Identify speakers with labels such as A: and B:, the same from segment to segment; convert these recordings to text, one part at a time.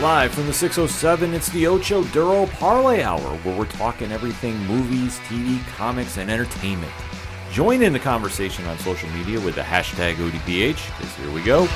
A: Live from the 607, it's the Ocho Duro Parlay Hour, where we're talking everything movies, TV, comics, and entertainment. Join in the conversation on social media with the hashtag ODPH, because here we go.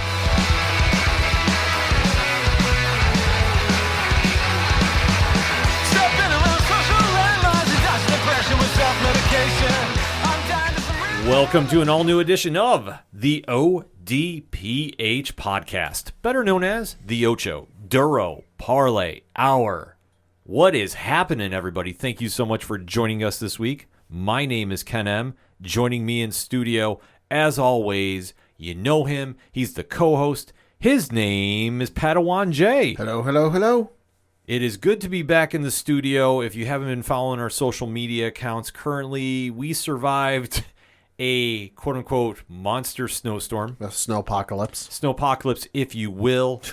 A: Welcome to an all-new edition of the ODPH podcast, better known as the Ocho Duro Parlay Hour. What is happening, everybody? Thank you so much for joining us this week. My name is Ken M. Joining me in studio, as always, you know him. He's the co-host. His name is Padawan J.
B: Hello, hello, hello.
A: It is good to be back in the studio. If you haven't been following our social media accounts, currently we survived a quote-unquote monster snowstorm.
B: A snowpocalypse.
A: Snowpocalypse, if you will,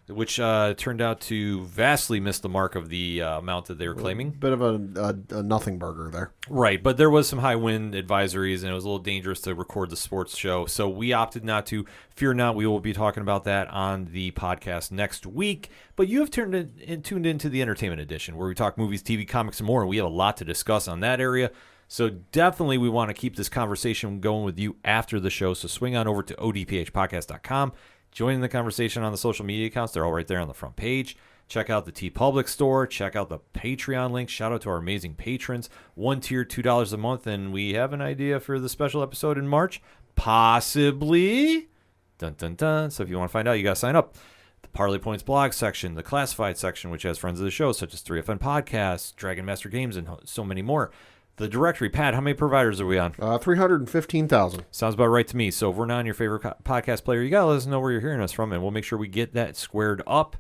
A: which turned out to vastly miss the mark of the amount that they were claiming.
B: Bit of a nothing burger there.
A: Right, but there was some high wind advisories, and it was a little dangerous to record the sports show, so we opted not to. Fear not, we will be talking about that on the podcast next week. But you have tuned into the entertainment edition, where we talk movies, TV, comics, and more, and we have a lot to discuss on that area. So definitely we want to keep this conversation going with you after the show, so swing on over to odphpodcast.com. Join the conversation on the social media accounts. They're all right there on the front page. Check out the TeePublic store. Check out the Patreon link. Shout out to our amazing patrons. One tier, $2 a month. And we have an idea for the special episode in March. Possibly. Dun, dun, dun. So if you want to find out, you got to sign up. The Parlay Points blog section, the classified section, which has friends of the show, such as 3FN Podcasts, Dragon Master Games, and so many more. The directory, Pat, how many providers are we on?
B: 315,000.
A: Sounds about right to me. So if we're not on your favorite podcast player, you got to let us know where you're hearing us from, and we'll make sure we get that squared up.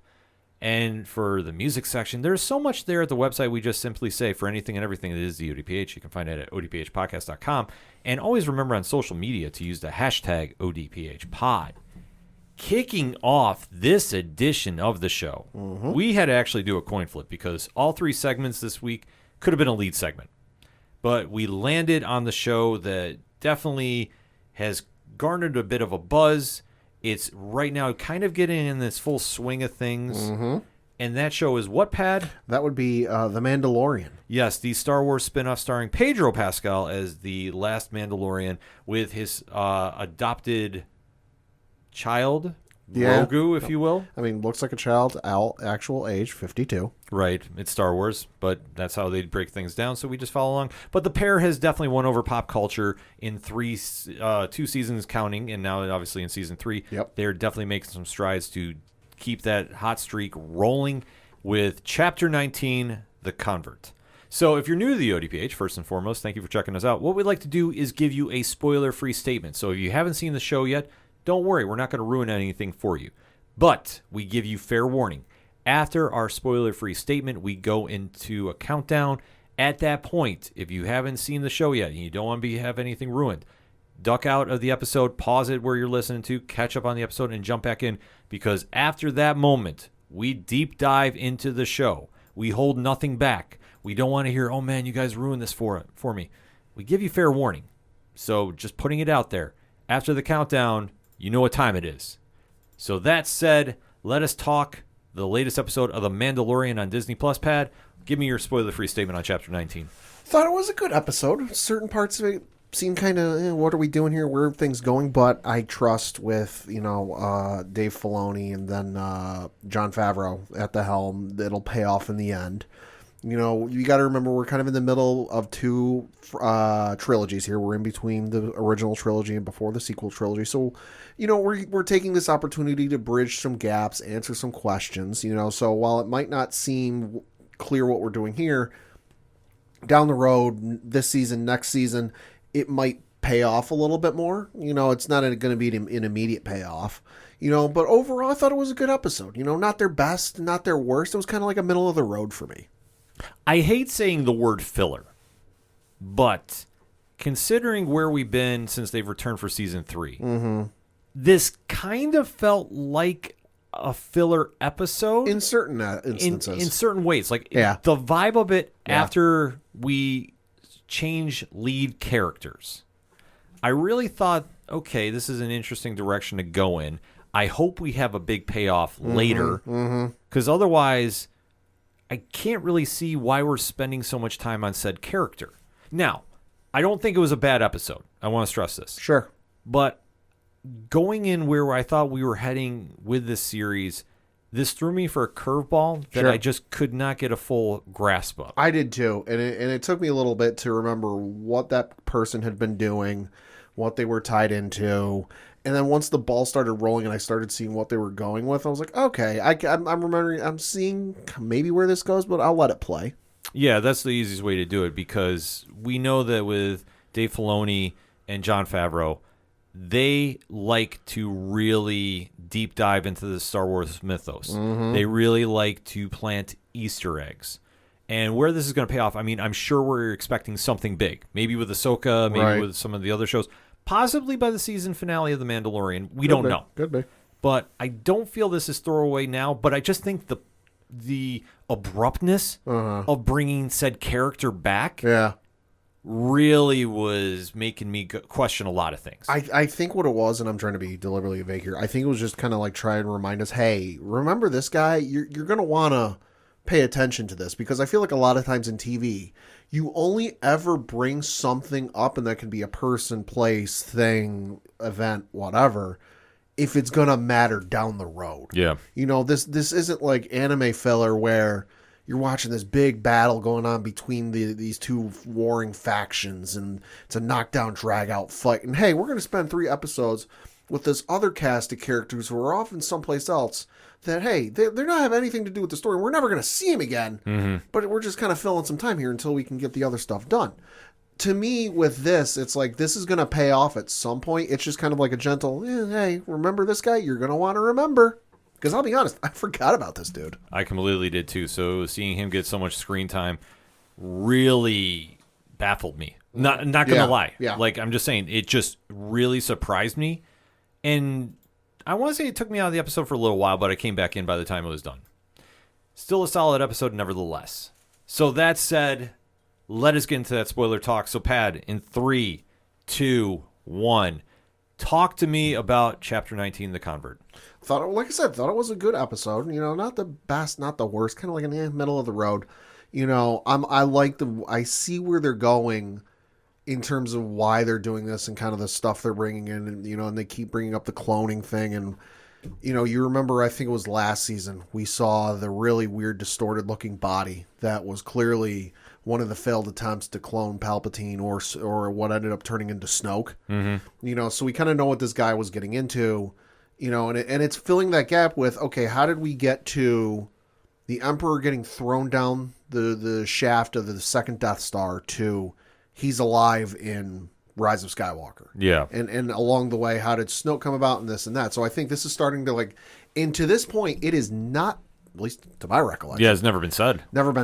A: And for the music section, there's so much there at the website. We just simply say for anything and everything that is the ODPH, you can find it at odphpodcast.com. And always remember on social media to use the hashtag ODPHpod. Kicking off this edition of the show, we had to actually do a coin flip because all three segments this week could have been a lead segment. But we landed on the show that definitely has garnered a bit of a buzz. It's right now kind of getting in this full swing of things. And that show is what, Pad?
B: That would be The Mandalorian.
A: Yes, the Star Wars spinoff starring Pedro Pascal as the last Mandalorian with his adopted child, Grogu, if you will.
B: I mean, looks like a child, actual age, 52.
A: Right. It's Star Wars, but that's how they break things down, so we just follow along. But the pair has definitely won over pop culture in 2 seasons counting, and now obviously in season 3.
B: Yep.
A: They're definitely making some strides to keep that hot streak rolling with Chapter 19, The Convert. So if you're new to the ODPH, first and foremost, thank you for checking us out. What we'd like to do is give you a spoiler-free statement. So if you haven't seen the show yet, don't worry, we're not going to ruin anything for you. But we give you fair warning. After our spoiler-free statement, we go into a countdown. At that point, if you haven't seen the show yet and you don't want to have anything ruined, duck out of the episode, pause it where you're listening to, catch up on the episode, and jump back in. Because after that moment, we deep dive into the show. We hold nothing back. We don't want to hear, oh man, you guys ruined this for me. We give you fair warning. So just putting it out there. After the countdown, you know what time it is. So that said, let us talk the latest episode of The Mandalorian on Disney Plus. Pad, give me your spoiler-free statement on Chapter 19.
B: Thought it was a good episode. Certain parts of it seem kind of, what are we doing here? Where are things going? But I trust with, Dave Filoni and then Jon Favreau at the helm. It'll pay off in the end. You got to remember we're kind of in the middle of 2 trilogies here. We're in between the original trilogy and before the sequel trilogy. So, we're taking this opportunity to bridge some gaps, answer some questions, So while it might not seem clear what we're doing here, down the road, this season, next season, it might pay off a little bit more. It's not going to be an immediate payoff. But overall, I thought it was a good episode. Not their best, not their worst. It was kind of like a middle of the road for me.
A: I hate saying the word filler, but considering where we've been since they've returned for season 3, this kind of felt like a filler episode
B: in certain instances,
A: in certain ways. Like
B: the
A: vibe of it after we change lead characters. I really thought, okay, this is an interesting direction to go in. I hope we have a big payoff later, because otherwise I can't really see why we're spending so much time on said character. Now, I don't think it was a bad episode. I want to stress this.
B: Sure.
A: But going in where I thought we were heading with this series, this threw me for a curveball that I just could not get a full grasp of.
B: I did too, and it took me a little bit to remember what that person had been doing, what they were tied into, and then once the ball started rolling and I started seeing what they were going with, I was like, okay, I'm remembering, I'm seeing maybe where this goes, but I'll let it play.
A: Yeah, that's the easiest way to do it, because we know that with Dave Filoni and Jon Favreau, they like to really deep dive into the Star Wars mythos. They really like to plant Easter eggs. And where this is going to pay off, I mean, I'm sure we're expecting something big. Maybe with Ahsoka, maybe with some of the other shows. Possibly by the season finale of The Mandalorian. We don't know.
B: Could be.
A: But I don't feel this is throwaway now, but I just think the abruptness of bringing said character back really was making me question a lot of things.
B: I think what it was, and I'm trying to be deliberately vague here, I think it was just kind of like try and remind us, hey, remember this guy? You're going to want to pay attention to this, because I feel like a lot of times in TV, you only ever bring something up, and that can be a person, place, thing, event, whatever, if it's going to matter down the road.
A: Yeah.
B: You know, this isn't like anime filler where you're watching this big battle going on between these two warring factions, and it's a knockdown, drag-out fight. And hey, we're going to spend 3 episodes with this other cast of characters who are often someplace else that, hey, they're not have anything to do with the story. We're never going to see them again, but we're just kind of filling some time here until we can get the other stuff done. To me, with this, it's like this is going to pay off at some point. It's just kind of like a gentle, hey, remember this guy? You're going to want to remember. Because I'll be honest, I forgot about this dude.
A: I completely did too. So seeing him get so much screen time really baffled me. Not gonna lie.
B: Yeah.
A: Like, I'm just saying, it just really surprised me. And I want to say it took me out of the episode for a little while, but I came back in by the time it was done. Still a solid episode, nevertheless. So that said, let us get into that spoiler talk. So Pad, in 3, 2, 1, talk to me about Chapter 19, The Convert.
B: Thought it was a good episode. You know, not the best, not the worst. Kind of like in the middle of the road. You know, I see where they're going in terms of why they're doing this and kind of the stuff they're bringing in, and, you know, and they keep bringing up the cloning thing. And, you know, you remember, I think it was last season, we saw the really weird, distorted looking body that was clearly one of the failed attempts to clone Palpatine or what ended up turning into Snoke. You know, so we kind of know what this guy was getting into, you know, and it's filling that gap with, okay, how did we get to the Emperor getting thrown down the shaft of the second Death Star to he's alive in Rise of Skywalker.
A: Yeah.
B: And along the way, how did Snoke come about and this and that? So I think this is starting to, like, and to this point, it is not, at least to my recollection.
A: Yeah, it's never been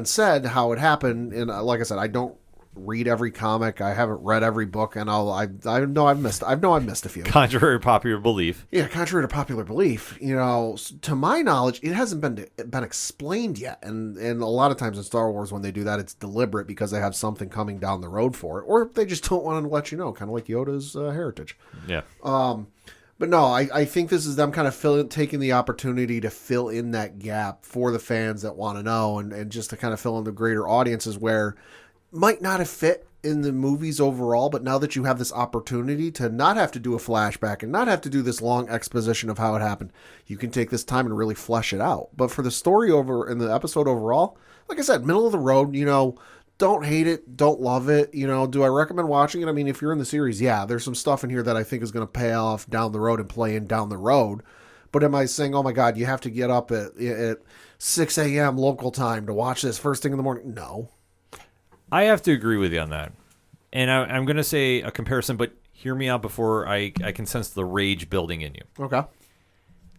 A: said
B: How it happened. And like I said, I don't read every comic. I haven't read every book, and I know I've missed a few.
A: Contrary to popular belief.
B: Yeah, contrary to popular belief, you know, to my knowledge, it hasn't been explained yet. And a lot of times in Star Wars, when they do that, it's deliberate because they have something coming down the road for it, or they just don't want to let you know, kind of like Yoda's heritage.
A: Yeah.
B: But no, I think this is them kind of taking the opportunity to fill in that gap for the fans that want to know, and just to kind of fill in the greater audiences where might not have fit in the movies overall, but now that you have this opportunity to not have to do a flashback and not have to do this long exposition of how it happened, you can take this time and really flesh it out. But for the story in the episode overall, like I said, middle of the road, you know, don't hate it, don't love it. You know, do I recommend watching it? I mean, if you're in the series, yeah, there's some stuff in here that I think is going to pay off down the road and play in down the road. But am I saying, oh my God, you have to get up at 6 a.m. local time to watch this first thing in the morning? No.
A: I have to agree with you on that. And I'm going to say a comparison, but hear me out before I can sense the rage building in you.
B: Okay.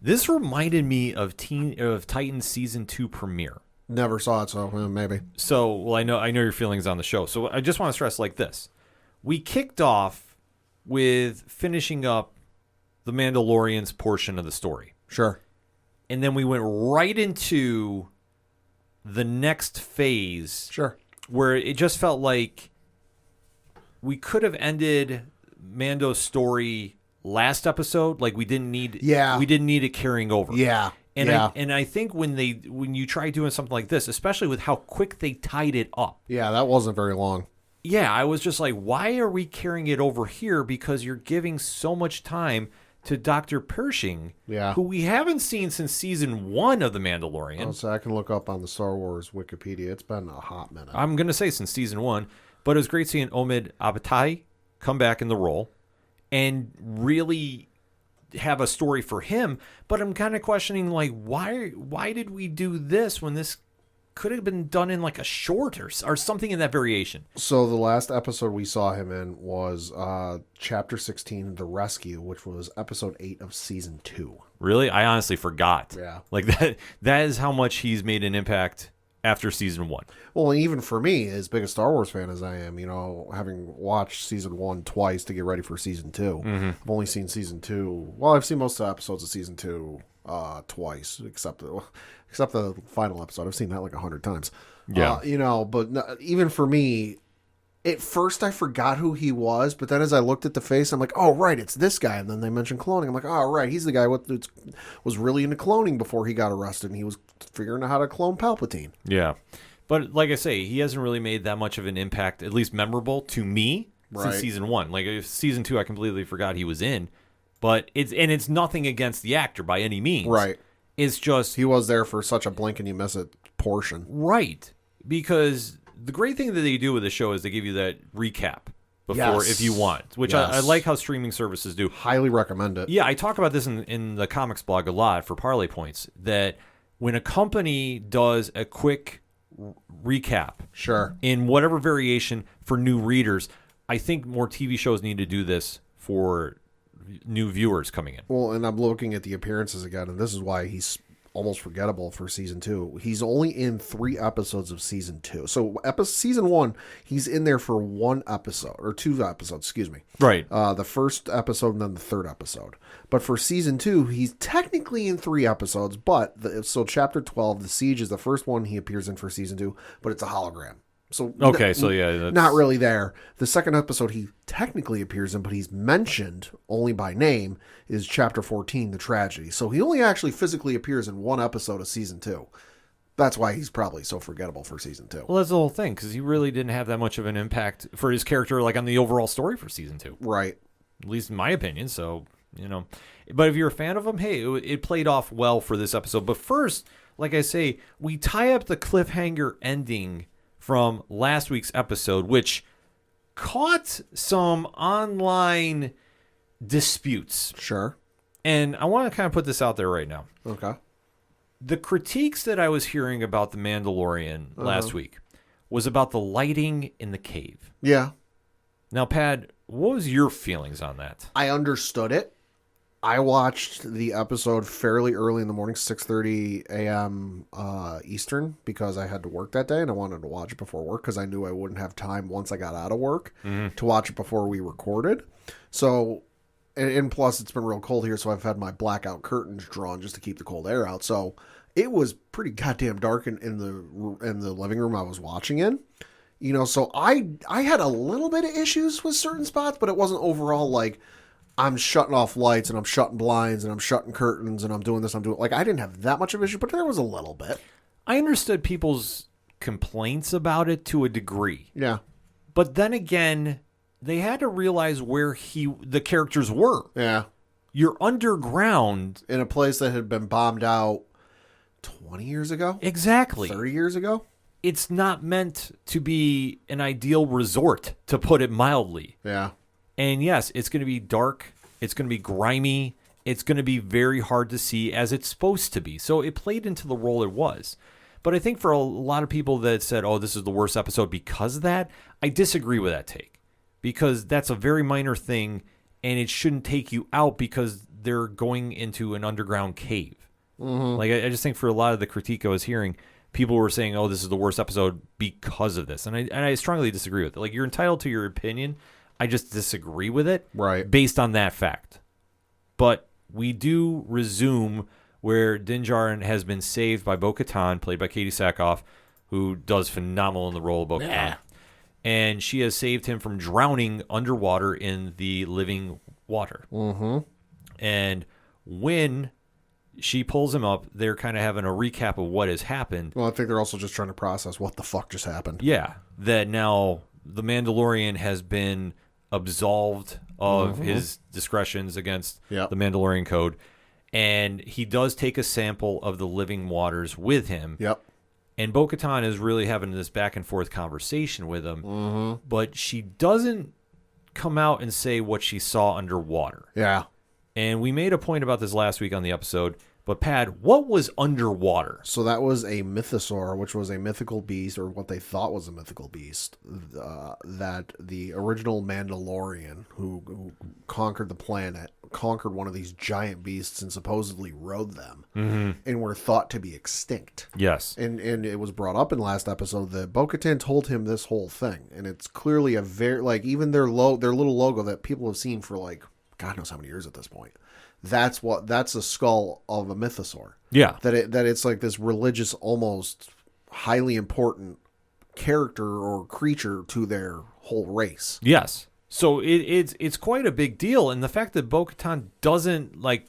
A: This reminded me of Titans Season 2 premiere.
B: Never saw it, so maybe.
A: So, well, I know your feelings on the show. So I just want to stress like this. We kicked off with finishing up the Mandalorian's portion of the story.
B: Sure.
A: And then we went right into the next phase.
B: Sure.
A: Where it just felt like we could have ended Mando's story last episode. Like we didn't need it carrying over.
B: Yeah.
A: And I think when you try doing something like this, especially with how quick they tied it up.
B: Yeah, that wasn't very long.
A: Yeah, I was just like, why are we carrying it over here? Because you're giving so much time to Dr. Pershing, who we haven't seen since season 1 of The Mandalorian.
B: Oh, so I can look up on the Star Wars Wikipedia. It's been a hot minute.
A: I'm going to say since season 1. But it was great seeing Omid Abatai come back in the role and really have a story for him. But I'm kind of questioning, like, why did we do this when this could have been done in like a short or something in that variation?
B: So the last episode we saw him in was Chapter 16, The Rescue, which was episode 8 of season 2.
A: Really? I honestly forgot.
B: Yeah.
A: Like that is how much he's made an impact after season 1.
B: Well, even for me, as big a Star Wars fan as I am, having watched season 1 twice to get ready for season 2, I've only seen season 2. Well, I've seen most of the episodes of season 2 twice, except the final episode. I've seen that like 100 times.
A: Yeah.
B: But even for me, at first I forgot who he was, but then as I looked at the face, I'm like, oh, right, it's this guy. And then they mentioned cloning. I'm like, oh, right, he's the guy who was really into cloning before he got arrested, and he was figuring out how to clone Palpatine.
A: Yeah. But like I say, he hasn't really made that much of an impact, at least memorable to me, since season 1. Like season 2, I completely forgot he was in. But it's nothing against the actor by any means.
B: Right.
A: It's just...
B: He was there for such a blink and you miss it portion.
A: Right. Because the great thing that they do with the show is they give you that recap before if you want, which I like how streaming services do.
B: Highly recommend it.
A: Yeah, I talk about this in the comics blog a lot for Parlay Points, that when a company does a quick recap in whatever variation for new readers, I think more TV shows need to do this for new viewers coming in.
B: Well, and I'm looking at the appearances again, and this is why he's almost forgettable for season 2. He's only in 3 episodes of season 2. So season 1, he's in there for 1 episode, or 2 episodes, excuse me.
A: Right.
B: The first episode and then the 3rd episode. But for season 2, he's technically in 3 episodes, so chapter 12, The Siege, is the first one he appears in for season 2, but it's a hologram. So not really there. The second episode he technically appears in, but he's mentioned only by name, is chapter 14, The Tragedy. So he only actually physically appears in 1 episode of season 2. That's why he's probably so forgettable for season 2.
A: Well, that's the whole thing, because he really didn't have that much of an impact for his character, like on the overall story for season 2.
B: Right.
A: At least in my opinion. So, but if you're a fan of him, hey, it played off well for this episode. But first, like I say, we tie up the cliffhanger ending from last week's episode, which caught some online disputes.
B: Sure.
A: And I want to kind of put this out there right now.
B: Okay.
A: The critiques that I was hearing about The Mandalorian last week was about the lighting in the cave.
B: Yeah.
A: Now, Pad, what was your feelings on that?
B: I understood it. I watched the episode fairly early in the morning, 6:30 a.m. Eastern, because I had to work that day, and I wanted to watch it before work because I knew I wouldn't have time once I got out of work to watch it before we recorded. So, and plus it's been real cold here, so I've had my blackout curtains drawn just to keep the cold air out. So it was pretty goddamn dark in the living room I was watching in. So I had a little bit of issues with certain spots, but it wasn't overall like I'm shutting off lights and I'm shutting blinds and I'm shutting curtains and I'm doing this, I'm doing... Like, I didn't have that much of an issue, but there was a little bit.
A: I understood people's complaints about it to a degree.
B: Yeah.
A: But then again, they had to realize where the characters were.
B: Yeah.
A: You're underground.
B: In a place that had been bombed out 20 years ago?
A: Exactly.
B: 30 years ago?
A: It's not meant to be an ideal resort, to put it mildly.
B: Yeah.
A: And yes, it's going to be dark. It's going to be grimy. It's going to be very hard to see, as it's supposed to be. So it played into the role it was. But I think for a lot of people that said, oh, this is the worst episode because of that, I disagree with that take. Because that's a very minor thing, and it shouldn't take you out because they're going into an underground cave. Mm-hmm. Like, I just think for a lot of the critique I was hearing, people were saying, oh, this is the worst episode because of this. And I strongly disagree with it. Like, you're entitled to your opinion. I just disagree with it based on that fact. But we do resume where Din Djarin has been saved by Bo-Katan, played by Katie Sackhoff, who does phenomenal in the role of Bo-Katan. And she has saved him from drowning underwater in the living water.
B: Mm-hmm.
A: And when she pulls him up, they're kind of having a recap of what has happened.
B: Well, I think they're also just trying to process what the fuck just happened.
A: Yeah, that now the Mandalorian has been absolved of his discretions against
B: Yep.
A: the Mandalorian code, and he does take a sample of the living waters with him.
B: Yep.
A: And Bo-Katan is really having this back and forth conversation with him, but she doesn't come out and say what she saw underwater.
B: Yeah.
A: And we made a point about this last week on the episode, but Pad, what was underwater?
B: So that was a mythosaur, which was a mythical beast, or what they thought was a mythical beast, that the original Mandalorian, who conquered the planet, conquered one of these giant beasts and supposedly rode them, and were thought to be extinct.
A: Yes.
B: And it was brought up in last episode that Bo-Katan told him this whole thing, and it's clearly a very, like, even their little logo that people have seen for, like, God knows how many years at this point. That's a skull of a mythosaur.
A: Yeah.
B: That it's like this religious, almost highly important character or creature to their whole race.
A: Yes. So it's quite a big deal, and the fact that Bo-Katan doesn't like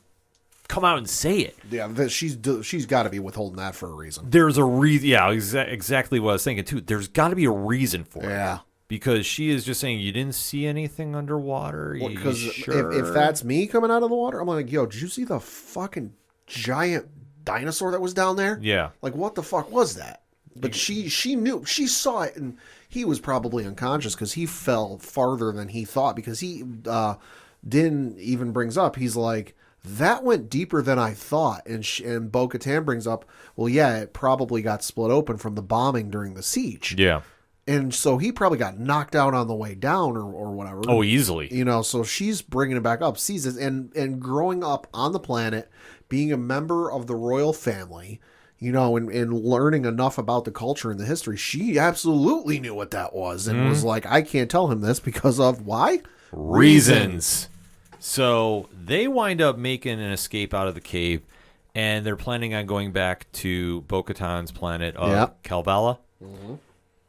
A: come out and say it.
B: Yeah, that she's got to be withholding that for a reason.
A: There's a reason. Yeah, exactly what I was thinking too. There's got to be a reason for it.
B: Yeah.
A: Because she is just saying, you didn't see anything underwater?
B: Because
A: sure?
B: if that's me coming out of the water, I'm like, yo, did you see the fucking giant dinosaur that was down there?
A: Yeah.
B: Like, what the fuck was that? But she knew. She saw it, and he was probably unconscious because he fell farther than he thought, because he, Din even brings up, he's like, that went deeper than I thought. And Bo-Katan brings up, well, yeah, it probably got split open from the bombing during the siege.
A: Yeah.
B: And so he probably got knocked out on the way down or whatever.
A: Oh, easily.
B: You know, so she's bringing it back up, sees it, and growing up on the planet, being a member of the royal family, you know, and learning enough about the culture and the history, she absolutely knew what that was and was like, I can't tell him this because of why?
A: Reasons. So they wind up making an escape out of the cave, and they're planning on going back to Bo-Katan's planet of Kalbala. Mm-hmm.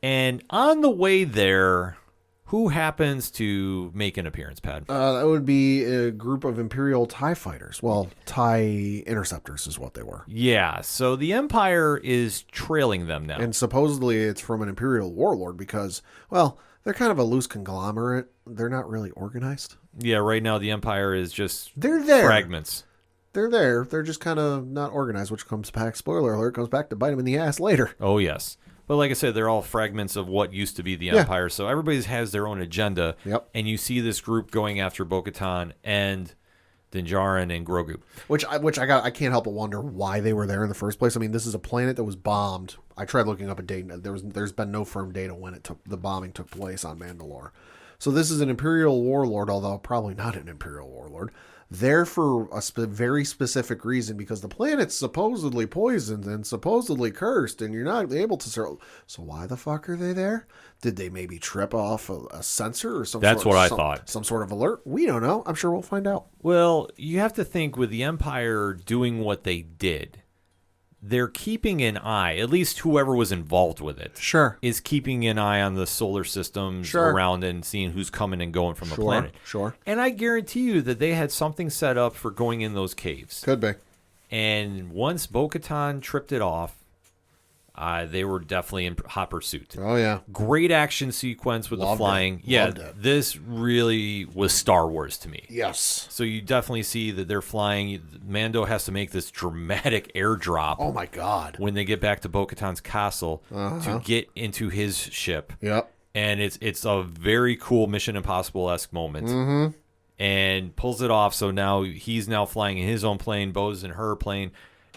A: And on the way there, who happens to make an appearance, Pad?
B: That would be a group of Imperial TIE fighters. Well, TIE interceptors is what they were.
A: Yeah, so the Empire is trailing them now.
B: And supposedly it's from an Imperial warlord because, well, they're kind of a loose conglomerate. They're not really organized.
A: Yeah, right now the Empire is just
B: they're there.
A: Fragments.
B: They're there. They're just kind of not organized, which comes back, spoiler alert, comes back to bite them in the ass later.
A: Oh, yes. But like I said, they're all fragments of what used to be the Empire, so everybody has their own agenda.
B: Yep.
A: And you see this group going after Bo-Katan and Din Djarin and Grogu.
B: Which I can't help but wonder why they were there in the first place. I mean, this is a planet that was bombed. I tried looking up a date. There's been no firm data when the bombing took place on Mandalore. So this is an Imperial warlord, although probably not an Imperial warlord, there for a very specific reason, because the planet's supposedly poisoned and supposedly cursed, and you're not able to serve. So why the fuck are they there? Did they maybe trip off a sensor or something?
A: That's what I thought.
B: Some sort of alert? We don't know. I'm sure we'll find out.
A: Well, you have to think with the Empire doing what they did, they're keeping an eye, at least whoever was involved with it.
B: Sure.
A: Is keeping an eye on the solar systems around and seeing who's coming and going from the planet.
B: Sure.
A: And I guarantee you that they had something set up for going in those caves.
B: Could be.
A: And once Bo-Katan tripped it off, they were definitely in hot pursuit.
B: Oh, yeah.
A: Great action sequence with the flying.
B: Loved it.
A: This really was Star Wars to me.
B: Yes.
A: So you definitely see that they're flying. Mando has to make this dramatic airdrop.
B: Oh, my God.
A: When they get back to Bo-Katan's castle to get into his ship.
B: Yep.
A: And it's a very cool Mission Impossible-esque moment.
B: Mm-hmm.
A: And pulls it off. So now he's flying in his own plane. Bo's in her plane.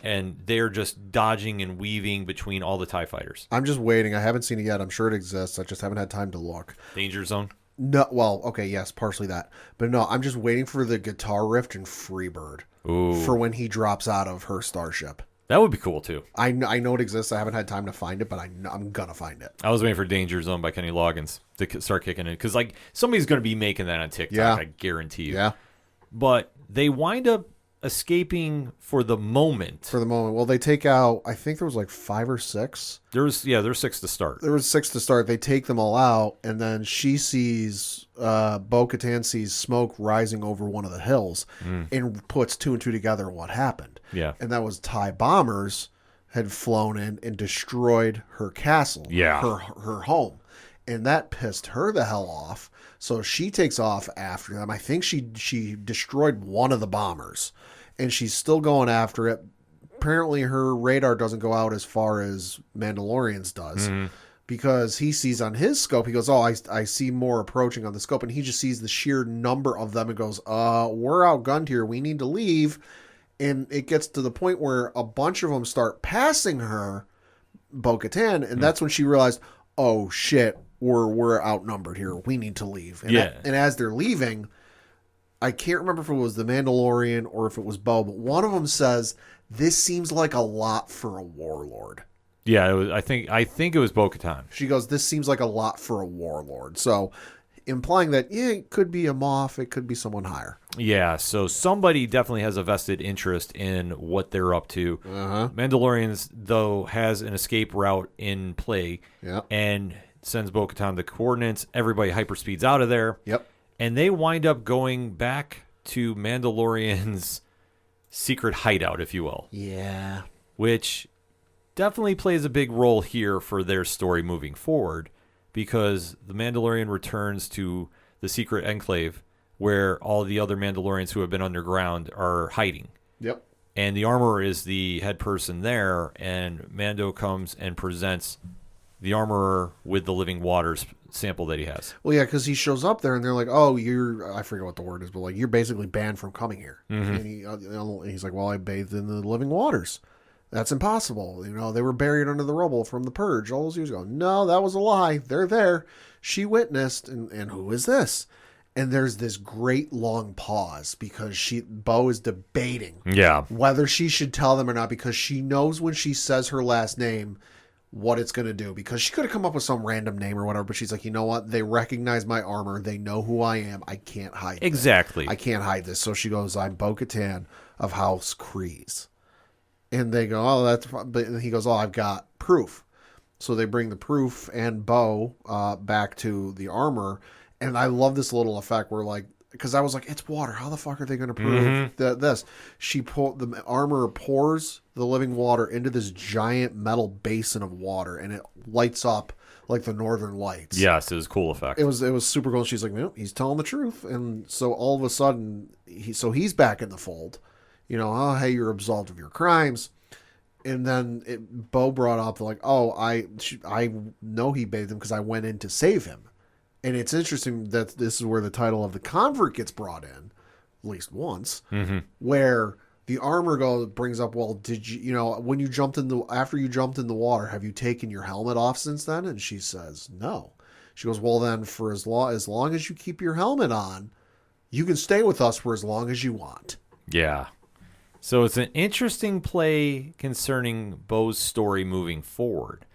A: And they're just dodging and weaving between all the TIE fighters.
B: I'm just waiting. I haven't seen it yet. I'm sure it exists. I just haven't had time to look.
A: Danger Zone?
B: No, well, okay, yes, partially that. But no, I'm just waiting for the guitar riff in Freebird.
A: Ooh.
B: For when he drops out of her starship.
A: That would be cool, too.
B: I know it exists. I haven't had time to find it, but I'm going to find it.
A: I was waiting for Danger Zone by Kenny Loggins to start kicking in. Because, like, somebody's going to be making that on TikTok, I guarantee you.
B: Yeah.
A: But they wind up escaping for the moment.
B: For the moment. Well, they take out, I think there was like 5 or 6.
A: There's 6 to start.
B: There was 6 to start. They take them all out, and then she sees, Bo-Katan sees smoke rising over one of the hills and puts 2 and 2 together on what happened.
A: Yeah.
B: And that was TIE bombers had flown in and destroyed her castle, her home. And that pissed her the hell off. So she takes off after them. I think she destroyed one of the bombers, and she's still going after it. Apparently her radar doesn't go out as far as Mandalorian's does, because he sees on his scope, he goes, oh, I see more approaching on the scope, and he just sees the sheer number of them and goes, we're outgunned here. We need to leave. And it gets to the point where a bunch of them start passing her, Bo-Katan, and that's when she realized, oh shit, we're outnumbered here. We need to leave. And and as they're leaving, I can't remember if it was the Mandalorian or if it was Bo, but one of them says, this seems like a lot for a warlord.
A: Yeah, I think it was Bo-Katan.
B: She goes, this seems like a lot for a warlord. So implying that, it could be a Moff, it could be someone higher.
A: Yeah, so somebody definitely has a vested interest in what they're up to. Mandalorians, though, has an escape route in play and sends Bo-Katan the coordinates. Everybody hyperspeeds out of there.
B: Yep.
A: And they wind up going back to Mandalorian's secret hideout, if you will.
B: Yeah.
A: Which definitely plays a big role here for their story moving forward, because the Mandalorian returns to the secret enclave where all the other Mandalorians who have been underground are hiding.
B: Yep.
A: And the armorer is the head person there, and Mando comes and presents the armorer with the living waters sample that he has.
B: Well, yeah, because he shows up there and they're like, oh, I forget what the word is, but like, you're basically banned from coming here. And he's like, well, I bathed in the living waters. That's impossible. They were buried under the rubble from the purge all those years ago. No, that was a lie. They're there. She witnessed, and who is this? And there's this great long pause because Bo is debating whether she should tell them or not, because she knows when she says her last name what it's going to do, because she could have come up with some random name or whatever, but she's like, you know what? They recognize my armor. They know who I am. I can't hide
A: Exactly.
B: I can't hide this. So she goes, I'm Bo-Katan of House Kryze. And they go, oh, that's fine. But he goes, oh, I've got proof. So they bring the proof and Bo back to the armor. And I love this little effect where, like, because I was like, it's water. How the fuck are they going to prove this? The armor pours the living water into this giant metal basin of water, and it lights up like the Northern Lights.
A: Yes, it was a cool effect.
B: It was super cool. She's like, no, he's telling the truth. And so all of a sudden, he's back in the fold. Oh, hey, you're absolved of your crimes. And then Bo brought up, like, oh, I know he bathed him because I went in to save him. And it's interesting that this is where the title of the convert gets brought in, at least once, where the armor brings up, well, did you, when you after you jumped in the water, have you taken your helmet off since then? And she says, no. She goes, well, then for as long as you keep your helmet on, you can stay with us for as long as you want.
A: Yeah. So it's an interesting play concerning Bo's story moving forward.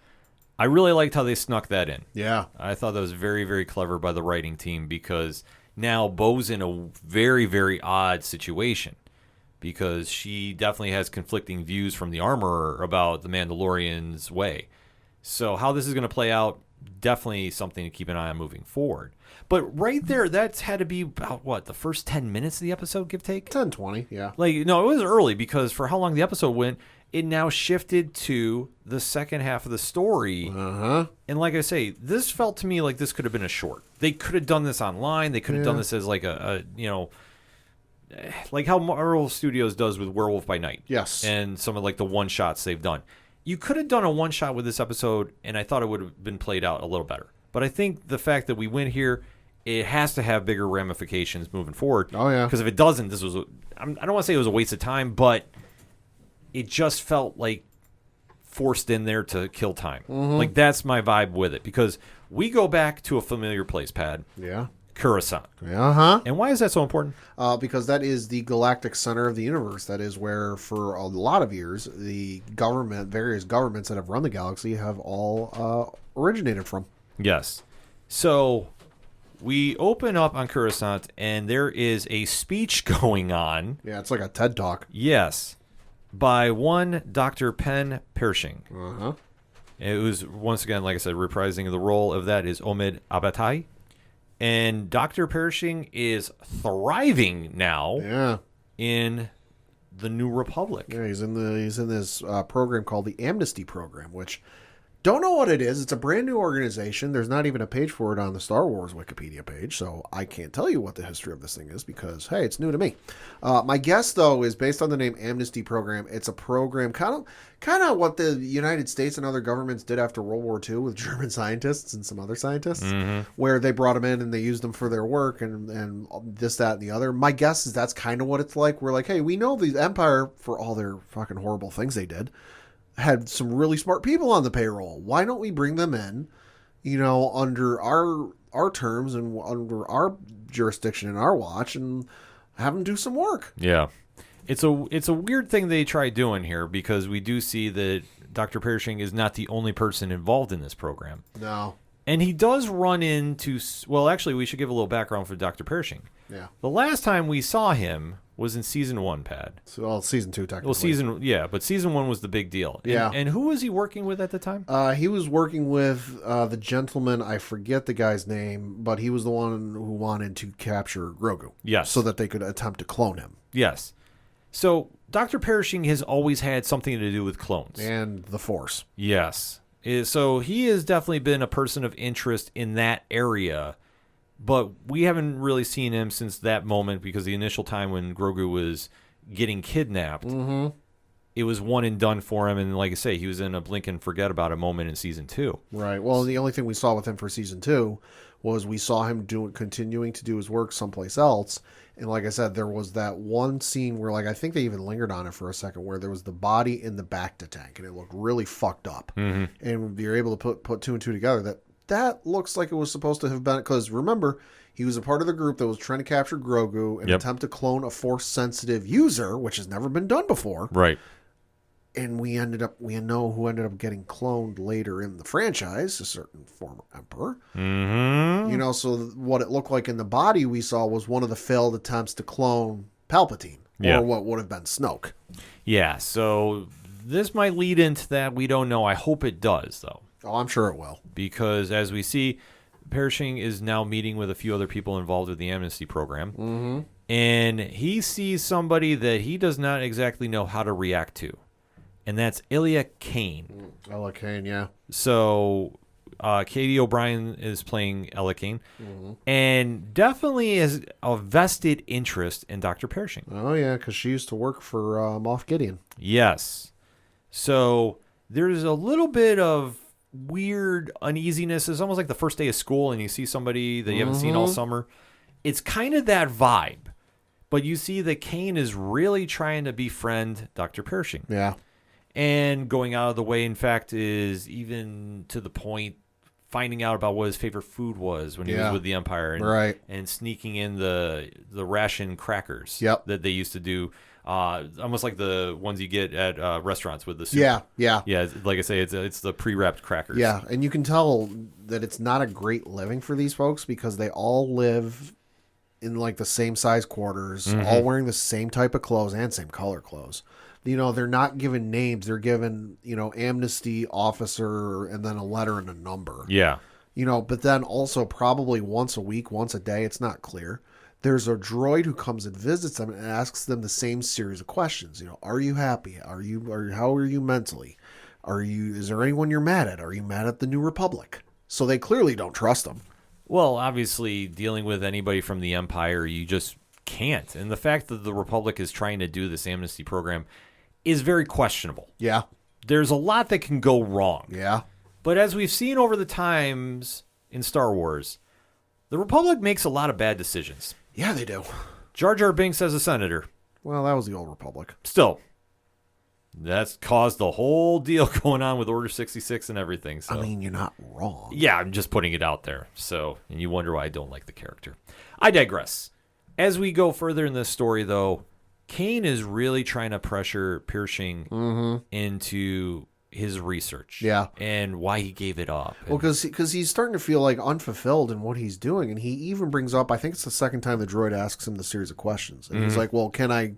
A: I really liked how they snuck that in.
B: Yeah.
A: I thought that was very, very clever by the writing team, because now Bo's in a very, very odd situation, because she definitely has conflicting views from the armorer about the Mandalorian's way. So how this is going to play out, definitely something to keep an eye on moving forward. But right there, that's had to be about, the first 10 minutes of the episode, give take?
B: 10, 20, yeah.
A: It was early, because for how long the episode went, it now shifted to the second half of the story. And like I say, this felt to me like this could have been a short. They could have done this online. They could have done this as like like how Marvel Studios does with Werewolf by Night.
B: Yes.
A: And some of like the one-shots they've done. You could have done a one-shot with this episode, and I thought it would have been played out a little better. But I think the fact that we went here, it has to have bigger ramifications moving forward.
B: Oh, yeah.
A: Because if it doesn't, I don't want to say it was a waste of time, but it just felt like forced in there to kill time. Like, that's my vibe with it, because we go back to a familiar place, Pad.
B: Yeah.
A: Coruscant.
B: And
A: why is that so important?
B: Because that is the galactic center of the universe. That is where, for a lot of years, the various governments that have run the galaxy have all originated from.
A: Yes. So we open up on Coruscant, and there is a speech going on.
B: Yeah, it's like a TED Talk.
A: Yes, by one Dr. Penn Pershing.
B: Uh-huh.
A: It was, once again, like I said, reprising the role of that is Omid Abatai. And Dr. Pershing is thriving now
B: Yeah.
A: in the New Republic.
B: Yeah, he's in this program called the Amnesty Program, which don't know what it is. It's a brand new organization. There's not even a page for it on the Star Wars Wikipedia page, so I can't tell you what the history of this thing is because, hey, it's new to me. My guess, though, is based on the name Amnesty Program. It's a program kind of what the United States and other governments did after World War II with German scientists and some other scientists, where they brought them in and they used them for their work and this, that, and the other. My guess is that's kind of what it's like. We're like, hey, we know the Empire, for all their fucking horrible things they did, had some really smart people on the payroll. Why don't we bring them in, under our terms and under our jurisdiction and our watch and have them do some work?
A: Yeah. It's a weird thing they try doing here because we do see that Dr. Pershing is not the only person involved in this program.
B: No.
A: And he does run into, well, actually, we should give a little background for Dr. Pershing.
B: Yeah.
A: The last time we saw him was in season 1, Pat.
B: So, season 2, technically.
A: Well, but season 1 was the big deal.
B: Yeah.
A: And who was he working with at the time?
B: He was working with the gentleman, I forget the guy's name, but he was the one who wanted to capture Grogu.
A: Yes.
B: So that they could attempt to clone him.
A: Yes. So Dr. Pershing has always had something to do with clones.
B: And the Force.
A: Yes. So he has definitely been a person of interest in that area, but we haven't really seen him since that moment because the initial time when Grogu was getting kidnapped, it was one and done for him. And like I say, he was in a blink and forget about a moment in season 2.
B: Right. Well, the only thing we saw with him for season 2 was we saw him continuing to do his work someplace else. And like I said, there was that one scene where, I think they even lingered on it for a second, where there was the body in the Bacta tank, and it looked really fucked up. Mm-hmm. And you're able to put two and two together. That looks like it was supposed to have been, because remember, he was a part of the group that was trying to capture Grogu and attempt to clone a Force-sensitive user, which has never been done before.
A: Right.
B: And we know who ended up getting cloned later in the franchise, a certain former Emperor.
A: Mm-hmm.
B: So what it looked like in the body we saw was one of the failed attempts to clone Palpatine, or what would have been Snoke.
A: Yeah, so this might lead into that. We don't know. I hope it does, though.
B: Oh, I'm sure it will.
A: Because as we see, Pershing is now meeting with a few other people involved with the Amnesty Program. Mm-hmm. And he sees somebody that he does not exactly know how to react to. And that's Elia Kane.
B: Elia Kane, yeah.
A: So Katie O'Brien is playing Elia Kane. And definitely has a vested interest in Dr. Pershing.
B: Oh, yeah, because she used to work for Moff Gideon.
A: Yes. So there's a little bit of weird uneasiness. It's almost like the first day of school and you see somebody that you haven't seen all summer. It's kind of that vibe. But you see that Kane is really trying to befriend Dr. Pershing.
B: Yeah.
A: And going out of the way, in fact, is even to the point finding out about what his favorite food was when he was with the Empire. And, and sneaking in the ration crackers that they used to do. Almost like the ones you get at restaurants with the soup. Yeah, like I say, it's the pre-wrapped crackers.
B: Yeah, and you can tell that it's not a great living for these folks because they all live in the same size quarters, all wearing the same type of clothes and same color clothes. They're not given names. They're given, amnesty officer and then a letter and a number.
A: Yeah.
B: But then also probably once a week, once a day, it's not clear. There's a droid who comes and visits them and asks them the same series of questions. Are you happy? How are you mentally? Is there anyone you're mad at? Are you mad at the New Republic? So they clearly don't trust them.
A: Well, obviously, dealing with anybody from the Empire, you just can't. And the fact that the Republic is trying to do this amnesty program is very questionable.
B: Yeah.
A: There's a lot that can go wrong.
B: Yeah.
A: But as we've seen over the times in Star Wars, the Republic makes a lot of bad decisions.
B: Yeah, they do.
A: Jar Jar Binks as a senator.
B: Well, that was the old Republic.
A: Still, that's caused the whole deal going on with Order 66 and everything. So.
B: I mean, you're not wrong.
A: Yeah, I'm just putting it out there. So, and you wonder why I don't like the character. I digress. As we go further in this story, though, Kane is really trying to pressure Pershing into his research.
B: Yeah.
A: And why he gave it up.
B: Well, because he's starting to feel like unfulfilled in what he's doing, and he even brings up, I think it's the second time the droid asks him the series of questions, and he's like, "Well, can I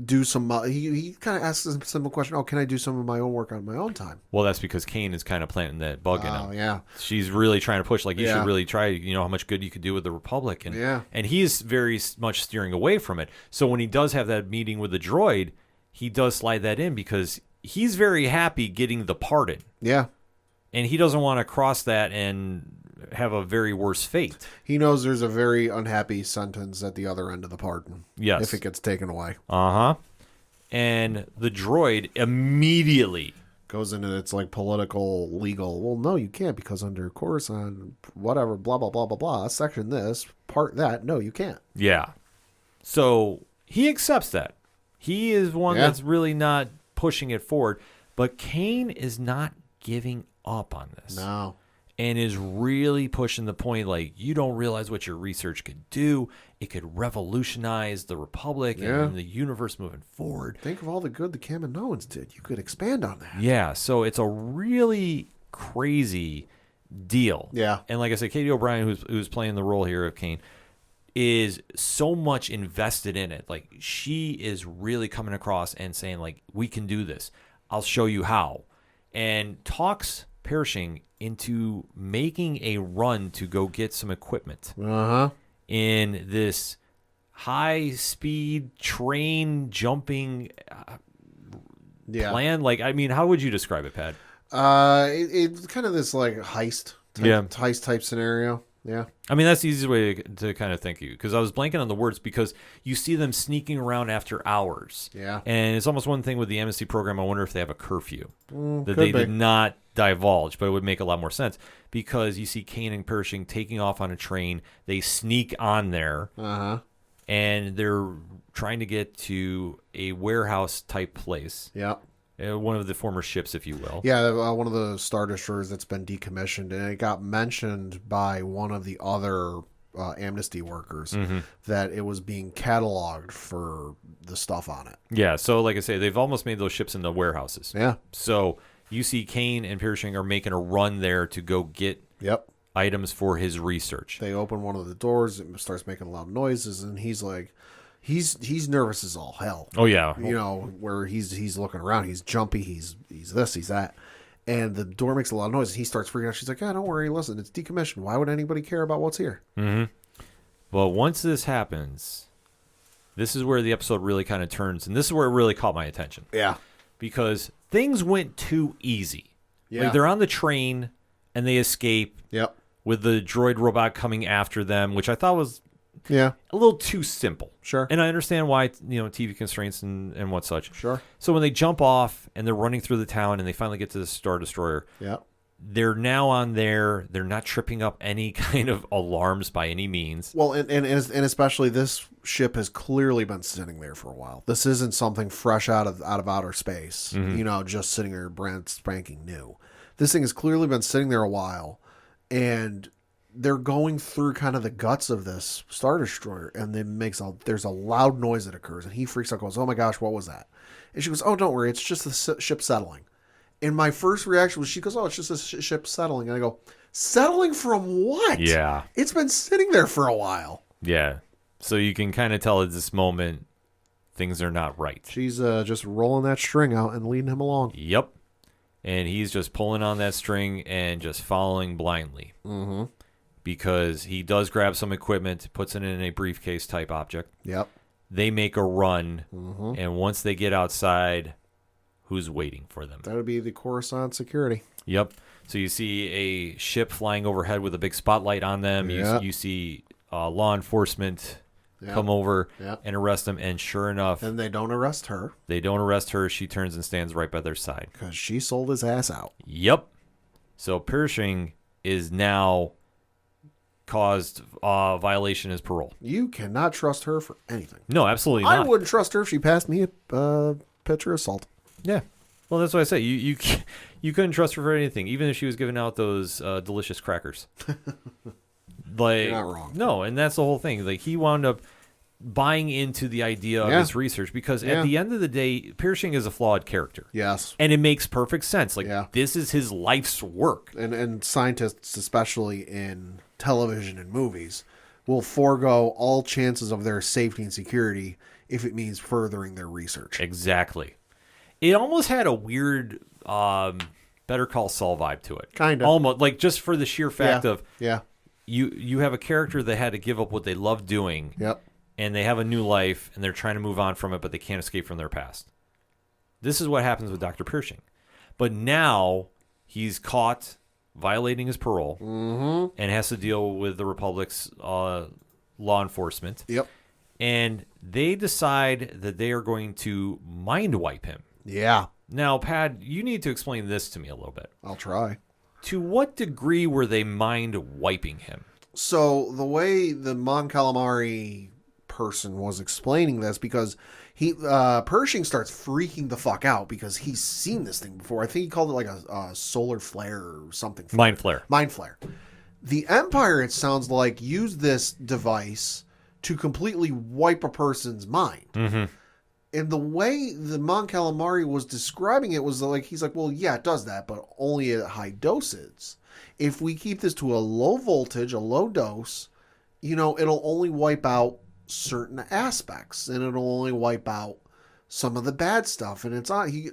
B: do some?" He kind of asks a simple question: "Oh, can I do some of my own work on my own time?"
A: Well, that's because Kane is kind of planting that bug in him.
B: Oh, yeah.
A: She's really trying to push, like, you
B: Yeah.
A: should really try, how much good you could do with the Republic. And,
B: Yeah.
A: and he's very much steering away from it. So when he does have that meeting with the droid, he does slide that in because he's very happy getting the pardon.
B: Yeah.
A: And he doesn't want to cross that and have a very worse fate.
B: He knows there's a very unhappy sentence at the other end of the pardon.
A: Yes.
B: If it gets taken away.
A: Uh-huh. And the droid immediately
B: Goes into its like political, legal. Well, no, you can't because under Coruscant, whatever, blah, blah, blah, blah, blah, section this, part that. No, you can't.
A: Yeah. So he accepts that. He is one that's really not pushing it forward. But Kane is not giving up on this.
B: No.
A: And is really pushing the point, like, you don't realize what your research could do. It could revolutionize the Republic and the universe moving forward.
B: Think of all the good the Kaminoans did. You could expand on that.
A: Yeah, so it's a really crazy deal.
B: Yeah.
A: And like I said, Katie O'Brien, who's playing the role here of Kane, is so much invested in it. Like, she is really coming across and saying, like, we can do this. I'll show you how. And talks Pershing into making a run to go get some equipment in this high-speed train jumping plan. Like, I mean, how would you describe it, Pat?
B: It's kind of this like heist type scenario. Yeah.
A: I mean, that's the easiest way to kind of think of you, because I was blanking on the words, because you see them sneaking around after hours.
B: Yeah.
A: And it's almost one thing with the amnesty program. I wonder if they have a curfew that
B: could
A: they
B: be.
A: did not divulge, but it would make a lot more sense, because you see Kane and Pershing taking off on a train. They sneak on there, and they're trying to get to a warehouse type place.
B: Yeah.
A: One of the former ships, if you will.
B: Yeah, one of the Star Destroyers that's been decommissioned, and it got mentioned by one of the other amnesty workers that it was being cataloged for the stuff on it.
A: Yeah, so like I say, they've almost made those ships into warehouses.
B: Yeah.
A: So you see Kane and Pershing are making a run there to go get items for his research.
B: They open one of the doors, it starts making loud noises, and he's like, he's nervous as all hell.
A: Oh yeah,
B: where he's looking around, he's jumpy, he's this, he's that, and the door makes a lot of noise. And he starts freaking out. She's like, "Yeah, don't worry, listen, it's decommissioned. Why would anybody care about what's here?"
A: Well, once this happens, this is where the episode really kind of turns, and this is where it really caught my attention.
B: Yeah,
A: because things went too easy.
B: Yeah,
A: like, they're on the train and they escape.
B: Yep.
A: With the droid robot coming after them, which I thought was
B: a
A: little too simple.
B: Sure.
A: And I understand why, TV constraints and what such.
B: Sure.
A: So when they jump off and they're running through the town and they finally get to the Star Destroyer, they're now on there. They're not tripping up any kind of alarms by any means.
B: Well, and especially this ship has clearly been sitting there for a while. This isn't something fresh out of outer space, just sitting there brand spanking new. This thing has clearly been sitting there a while, and they're going through kind of the guts of this Star Destroyer, and then there's a loud noise that occurs, and he freaks out, goes, "Oh my gosh, what was that?" And she goes, "Oh, don't worry, it's just the ship settling." And my first reaction was, she goes, "Oh, it's just a ship settling." And I go, "Settling from what?"
A: Yeah.
B: It's been sitting there for a while.
A: Yeah. So you can kind of tell at this moment things are not right.
B: She's just rolling that string out and leading him along.
A: Yep. And he's just pulling on that string and just following blindly. Because he does grab some equipment, puts it in a briefcase type object.
B: Yep.
A: They make a run, and once they get outside, who's waiting for them?
B: That would be the Coruscant security.
A: Yep. So you see a ship flying overhead with a big spotlight on them.
B: Yep.
A: You see law enforcement come over and arrest them, and sure enough...
B: And they don't arrest her.
A: They don't arrest her. She turns and stands right by their side.
B: Because she sold his ass out.
A: Yep. So Pershing is now caused violation as parole.
B: You cannot trust her for anything.
A: No, absolutely not.
B: I wouldn't trust her if she passed me a pitcher of salt.
A: Yeah. Well, that's what I say. You couldn't trust her for anything, even if she was giving out those delicious crackers. Like,
B: You're not wrong.
A: No, and that's the whole thing. Like, he wound up buying into the idea of
B: Yeah.
A: his research, because
B: Yeah.
A: at the end of the day, Pershing is a flawed character.
B: Yes.
A: And it makes perfect sense. Like,
B: Yeah.
A: this is his life's work.
B: And scientists, especially in television and movies, will forego all chances of their safety and security if it means furthering their research.
A: Exactly. It almost had a weird Better Call Saul vibe to it.
B: Kinda.
A: Almost, like, just for the sheer fact of
B: Yeah.
A: you have a character that had to give up what they love doing,
B: Yep.
A: and they have a new life, and they're trying to move on from it, but they can't escape from their past. This is what happens with Dr. Pershing. But now he's caught violating his parole and has to deal with the Republic's law enforcement.
B: Yep.
A: And they decide that they are going to mind wipe him.
B: Yeah.
A: Now, Pad, you need to explain this to me a little bit.
B: I'll try.
A: To what degree were they mind wiping him?
B: So the way the Mon Calamari person was explaining this, because Pershing starts freaking the fuck out because he's seen this thing before. I think he called it like a solar flare or something.
A: Mind flare.
B: Mind flare. The Empire, it sounds like, used this device to completely wipe a person's mind.
A: Mm-hmm.
B: And the way the Mon Calamari was describing it was like, he's like, well, yeah, it does that, but only at high doses. If we keep this to a low voltage, a low dose, it'll only wipe out certain aspects, and it'll only wipe out some of the bad stuff. And it's not, he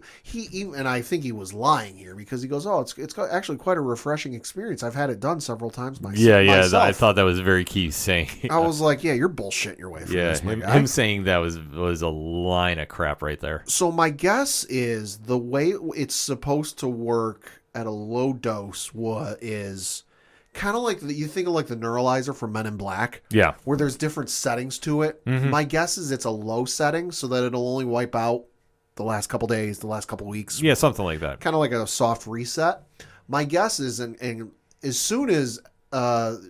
B: and I think he was lying here, because he goes, oh, it's actually quite a refreshing experience. I've had it done several times myself.
A: Yeah. I thought that was very key saying.
B: I was like, yeah, you're bullshitting your way through this, my guy.
A: Him saying that was a line of crap right there.
B: So my guess is the way it's supposed to work at a low dose is kind of like you think of like the neuralizer from Men in Black.
A: Yeah.
B: Where there's different settings to it.
A: Mm-hmm.
B: My guess is it's a low setting so that it'll only wipe out the last couple days, the last couple weeks.
A: Yeah, something like that.
B: Kind of like a soft reset. My guess is, and as soon as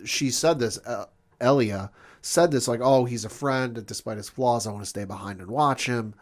B: she said this, Elia said this, like, oh, he's a friend, despite his flaws, I want to stay behind and watch him.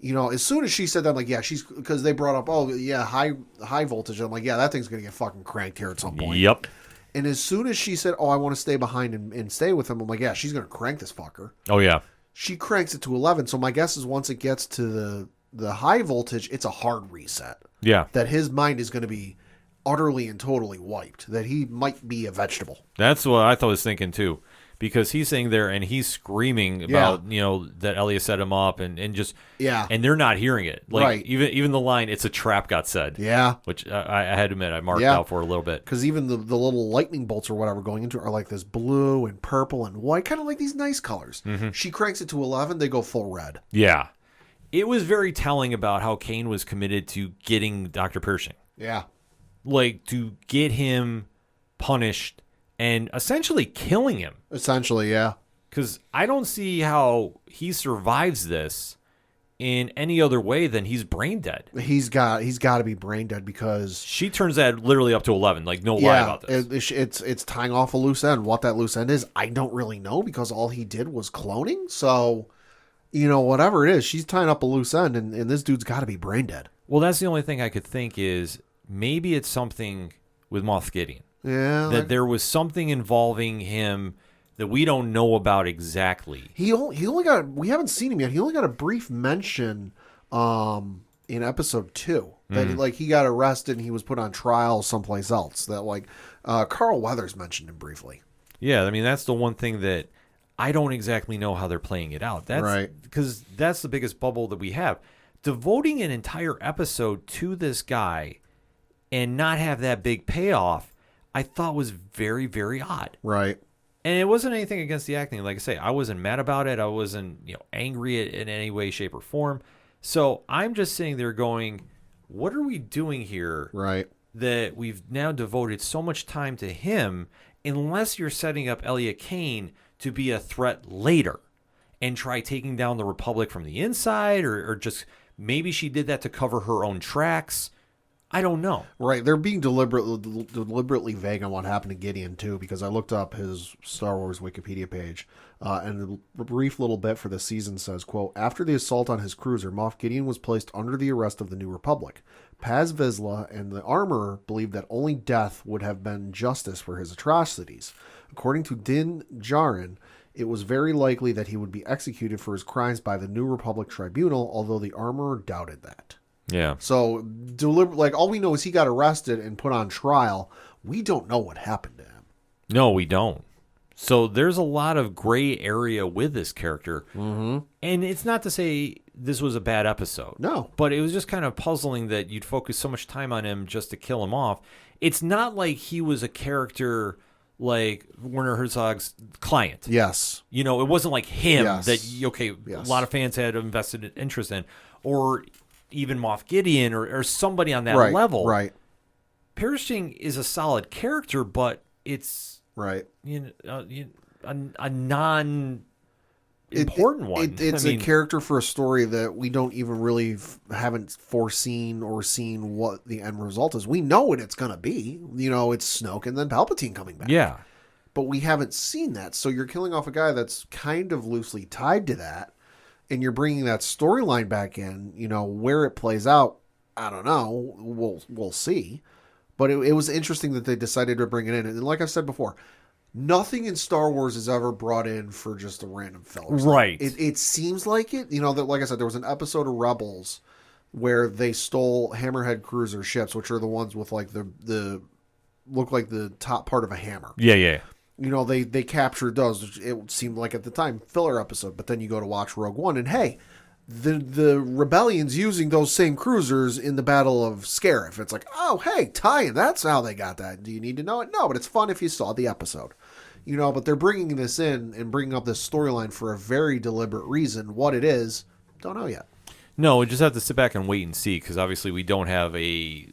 B: As soon as she said that, I'm like, yeah, because they brought up, oh, yeah, high voltage. I'm like, yeah, that thing's going to get fucking cranked here at some point.
A: Yep.
B: And as soon as she said, oh, I want to stay behind and stay with him, I'm like, yeah, she's going to crank this fucker.
A: Oh, yeah.
B: She cranks it to 11. So my guess is once it gets to the high voltage, it's a hard reset.
A: Yeah.
B: That his mind is going to be utterly and totally wiped. That he might be a vegetable.
A: That's what I thought was thinking, too. Because he's sitting there and he's screaming about, that Elliot set him up and just...
B: Yeah.
A: And they're not hearing it. Like,
B: right.
A: Even the line, it's a trap, got said.
B: Yeah.
A: Which I had to admit, I marked out for a little bit.
B: Because even the little lightning bolts or whatever going into it are like this blue and purple and white, kind of like these nice colors. Mm-hmm. She cranks it to 11, they go full red.
A: Yeah. It was very telling about how Kane was committed to getting Dr. Pershing.
B: Yeah.
A: Like, to get him punished and essentially killing him.
B: Essentially, yeah.
A: Because I don't see how he survives this in any other way than he's brain dead.
B: He's got to be brain dead because
A: she turns that literally up to 11. Like, no lie about this.
B: It's tying off a loose end. What that loose end is, I don't really know, because all he did was cloning. So, whatever it is, she's tying up a loose end, and this dude's got to be brain dead.
A: Well, that's the only thing I could think is maybe it's something with Moff Gideon.
B: Yeah.
A: That there was something involving him that we don't know about exactly.
B: He only got, we haven't seen him yet. He only got a brief mention in episode 2 that he got arrested and he was put on trial someplace else. That Carl Weathers mentioned him briefly.
A: Yeah, I mean that's the one thing that I don't exactly know how they're playing it out. That's
B: right,
A: because that's the biggest bubble that we have. Devoting an entire episode to this guy and not have that big payoff, I thought was very, very odd.
B: Right.
A: And it wasn't anything against the acting. Like I say, I wasn't mad about it. I wasn't, angry in any way, shape, or form. So I'm just sitting there going, what are we doing here?
B: Right.
A: That we've now devoted so much time to him, unless you're setting up Elliot Kane to be a threat later and try taking down the Republic from the inside, or just maybe she did that to cover her own tracks. I don't know.
B: Right. They're being deliberately vague on what happened to Gideon, too, because I looked up his Star Wars Wikipedia page, and a brief little bit for the season says, quote, after the assault on his cruiser, Moff Gideon was placed under the arrest of the New Republic. Paz Vizsla and the Armorer believed that only death would have been justice for his atrocities. According to Din Djarin, It was very likely that he would be executed for his crimes by the New Republic Tribunal, although the Armorer doubted that.
A: Yeah.
B: So, all we know is he got arrested and put on trial. We don't know what happened to him.
A: No, we don't. So there's a lot of gray area with this character.
B: Mm-hmm.
A: And it's not to say this was a bad episode.
B: No.
A: But it was just kind of puzzling that you'd focus so much time on him just to kill him off. It's not like he was a character like Werner Herzog's client.
B: Yes.
A: You know, it wasn't like him
B: Yes.
A: that, a lot of fans had invested interest in. Or even Moff Gideon or somebody on that level.
B: Right.
A: Pershing is a solid character, but it's
B: right.
A: A non-important one.
B: It's a character for a story that we don't even really haven't foreseen or seen what the end result is. We know what it's going to be. It's Snoke and then Palpatine coming back.
A: Yeah.
B: But we haven't seen that. So you're killing off a guy that's kind of loosely tied to that. And you're bringing that storyline back in, where it plays out, I don't know. We'll see. But it was interesting that they decided to bring it in. And like I've said before, nothing in Star Wars is ever brought in for just a random filler.
A: Right.
B: It seems like it. That, like I said, there was an episode of Rebels where they stole Hammerhead cruiser ships, which are the ones with like the look like the top part of a hammer.
A: Yeah.
B: They captured those. It seemed like at the time filler episode, but then you go to watch Rogue One, and hey, the rebellion's using those same cruisers in the Battle of Scarif. It's like, oh hey, tie-in. That's how they got that. Do you need to know it? No, but it's fun if you saw the episode. But they're bringing this in and bringing up this storyline for a very deliberate reason. What it is, don't know yet.
A: No, we just have to sit back and wait and see because obviously we don't have a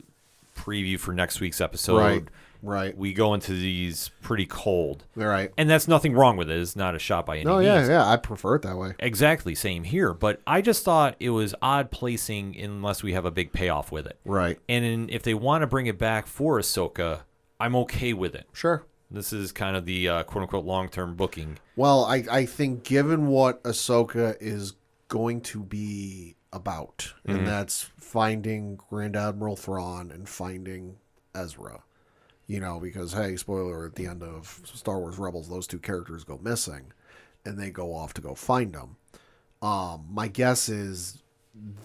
A: preview for next week's episode.
B: Right.
A: We go into these pretty cold.
B: Right.
A: And that's nothing wrong with it. It's not a shot by any means.
B: Yeah. I prefer it that way.
A: Exactly. Same here. But I just thought it was odd placing unless we have a big payoff with it.
B: Right.
A: And if they want to bring it back for Ahsoka, I'm okay with it.
B: Sure.
A: This is kind of the quote-unquote long-term booking.
B: Well, I think given what Ahsoka is going to be about, and that's finding Grand Admiral Thrawn and finding Ezra, because, hey, spoiler, at the end of Star Wars Rebels, those two characters go missing, and they go off to go find them. My guess is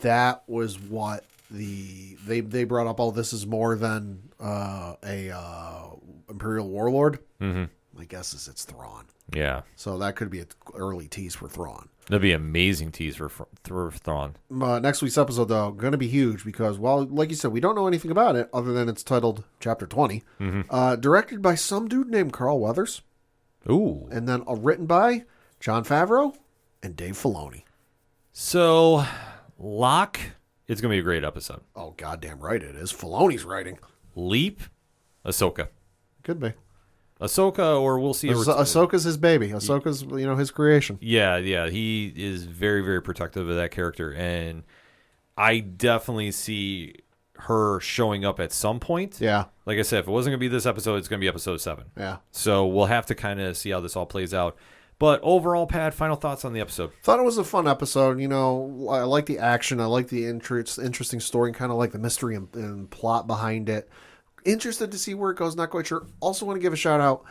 B: that was what they brought up, this is more than a Imperial Warlord.
A: Mm-hmm.
B: My guess is it's Thrawn.
A: Yeah.
B: So that could be an early tease for Thrawn.
A: That'd be an amazing tease for Thrawn.
B: Next week's episode, though, going to be huge because, well, like you said, we don't know anything about it other than it's titled Chapter 20. Mm-hmm. Directed by some dude named Carl Weathers.
A: Ooh.
B: And then written by Jon Favreau and Dave Filoni.
A: So, Lock, it's going to be a great episode.
B: Oh, goddamn right it is. Filoni's
A: Leap, Ahsoka.
B: Could be.
A: Ahsoka, or we'll see.
B: Ahsoka's his baby. Ahsoka's, his creation.
A: Yeah. He is very, very protective of that character. And I definitely see her showing up at some point.
B: Yeah.
A: Like I said, if it wasn't going to be this episode, it's going to be episode 7.
B: Yeah.
A: So we'll have to kind of see how this all plays out. But overall, Pat, final thoughts on the episode?
B: Thought it was a fun episode. I like the action. I like the interesting story and kind of like the mystery and plot behind it. Interested to see where it goes. Not quite sure. Also want to give a shout out.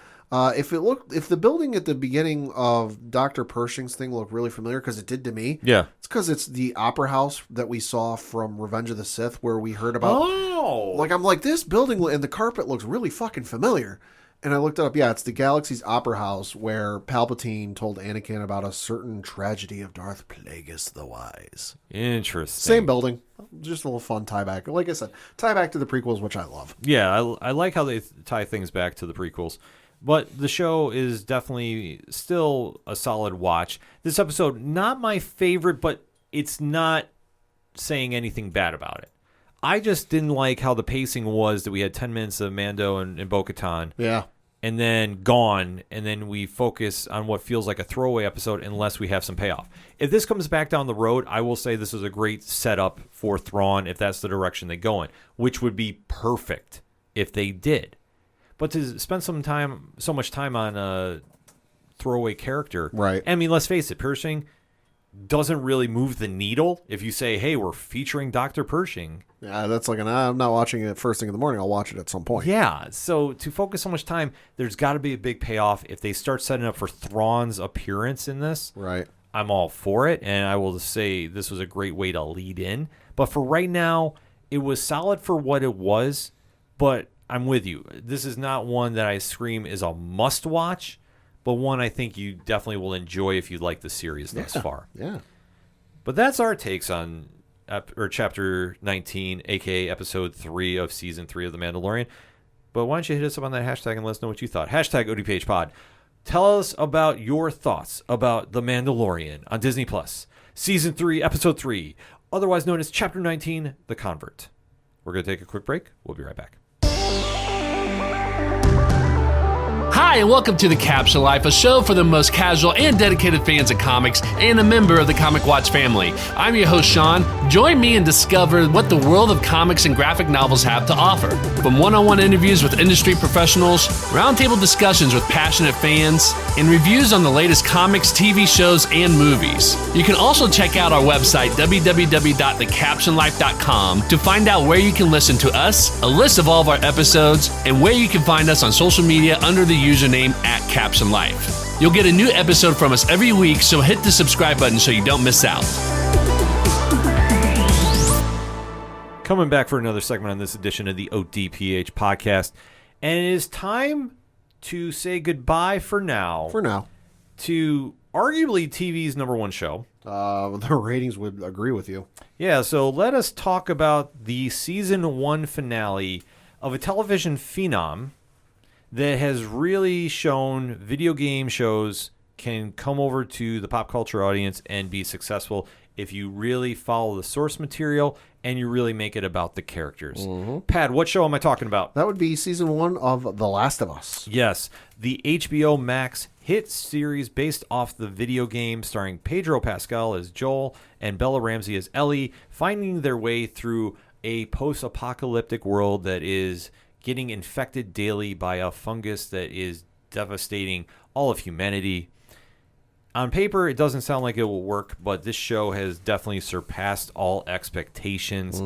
B: If the building at the beginning of Dr. Pershing's thing looked really familiar, because it did to me.
A: Yeah.
B: It's because it's the opera house that we saw from Revenge of the Sith, where we heard about.
A: Oh.
B: I'm like, this building and the carpet looks really fucking familiar. And I looked it up. Yeah, it's the Galaxy's Opera House where Palpatine told Anakin about a certain tragedy of Darth Plagueis the Wise.
A: Interesting.
B: Same building. Just a little fun tie back. Like I said, tie back to the prequels, which I love.
A: Yeah, I like how they tie things back to the prequels. But the show is definitely still a solid watch. This episode, not my favorite, but it's not saying anything bad about it. I just didn't like how the pacing was, that we had 10 minutes of Mando and Bo-Katan.
B: Yeah.
A: And then gone, and then we focus on what feels like a throwaway episode unless we have some payoff. If this comes back down the road, I will say this is a great setup for Thrawn if that's the direction they go in, which would be perfect if they did. But to spend so much time on a throwaway character,
B: right?
A: I mean, let's face it, Pershing, doesn't really move the needle. If you say, hey, we're featuring Dr. Pershing.
B: Yeah, that's like I'm not watching it first thing in the morning. I'll watch it at some point.
A: Yeah, so to focus so much time, there's got to be a big payoff. If they start setting up for Thrawn's appearance in this,
B: Right.
A: I'm all for it, and I will say this was a great way to lead in. But for right now, it was solid for what it was, but I'm with you. This is not one that I scream is a must-watch, but one I think you definitely will enjoy if you like the series thus far.
B: Yeah.
A: But that's our takes on Chapter 19, a.k.a. Episode 3 of Season 3 of The Mandalorian. But why don't you hit us up on that hashtag and let us know what you thought. Hashtag ODPH Pod. Tell us about your thoughts about The Mandalorian on Disney+. Season 3, Episode 3, otherwise known as Chapter 19, The Convert. We're going to take a quick break. We'll be right back.
C: Hi, and welcome to The Capsule Life, a show for the most casual and dedicated fans of comics and a member of the Comic Watch family. I'm your host, Sean. Join me and discover what the world of comics and graphic novels have to offer. From one-on-one interviews with industry professionals, roundtable discussions with passionate fans, and reviews on the latest comics, TV shows, and movies. You can also check out our website, www.thecaptionlife.com, to find out where you can listen to us, a list of all of our episodes, and where you can find us on social media under the username @CaptionLife. You'll get a new episode from us every week, so hit the subscribe button so you don't miss out.
A: Coming back for another segment on this edition of the ODPH podcast. And it is time to say goodbye for now.
B: For now.
A: To arguably TV's #1 show.
B: The ratings would agree with you.
A: Yeah, so let us talk about the Season 1 finale of a television phenom that has really shown video game shows can come over to the pop culture audience and be successful if you really follow the source material and you really make it about the characters. Pat, what show am I talking about?
B: That would be Season 1 of The Last of Us.
A: Yes, the HBO Max hit series based off the video game starring Pedro Pascal as Joel and Bella Ramsey as Ellie, finding their way through a post-apocalyptic world that is getting infected daily by a fungus that is devastating all of humanity. On paper, it doesn't sound like it will work, but this show has definitely surpassed all expectations.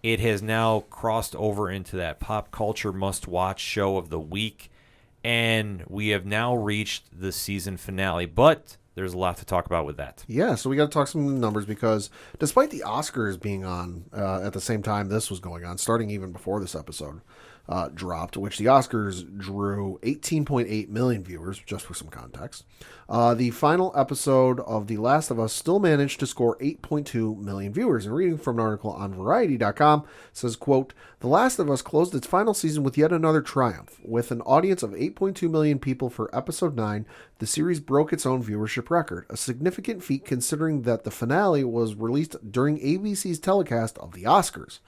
A: It has now crossed over into that pop culture must-watch show of the week, and we have now reached the season finale, but there's a lot to talk about with that.
B: Yeah, so we got to talk some numbers because despite the Oscars being on at the same time this was going on, starting even before this episode dropped, which the Oscars drew 18.8 million viewers, just for some context. The final episode of The Last of Us still managed to score 8.2 million viewers. And reading from an article on Variety.com says, quote, The Last of Us closed its final season with yet another triumph. With an audience of 8.2 million people for episode 9, the series broke its own viewership record, a significant feat considering that the finale was released during ABC's telecast of the Oscars.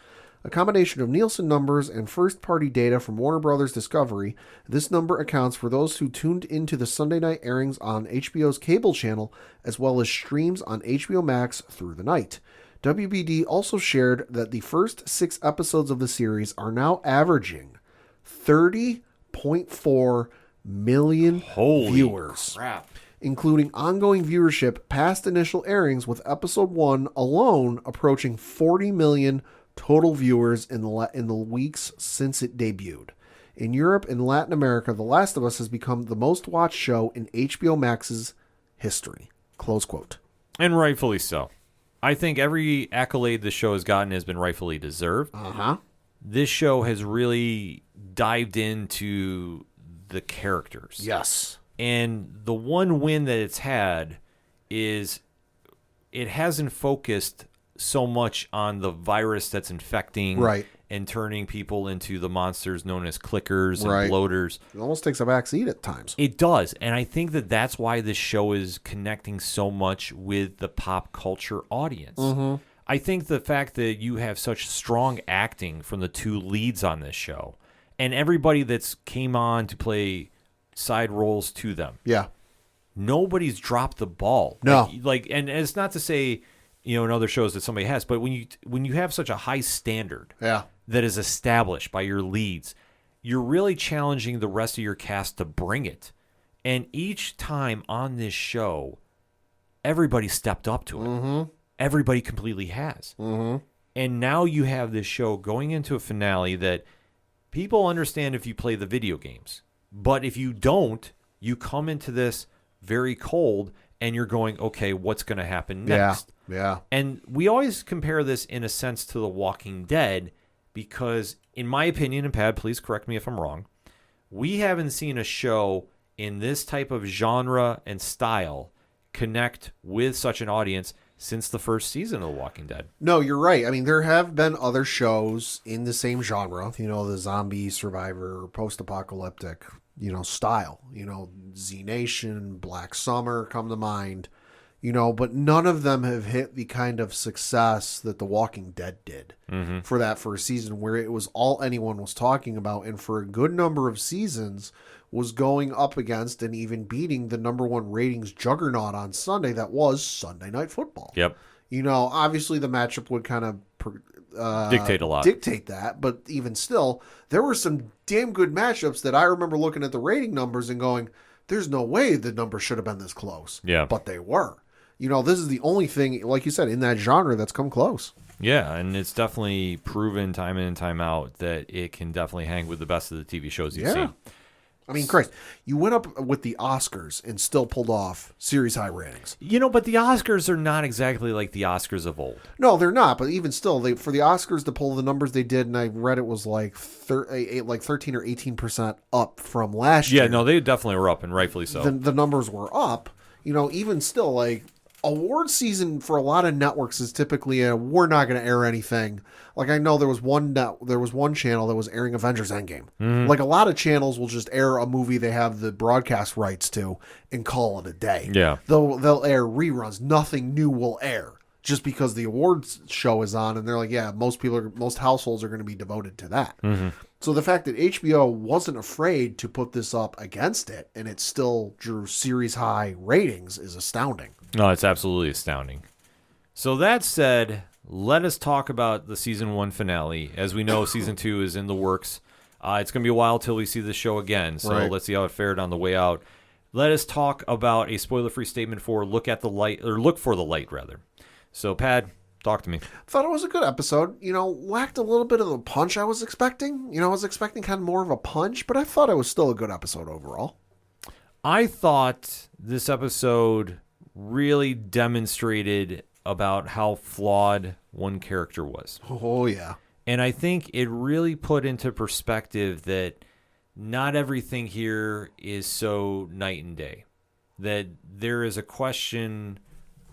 B: A combination of Nielsen numbers and first-party data from Warner Bros. Discovery, this number accounts for those who tuned into the Sunday night airings on HBO's cable channel, as well as streams on HBO Max through the night. WBD also shared that the first 6 episodes of the series are now averaging 30.4 million viewers.
A: Crap.
B: Including ongoing viewership past initial airings, with episode 1 alone approaching 40 million total viewers in the weeks since it debuted. In Europe and Latin America, The Last of Us has become the most watched show in HBO Max's history. Close quote.
A: And rightfully so. I think every accolade the show has gotten has been rightfully deserved. This show has really dived into the characters.
B: Yes.
A: And the one win that it's had is it hasn't focused so much on the virus that's infecting and turning people into the monsters known as clickers and bloaters.
B: It almost takes a backseat at times.
A: It does. And I think that that's why this show is connecting so much with the pop culture audience. I think the fact that you have such strong acting from the 2 leads on this show and everybody that's came on to play side roles to them.
B: Yeah.
A: Nobody's dropped the ball.
B: No.
A: And it's not to say, in other shows that somebody has, but when you have such a high standard that is established by your leads, you're really challenging the rest of your cast to bring it. And each time on this show, everybody stepped up to it.
B: Mm-hmm.
A: Everybody completely has.
B: Mm-hmm.
A: And now you have this show going into a finale that people understand if you play the video games. But if you don't, you come into this very cold and you're going, okay, what's going to happen next?
B: Yeah.
A: And we always compare this in a sense to The Walking Dead because, in my opinion, and Pat, please correct me if I'm wrong, we haven't seen a show in this type of genre and style connect with such an audience since the first season of The Walking Dead.
B: No, you're right. I mean, there have been other shows in the same genre, the zombie survivor, post-apocalyptic, style. Z Nation, Black Summer come to mind, but none of them have hit the kind of success that The Walking Dead did for that first season, where it was all anyone was talking about, and for a good number of seasons was going up against and even beating the number one ratings juggernaut on Sunday that was Sunday Night Football.
A: Yep.
B: Obviously the matchup would kind of
A: Dictate a lot.
B: Dictate that, but even still, there were some damn good matchups that I remember looking at the rating numbers and going, there's no way the numbers should have been this close.
A: Yeah.
B: But they were. This is the only thing, like you said, in that genre that's come close.
A: Yeah, and it's definitely proven time in and time out that it can definitely hang with the best of the TV shows you've seen.
B: I mean, Christ, you went up with the Oscars and still pulled off series high ratings.
A: But the Oscars are not exactly like the Oscars of old.
B: No, they're not. But even still, for the Oscars to pull the numbers they did, and I read it was like 13 or 18% up from last year.
A: Yeah, no, they definitely were up, and rightfully so.
B: The numbers were up. Even still, like, award season for a lot of networks is typically we're not going to air anything. Like, I know there was one channel that was airing Avengers Endgame. Like, a lot of channels will just air a movie they have the broadcast rights to and call it a day.
A: Yeah.
B: They'll air reruns. Nothing new will air just because the awards show is on, and they're like, yeah, most households are going to be devoted to that. So the fact that HBO wasn't afraid to put this up against it, and it still drew series high ratings, is astounding.
A: No, it's absolutely astounding. So that said, let us talk about the season 1 finale. As we know, season 2 is in the works. It's going to be a while till we see the show again, so Let's see how it fared on the way out. Let us talk about a spoiler-free statement for Look for the Light, rather. So, Pad, talk to me.
B: Thought it was a good episode. Lacked a little bit of the punch I was expecting. I was expecting kind of more of a punch, but I thought it was still a good episode overall.
A: I thought this episode really demonstrated about how flawed one character was.
B: Oh, yeah.
A: And I think it really put into perspective that not everything here is so night and day. That there is a question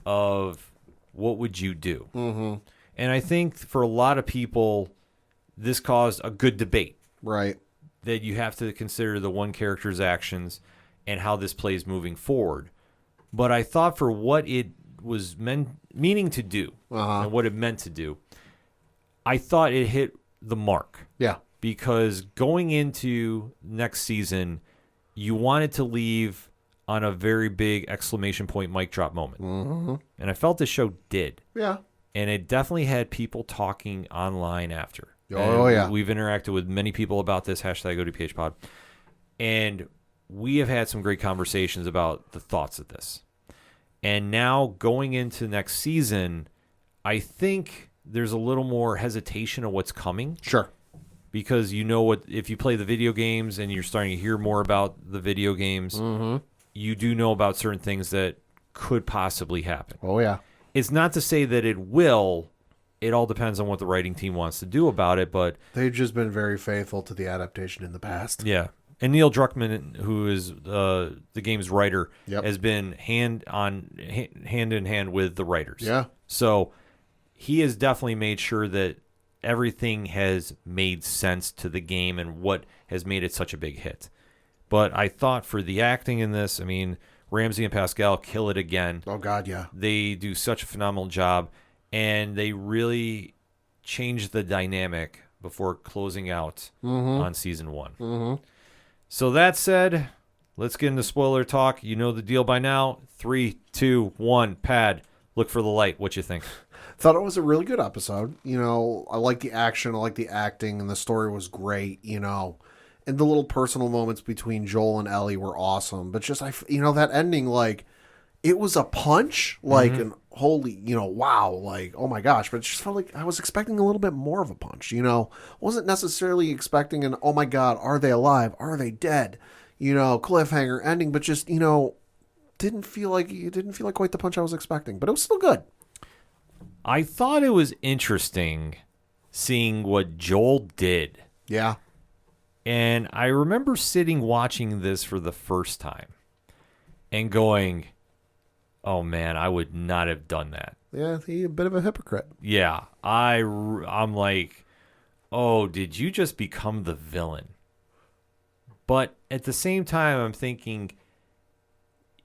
A: of what would you do? And I think for a lot of people, this caused a good debate.
B: Right.
A: That you have to consider the one character's actions and how this plays moving forward. But I thought for what it was meaning to do and what it meant to do, I thought it hit the mark.
B: Yeah.
A: Because going into next season, you wanted to leave on a very big exclamation point mic drop moment. And I felt the show did.
B: Yeah.
A: And it definitely had people talking online after.
B: Oh, yeah.
A: We've interacted with many people about this, hashtag ODPH pod. And we have had some great conversations about the thoughts of this. And now going into next season, I think there's a little more hesitation of what's coming.
B: Sure.
A: Because if you play the video games and you're starting to hear more about the video games, you do know about certain things that could possibly happen.
B: Oh, yeah.
A: It's not to say that it will. It all depends on what the writing team wants to do about it, but
B: They've just been very faithful to the adaptation in the past.
A: yeah. And Neil Druckmann, who is the game's writer, has been hand in hand with the writers.
B: Yeah.
A: So he has definitely made sure that everything has made sense to the game and what has made it such a big hit. But I thought for the acting in this, I mean, Ramsey and Pascal kill it again.
B: Oh, God, yeah.
A: They do such a phenomenal job, and they really change the dynamic before closing out on season 1. So that said, let's get into spoiler talk. You know the deal by now. 3, 2, 1, Pad. Look for the light. What you think?
B: Thought it was a really good episode. I like the action, I like the acting, and the story was great, And the little personal moments between Joel and Ellie were awesome. But just, that ending, like, it was a punch, like an holy, wow, like, oh my gosh. But it just felt like I was expecting a little bit more of a punch, Wasn't necessarily expecting an, oh my God, are they alive? Are they dead? Cliffhanger ending, but just, didn't feel like quite the punch I was expecting, but it was still good.
A: I thought it was interesting seeing what Joel did.
B: Yeah.
A: And I remember sitting watching this for the first time and going, oh man, I would not have done that.
B: Yeah, he's a bit of a hypocrite.
A: Yeah, I'm like, oh, did you just become the villain? But at the same time, I'm thinking,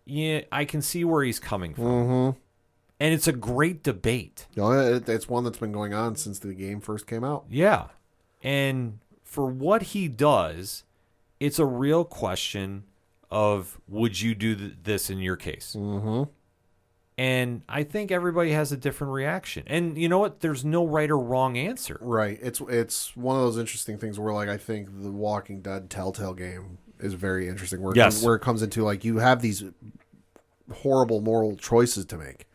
A: yeah, I can see where he's coming from.
B: Mm-hmm.
A: And it's a great debate.
B: It's one that's been going on since the game first came out.
A: Yeah. And for what he does, it's a real question of, would you do this in your case?
B: Mm-hmm.
A: And I think everybody has a different reaction. And you know what? There's no right or wrong answer.
B: Right. It's one of those interesting things where, like, I think the Walking Dead Telltale game is very interesting. Where it comes into, like, you have these horrible moral choices to make.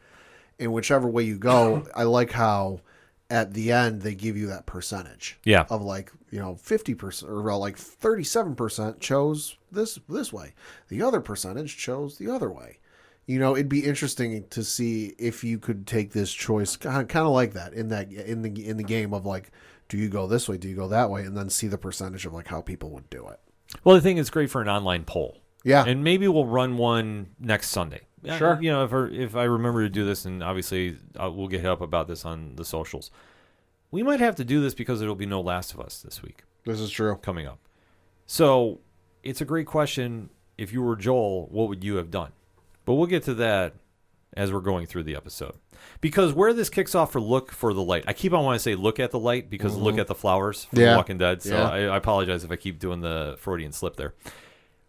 B: In whichever way you go, I like how at the end they give you that percentage.
A: Yeah.
B: Of, like, 50% or like 37% chose this way. The other percentage chose the other way. It'd be interesting to see if you could take this choice kind of like that in the game of, like, do you go this way, do you go that way, and then see the percentage of, like, how people would do it.
A: Well, the thing is great for an online poll.
B: Yeah.
A: And maybe we'll run one next Sunday.
B: Sure.
A: If I remember to do this, and obviously we'll get up about this on the socials. We might have to do this because there will be no Last of Us this week.
B: This is true.
A: Coming up. So it's a great question. If you were Joel, what would you have done? But we'll get to that as we're going through the episode. Because where this kicks off for Look for the Light, I keep on wanting to say look at the light because look at the flowers from The Walking Dead. So I apologize if I keep doing the Freudian slip there.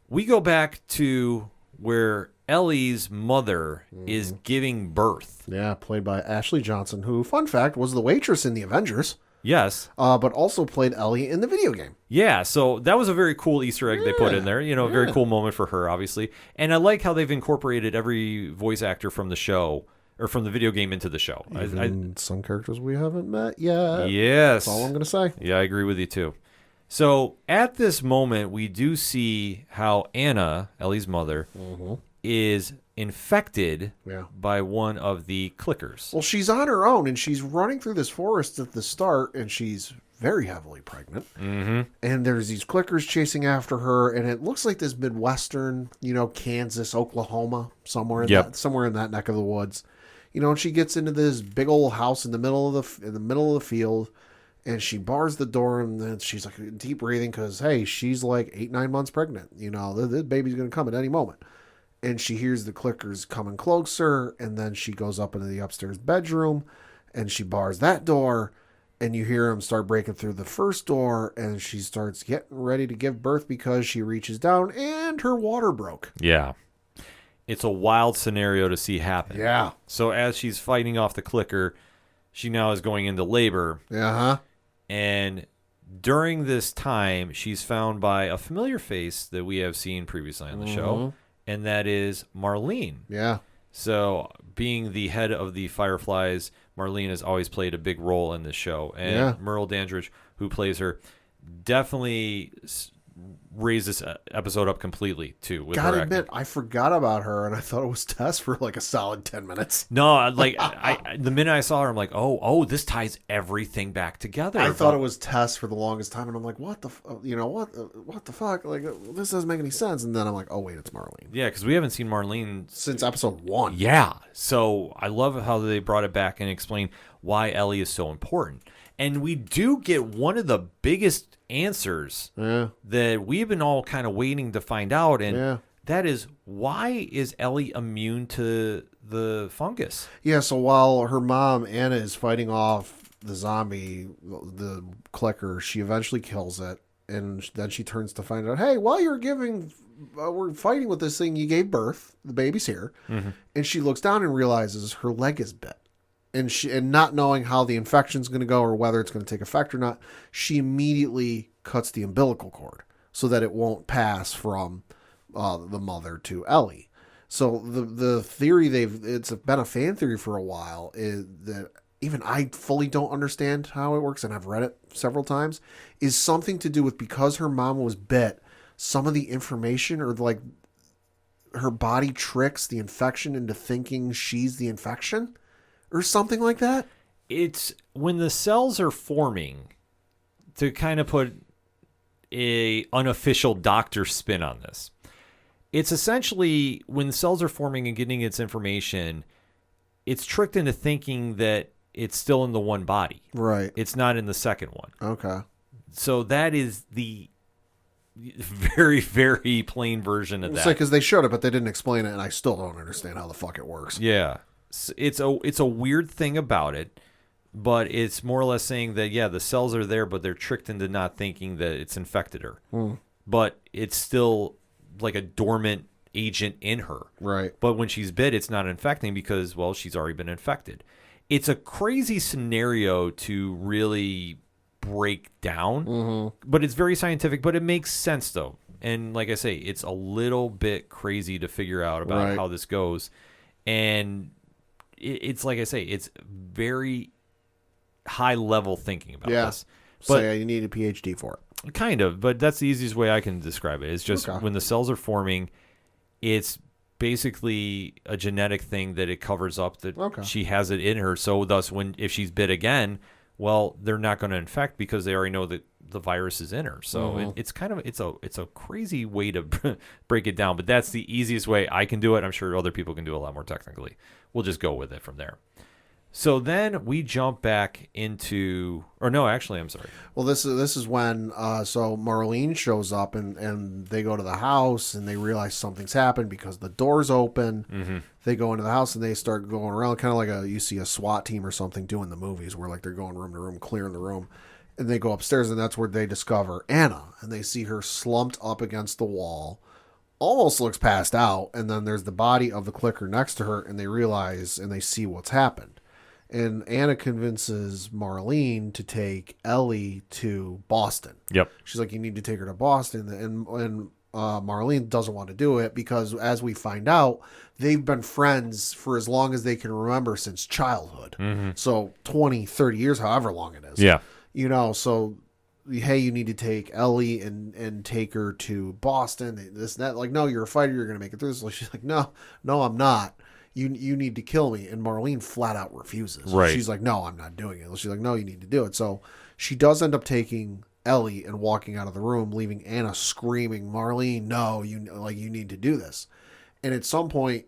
A: We go back to where Ellie's mother is giving birth.
B: Yeah, played by Ashley Johnson, who, fun fact, was the waitress in the Avengers.
A: Yes.
B: But also played Ellie in the video game.
A: Yeah, so that was a very cool Easter egg they put in there. A very cool moment for her, obviously. And I like how they've incorporated every voice actor from the show, or from the video game, into the show.
B: Even some characters we haven't met yet.
A: Yes.
B: That's all I'm going to say.
A: Yeah, I agree with you, too. So at this moment, we do see how Anna, Ellie's mother, is infected by one of the clickers.
B: Well, she's on her own, and she's running through this forest at the start, and she's very heavily pregnant.
A: Mm-hmm.
B: And there's these clickers chasing after her, and it looks like this Midwestern, Kansas, Oklahoma, somewhere in that neck of the woods. And she gets into this big old house in the middle of the field, and she bars the door, and then she's like deep breathing because, hey, she's like 8-9 months pregnant. This baby's going to come at any moment. And she hears the clickers coming closer, and then she goes up into the upstairs bedroom, and she bars that door, and you hear them start breaking through the first door, and she starts getting ready to give birth because she reaches down, and her water broke.
A: Yeah. It's a wild scenario to see happen.
B: Yeah.
A: So as she's fighting off the clicker, she now is going into labor.
B: Uh-huh.
A: And during this time, she's found by a familiar face that we have seen previously on the show, and that is Marlene.
B: Yeah.
A: So being the head of the Fireflies, Marlene has always played a big role in this show. And Merle Dandridge, who plays her, definitely raised this episode up completely, too.
B: Gotta admit, I forgot about her, and I thought it was Tess for like a solid 10 minutes.
A: No, like, the minute I saw her, I'm like, oh, this ties everything back together.
B: I thought it was Tess for the longest time, and I'm like, what the fuck? Like, this doesn't make any sense. And then I'm like, oh, wait, it's Marlene.
A: Yeah, because we haven't seen Marlene
B: since episode 1.
A: Yeah, so I love how they brought it back and explained why Ellie is so important. And we do get one of the biggest answers that we've been all kind of waiting to find out, and that is, why is Ellie immune to the fungus?
B: Yeah, so while her mom, Anna, is fighting off the zombie, the clicker, she eventually kills it, and then she turns to find out, hey, while you're we're fighting with this thing, you gave birth, the baby's here, and she looks down and realizes her leg is bit. And not knowing how the infection's going to go or whether it's going to take effect or not, she immediately cuts the umbilical cord so that it won't pass from the mother to Ellie. So the theory it's been a fan theory for a while is that even I fully don't understand how it works, and I've read it several times, is something to do with because her mom was bit, some of the information or like her body tricks the infection into thinking she's the infection or something like that.
A: It's when the cells are forming, to kind of put a unofficial doctor spin on this. It's essentially when the cells are forming and getting its information, it's tricked into thinking that it's still in the one body.
B: Right.
A: It's not in the second one.
B: Okay.
A: So that is the very, very plain version of that.
B: It's like, because they showed it, but they didn't explain it, and I still don't understand how the fuck it works.
A: Yeah. It's a weird thing about it, but it's more or less saying that, yeah, the cells are there, but they're tricked into not thinking that it's infected her. But it's still like a dormant agent in her.
B: Right.
A: But when she's bit, it's not infecting because, well, she's already been infected. It's a crazy scenario to really break down, but it's very scientific, but it makes sense, though. And like I say, it's a little bit crazy to figure out about how this goes. And it's like I say, it's very high-level thinking about this.
B: But so you need a PhD for it.
A: Kind of, but that's the easiest way I can describe it. It's just when the cells are forming, it's basically a genetic thing that it covers up that she has it in her. So thus, if she's bit again, well, they're not going to infect because they already know that the virus is in her. So it's kind of it's a crazy way to break it down. But that's the easiest way I can do it. I'm sure other people can do it a lot more technically. We'll just go with it from there. So then we jump back into, or no, actually, I'm sorry.
B: Well, this is when so Marlene shows up and they go to the house and they realize something's happened because the door's open. They go into the house and they start going around, kind of like you see a SWAT team or something doing the movies where like they're going room to room, clearing the room, and they go upstairs and that's where they discover Anna and they see her slumped up against the wall, almost looks passed out, and then there's the body of the clicker next to her and they realize and they see what's happened. And Anna convinces Marlene to take Ellie to Boston.
A: Yep.
B: She's like, you need to take her to Boston. And Marlene doesn't want to do it because, as we find out, they've been friends for as long as they can remember since childhood. So 20, 30 years, however long it is.
A: Yeah.
B: You know, so, hey, you need to take Ellie and take her to Boston. This and that. Like, no, you're a fighter. You're going to make it through. So she's like, no, I'm not. You need to kill me. And Marlene flat out refuses.
A: Right.
B: She's like, no, I'm not doing it. She's like, no, you need to do it. So she does end up taking Ellie and walking out of the room, leaving Anna screaming, Marlene, no, you need to do this. And at some point,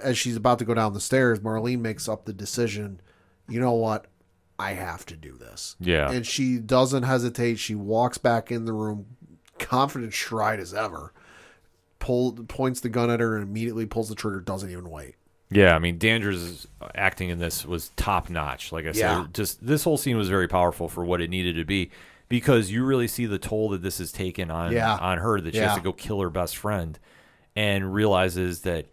B: as she's about to go down the stairs, Marlene makes up the decision, you know what? I have to do this.
A: Yeah.
B: And she doesn't hesitate. She walks back in the room, confident stride as ever. Points the gun at her and immediately pulls the trigger, doesn't even wait.
A: Yeah, I mean, Danger's acting in this was top notch. Like I said, just this whole scene was very powerful for what it needed to be, because you really see the toll that this has taken on her, that she has to go kill her best friend, and realizes that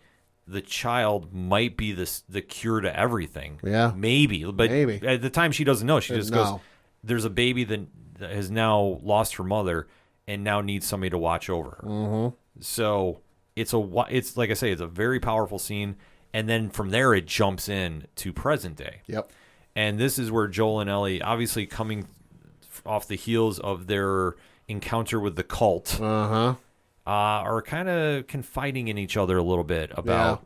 A: the child might be the cure to everything. Yeah, maybe, but at the time she doesn't know. She just goes, "There's a baby that has now lost her mother and now needs somebody to watch over her." So it's like I say, it's a very powerful scene, and then from there it jumps in to present day. Yep. And this is where Joel and Ellie, obviously coming off the heels of their encounter with the cult, are kind of confiding in each other a little bit about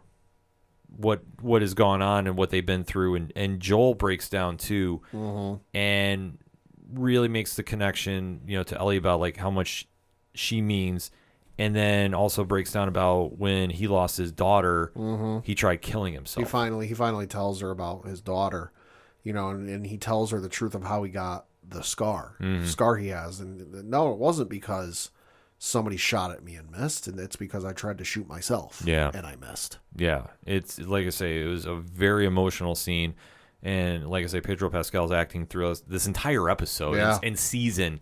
A: what has gone on and what they've been through, and Joel breaks down too, and really makes the connection, to Ellie about like how much she means. And then also breaks down about when he lost his daughter, he tried killing himself.
B: He finally tells her about his daughter, and he tells her the truth of how he got the scar he has. And no, it wasn't because somebody shot at me and missed, and it's because I tried to shoot myself. And I missed. Yeah, it's like I say, it was a very emotional scene. And like I say, Pedro Pascal's acting through this entire episode and season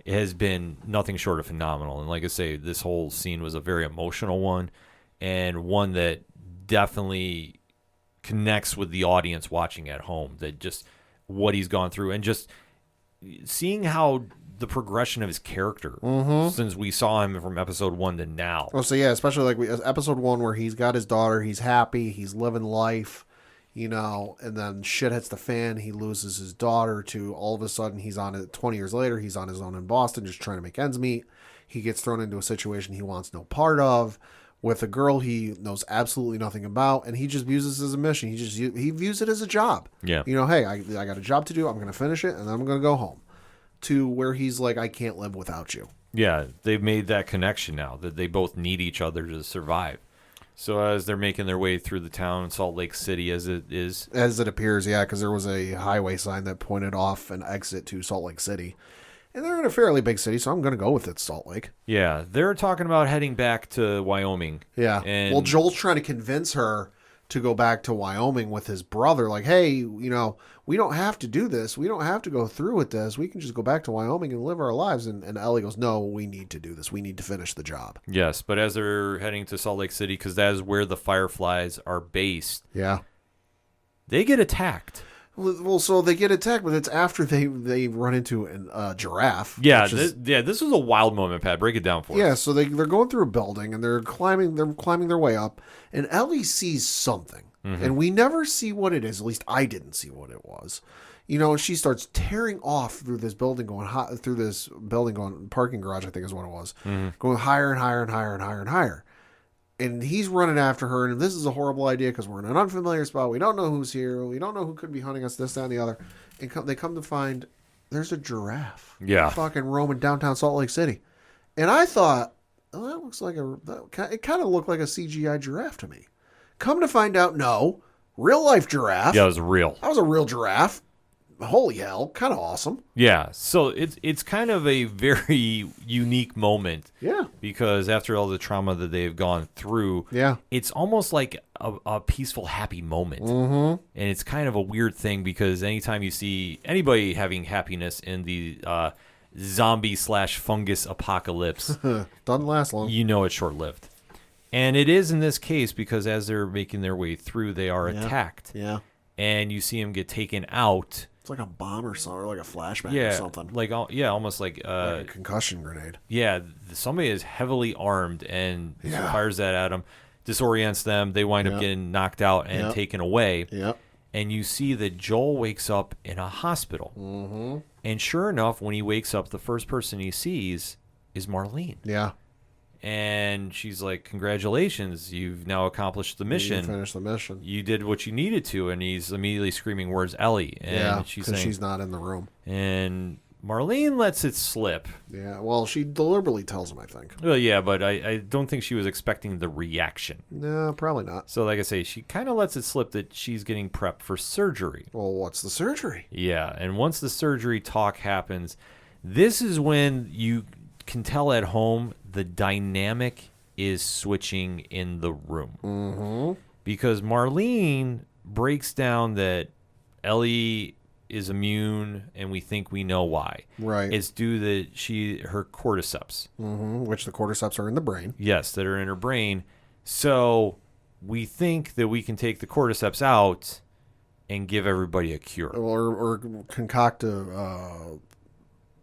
B: has been nothing short of phenomenal. And like I say, this whole scene was a very emotional one, and one that definitely connects with the audience watching at home, that just what he's gone through, and just seeing how
A: the progression of his character since we saw him from episode 1 to now.
B: Well, so yeah, especially like episode 1 where he's got his daughter, he's happy, he's living life, and then shit hits the fan, he loses his daughter to all of a sudden he's on it 20 years later, he's on his own in Boston just trying to make ends meet. He gets thrown into a situation he wants no part of with a girl he knows absolutely nothing about, and he just views this as a mission. He views it as a job.
A: Yeah.
B: Hey, I got a job to do. I'm going to finish it, and then I'm going to go home. To where he's like, I can't live without you.
A: Yeah, they've made that connection now that they both need each other to survive. So as they're making their way through the town, Salt Lake City as it is.
B: As it appears, yeah, because there was a highway sign that pointed off an exit to Salt Lake City. And they're in a fairly big city, so I'm going to go with it, Salt Lake.
A: Yeah, they're talking about heading back to Wyoming.
B: Yeah.
A: And
B: well, Joel's trying to convince her to go back to Wyoming with his brother. Like, hey, we don't have to do this. We don't have to go through with this. We can just go back to Wyoming and live our lives. And Ellie goes, no, we need to do this. We need to finish the job.
A: Yes, but as they're heading to Salt Lake City, because that is where the Fireflies are based,
B: yeah,
A: they get attacked.
B: Well, so they get attacked, but it's after they run into a giraffe.
A: Yeah, this was a wild moment, Pat. Break it down for us.
B: Yeah, so they're going through a building and they're climbing their way up, and Ellie sees something, and we never see what it is. At least I didn't see what it was. She starts tearing off through this building, going parking garage, I think is what it was, going higher and higher and higher and higher and higher. And he's running after her, and this is a horrible idea because we're in an unfamiliar spot. We don't know who's here. We don't know who could be hunting us, this, that, and the other. And they come to find there's a giraffe.
A: Yeah.
B: Fucking roaming downtown Salt Lake City. And I thought, oh, that looks like it kind of looked like a CGI giraffe to me. Come to find out, no. Real life giraffe.
A: Yeah, it was real.
B: That was a real giraffe. Holy hell, kind of awesome.
A: Yeah, so it's kind of a very unique moment.
B: Yeah.
A: Because after all the trauma that they've gone through,
B: yeah,
A: it's almost like a peaceful, happy moment. Mm-hmm. And it's kind of a weird thing because anytime you see anybody having happiness in the zombie/fungus apocalypse,
B: doesn't last long.
A: It's short-lived. And it is in this case because as they're making their way through, they are attacked.
B: Yeah.
A: And you see them get taken out.
B: It's like a bomb or something, or like a flashbang
A: or
B: something.
A: Almost like
B: a concussion grenade.
A: Yeah, somebody is heavily armed and fires that at them, disorients them. They wind up getting knocked out and taken away.
B: Yep.
A: And you see that Joel wakes up in a hospital. Mm-hmm. And sure enough, when he wakes up, the first person he sees is Marlene.
B: Yeah.
A: And she's like, congratulations, you've now accomplished the mission.
B: You finished the mission.
A: You did what you needed to. And he's immediately screaming, where's Ellie? And she's saying,
B: she's not in the room.
A: And Marlene lets it slip.
B: Yeah, well, she deliberately tells him, I think.
A: Well, yeah, but I don't think she was expecting the reaction.
B: No, probably not.
A: So, like I say, she kind of lets it slip that she's getting prepped for surgery.
B: Well, what's the surgery?
A: Yeah, and once the surgery talk happens, this is when you can tell at home the dynamic is switching in the room.
B: Mm-hmm.
A: Because Marlene breaks down that Ellie is immune and we think we know why.
B: Right.
A: It's due to her cordyceps.
B: Mm-hmm. Which the cordyceps are in the brain.
A: Yes, that are in her brain. So we think that we can take the cordyceps out and give everybody a cure.
B: Or concoct a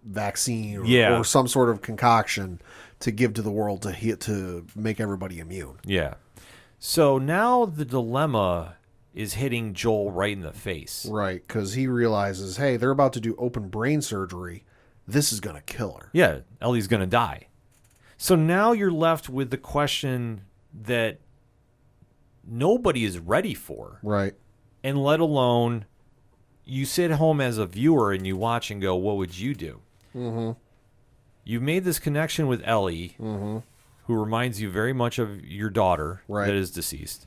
B: vaccine or some sort of concoction to give to the world to make everybody immune.
A: Yeah. So now the dilemma is hitting Joel right in the face.
B: Right, because he realizes, hey, they're about to do open brain surgery. This is going to kill her.
A: Yeah, Ellie's going to die. So now you're left with the question that nobody is ready for.
B: Right.
A: And let alone you sit home as a viewer and you watch and go, what would you do? Mm-hmm. You've made this connection with Ellie, who reminds you very much of your daughter that is deceased.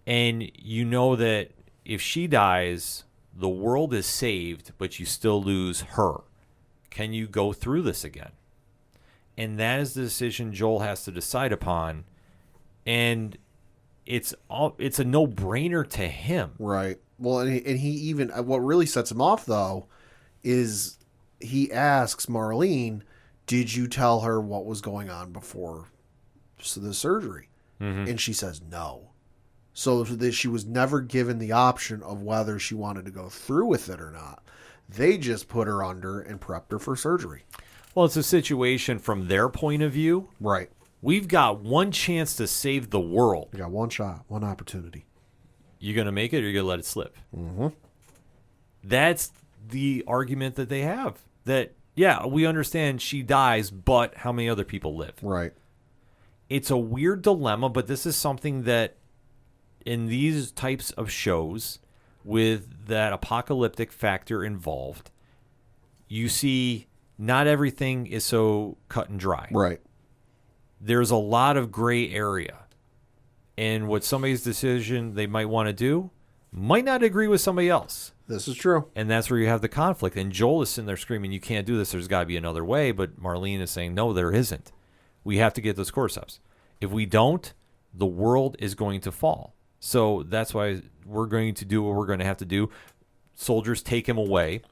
A: And you know that if she dies, the world is saved, but you still lose her. Can you go through this again? And that is the decision Joel has to decide upon. And it's a no-brainer to him.
B: Right. Well, and he even, what really sets him off, though, is he asks Marlene, did you tell her what was going on before the surgery? Mm-hmm. And she says no. So that she was never given the option of whether she wanted to go through with it or not. They just put her under and prepped her for surgery.
A: Well, it's a situation from their point of view.
B: Right.
A: We've got one chance to save the world.
B: We got one shot, one opportunity.
A: You going to make it or you going to let it slip? Mm-hmm. That's the argument that they have. That, yeah, we understand she dies, but how many other people live?
B: Right.
A: It's a weird dilemma, but this is something that in these types of shows with that apocalyptic factor involved, you see not everything is so cut and dry.
B: Right.
A: There's a lot of gray area. And what somebody's decision they might want to do might not agree with somebody else.
B: This is true.
A: And that's where you have the conflict. And Joel is sitting there screaming, you can't do this. There's got to be another way. But Marlene is saying, no, there isn't. We have to get those cordyceps. If we don't, the world is going to fall. So that's why we're going to do what we're going to have to do. Soldiers take him away.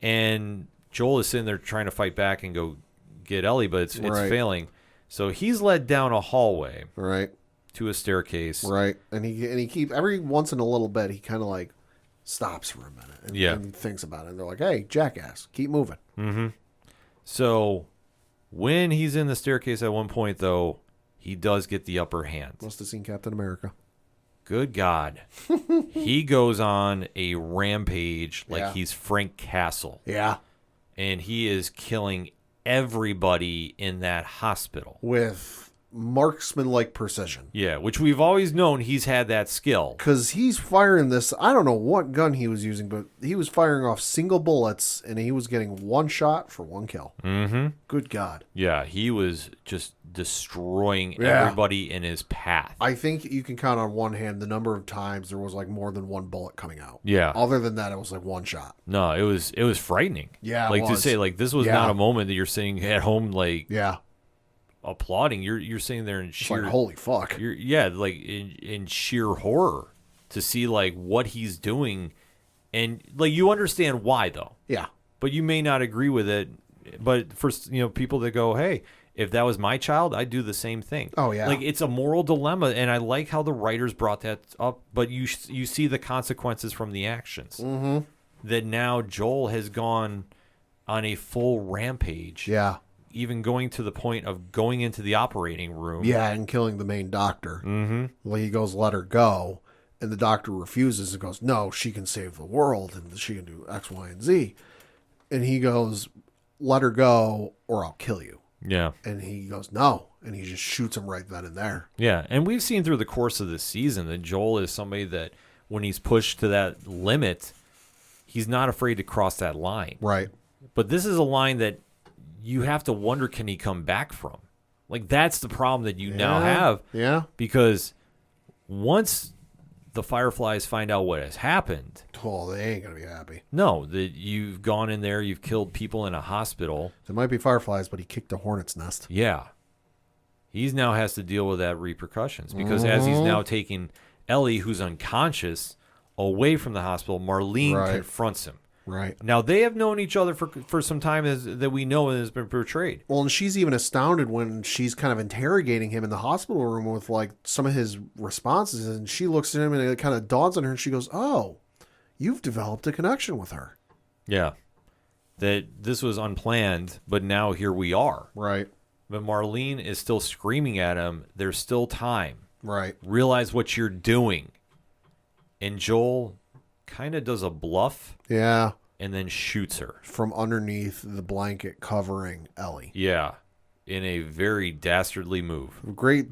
A: And Joel is sitting there trying to fight back and go get Ellie, but it's
B: Right.
A: failing. So he's led down a hallway
B: Right.
A: to a staircase.
B: Right. And he keeps, every once in a little bit, he kind of like stops for a minute and thinks about it. And they're like, hey, jackass, keep moving.
A: Mm-hmm. So when he's in the staircase at one point, though, he does get the upper hand.
B: Must have seen Captain America.
A: Good God. He goes on a rampage like he's Frank Castle.
B: Yeah.
A: And he is killing everybody in that hospital.
B: With marksman-like precision.
A: Yeah, which we've always known he's had that skill.
B: Because he's firing this, I don't know what gun he was using, but he was firing off single bullets, and he was getting one shot for one kill.
A: Mm-hmm.
B: Good God.
A: Yeah, he was just destroying everybody in his path.
B: I think you can count on one hand the number of times there was like more than one bullet coming out.
A: Yeah.
B: Other than that, it was like one shot.
A: No, it was frightening.
B: Yeah, it
A: like to
B: was.
A: say, like this was not a moment that you're sitting at home like applauding. You're sitting there in
B: It's
A: sheer
B: like, holy fuck.
A: like in sheer horror to see like what he's doing, and like you understand why though.
B: Yeah.
A: But you may not agree with it. But for people that go, hey, if that was my child, I'd do the same thing.
B: Oh, yeah.
A: Like it's a moral dilemma, and I like how the writers brought that up. But you see the consequences from the actions.
B: Mm-hmm.
A: That now Joel has gone on a full rampage.
B: Yeah.
A: Even going to the point of going into the operating room.
B: Yeah, and killing the main doctor.
A: Mm-hmm.
B: Well, he goes, let her go. And the doctor refuses and goes, no, she can save the world and she can do X, Y, and Z. And he goes, let her go or I'll kill you.
A: Yeah.
B: And he goes, no. And he just shoots him right then and there.
A: Yeah. And we've seen through the course of the season that Joel is somebody that when he's pushed to that limit, he's not afraid to cross that line.
B: Right.
A: But this is a line that you have to wonder, can he come back from? Like, that's the problem that you now have.
B: Yeah.
A: Because once the Fireflies find out what has happened.
B: Oh, they ain't going to be happy.
A: No, that you've gone in there, you've killed people in a hospital.
B: There might be Fireflies, but he kicked a hornet's nest.
A: Yeah. He now has to deal with that repercussions. Because as he's now taking Ellie, who's unconscious, away from the hospital, Marlene confronts him.
B: Right.
A: Now, they have known each other for some time that we know has been portrayed.
B: Well, and she's even astounded when she's kind of interrogating him in the hospital room with like some of his responses. And she looks at him and it kind of dawns on her and she goes, oh, you've developed a connection with her.
A: Yeah. That this was unplanned, but now here we are.
B: Right.
A: But Marlene is still screaming at him. There's still time.
B: Right.
A: Realize what you're doing. And Joel kind of does a bluff.
B: Yeah.
A: And then shoots her.
B: From underneath the blanket covering Ellie.
A: Yeah. In a very dastardly move.
B: The great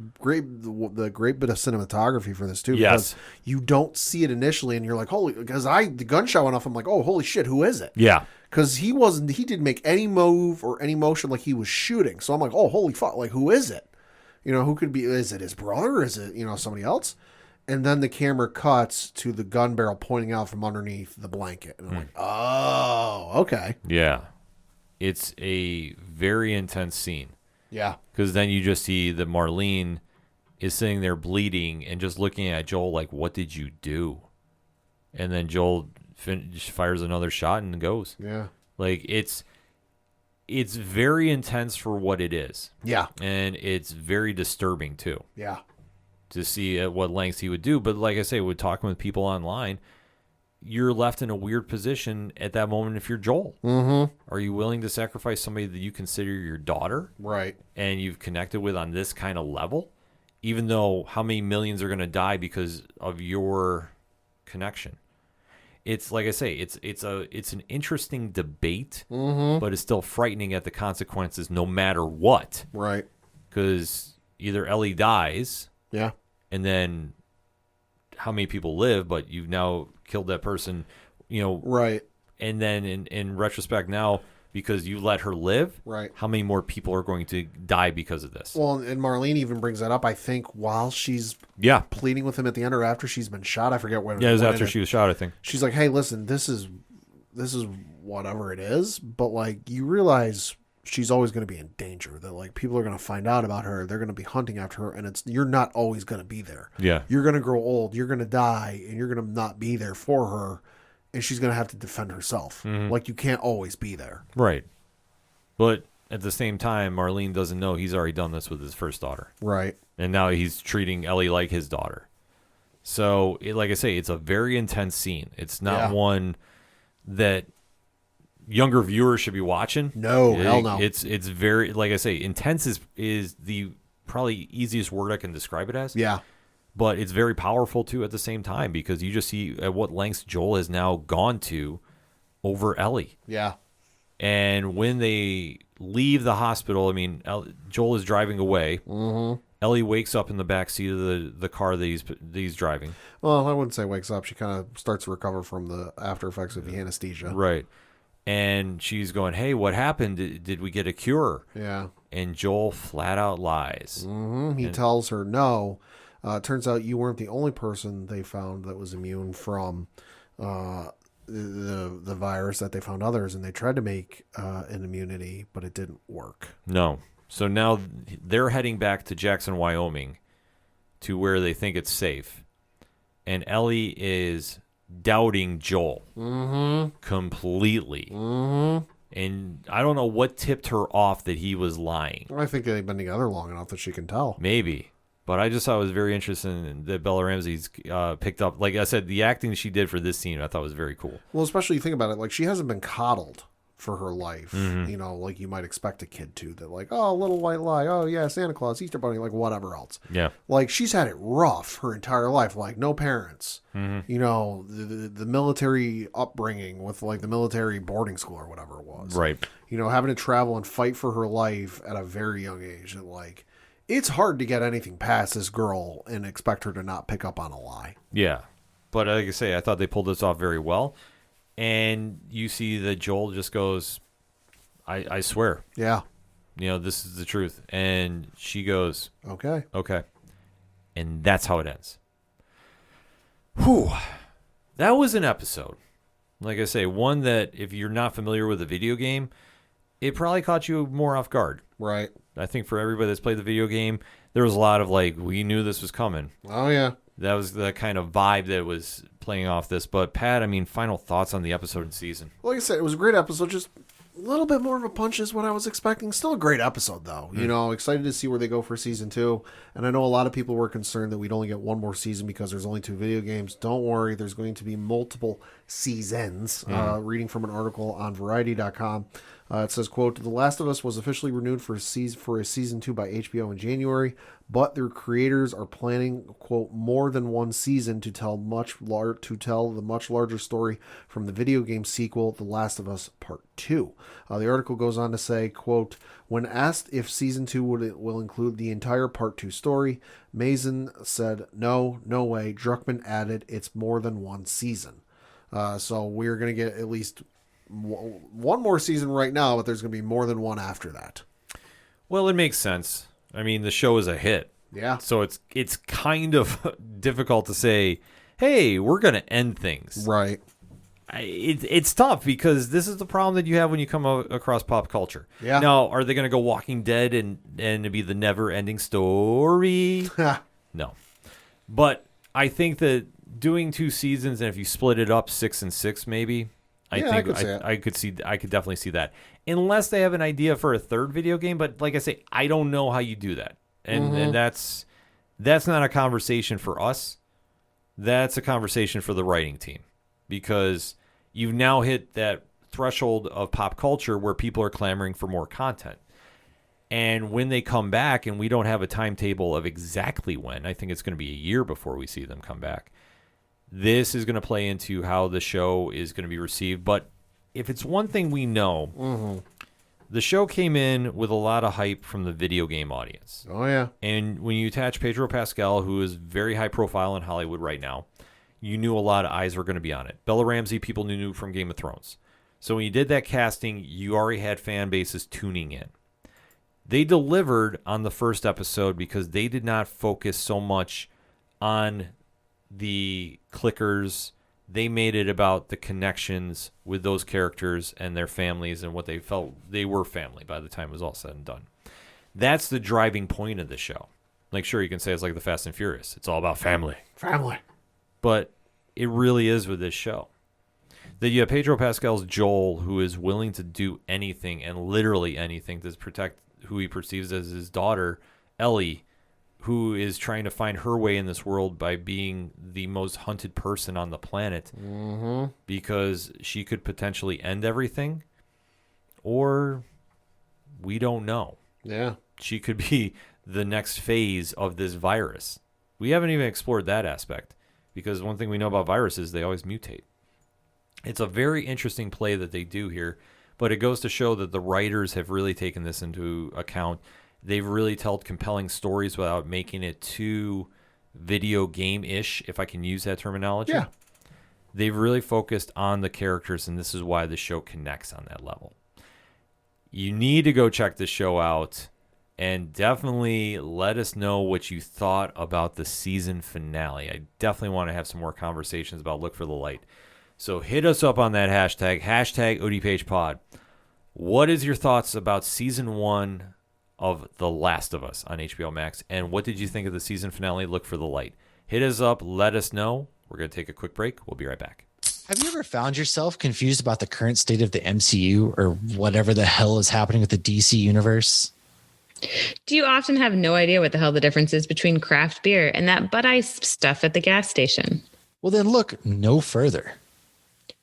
B: bit of cinematography for this too.
A: Yes.
B: Because you don't see it initially and you're like, holy, because the gunshot went off. I'm like, oh, holy shit, who is it?
A: Yeah.
B: Because he didn't make any move or any motion like he was shooting. So I'm like, oh, holy fuck, like who is it? Who could be, is it his brother? Is it, somebody else? And then the camera cuts to the gun barrel pointing out from underneath the blanket. And I'm like, oh, okay.
A: Yeah. It's a very intense scene.
B: Yeah.
A: Because then you just see that Marlene is sitting there bleeding and just looking at Joel like, what did you do? And then Joel fires another shot and goes.
B: Yeah.
A: Like, it's very intense for what it is.
B: Yeah.
A: And it's very disturbing, too.
B: Yeah.
A: To see at what lengths he would do. But like I say, with talking with people online, you're left in a weird position at that moment if you're Joel.
B: Mm-hmm.
A: Are you willing to sacrifice somebody that you consider your daughter
B: Right.
A: and you've connected with on this kind of level? Even though how many millions are going to die because of your connection? It's like I say, it's an interesting debate, but it's still frightening at the consequences no matter what.
B: Right.
A: Because either Ellie dies,
B: Yeah.
A: and then how many people live, but you've now killed that person,
B: Right.
A: and then in retrospect now, because you let her live,
B: Right.
A: how many more people are going to die because of this?
B: Well, and Marlene even brings that up, I think, while she's
A: Yeah.
B: pleading with him at the end or after she's been shot. I forget when.
A: Yeah, it was
B: when
A: after she was shot, I think.
B: She's like, hey, listen, this is whatever it is, but like you realize she's always going to be in danger, that like people are going to find out about her, they're going to be hunting after her, and you're not always going to be there.
A: Yeah.
B: You're going to grow old, you're going to die, and you're going to not be there for her, and she's going to have to defend herself. Like you can't always be there.
A: Right. But at the same time, Marlene doesn't know he's already done this with his first daughter.
B: Right.
A: And now he's treating Ellie like his daughter. So, like I say, it's a very intense scene. It's not one that younger viewers should be watching.
B: No, hell no.
A: It's very, like I say, intense is the probably easiest word I can describe it as.
B: Yeah.
A: But it's very powerful, too, at the same time, because you just see at what lengths Joel has now gone to over Ellie.
B: Yeah.
A: And when they leave the hospital, I mean, Joel is driving away. Mm-hmm. Ellie wakes up in the back seat of the car that he's driving.
B: Well, I wouldn't say wakes up. She kind of starts to recover from the after effects of the anesthesia.
A: Right. And she's going, hey, what happened? Did we get a cure?
B: Yeah.
A: And Joel flat out lies.
B: Mm-hmm. He tells her no. Turns out you weren't the only person they found that was immune from the virus, that they found others, and they tried to make an immunity, but it didn't work.
A: No. So now they're heading back to Jackson, Wyoming, to where they think it's safe. And Ellie is doubting Joel completely. Mm-hmm. And I don't know what tipped her off that he was lying.
B: I think they've been together long enough that she can tell.
A: Maybe. But I just thought it was very interesting that Bella Ramsey's picked up. Like I said, the acting she did for this scene I thought was very cool.
B: Well, especially you think about it, like she hasn't been coddled for her life, like you might expect a kid to, that like, oh, little white lie, oh yeah, Santa Claus, Easter Bunny, like whatever else.
A: Yeah.
B: Like she's had it rough her entire life, like no parents, the military upbringing with like the military boarding school or whatever it was.
A: Right.
B: Having to travel and fight for her life at a very young age, and like, it's hard to get anything past this girl and expect her to not pick up on a lie.
A: Yeah. But like I say, I thought they pulled this off very well. And you see that Joel just goes, I swear.
B: Yeah.
A: This is the truth. And she goes,
B: Okay.
A: And that's how it ends. Whew. That was an episode. Like I say, one that if you're not familiar with the video game, it probably caught you more off guard.
B: Right.
A: I think for everybody that's played the video game, there was a lot of like, we knew this was coming.
B: Oh, yeah.
A: That was the kind of vibe that was playing off this. But Pat, I mean, final thoughts on the episode and season.
B: Like I said, it was a great episode. Just a little bit more of a punch is what I was expecting. Still a great episode, though. Excited to see where they go for season 2. And I know a lot of people were concerned that we'd only get one more season because there's only 2 video games. Don't worry. There's going to be multiple seasons. Reading from an article on Variety.com. It says, quote, The Last of Us was officially renewed for a season 2 by HBO in January, but their creators are planning, quote, more than one season to tell the much larger story from the video game sequel, The Last of Us Part 2. The article goes on to say, quote, when asked if season 2 will include the entire Part 2 story, Mazin said, no way. Druckmann added, it's more than one season. So we're going to get at least one more season right now, but there's going to be more than one after that.
A: Well, it makes sense. I mean, the show is a hit.
B: Yeah.
A: So it's kind of difficult to say, hey, we're going to end things.
B: Right.
A: It's tough because this is the problem that you have when you come across pop culture.
B: Yeah.
A: Now, are they going to go Walking Dead and it be the never-ending story? No. But I think that doing 2 seasons, and if you split it up 6 and 6 maybe, I could definitely see that. Unless they have an idea for a 3rd video game, but like I say, I don't know how you do that. And that's not a conversation for us. That's a conversation for the writing team. because you've now hit that threshold of pop culture where people are clamoring for more content. And when they come back, and we don't have a timetable of exactly when, I think it's going to be a year before we see them come back. This is going to play into how the show is going to be received. But if it's one thing we know, the show came in with a lot of hype from the video game audience.
B: Oh, yeah.
A: And when you attach Pedro Pascal, who is very high profile in Hollywood right now, you knew a lot of eyes were going to be on it. Bella Ramsey, people knew from Game of Thrones. So when you did that casting, you already had fan bases tuning in. They delivered on the first episode because they did not focus so much on the clickers. They made it about the connections with those characters and their families and what they felt they were family by the time it was all said and done. That's the driving point of the show. Like, sure, you can say it's like the Fast and Furious. It's all about family.
B: Family.
A: But it really is with this show. That you have Pedro Pascal's Joel, who is willing to do anything and literally anything to protect who he perceives as his daughter, Ellie, who is trying to find her way in this world by being the most hunted person on the planet because she could potentially end everything, or we don't know.
B: Yeah.
A: She could be the next phase of this virus. We haven't even explored that aspect because one thing we know about viruses, they always mutate. It's a very interesting play that they do here, but it goes to show that the writers have really taken this into account. They've really told compelling stories without making it too video game-ish, if I can use that terminology.
B: Yeah.
A: They've really focused on the characters, and this is why the show connects on that level. You need to go check this show out, and definitely let us know what you thought about the season finale. I definitely want to have some more conversations about Look for the Light. So hit us up on that hashtag ODPHpod. What is your thoughts about season 1 of The Last of Us on HBO Max? And what did you think of the season finale, Look for the Light? Hit us up. Let us know. We're going to take a quick break. We'll be right back.
D: Have you ever found yourself confused about the current state of the MCU or whatever the hell is happening with the DC universe?
E: Do you often have no idea what the hell the difference is between craft beer and that Bud Ice stuff at the gas station?
D: Well, then look no further.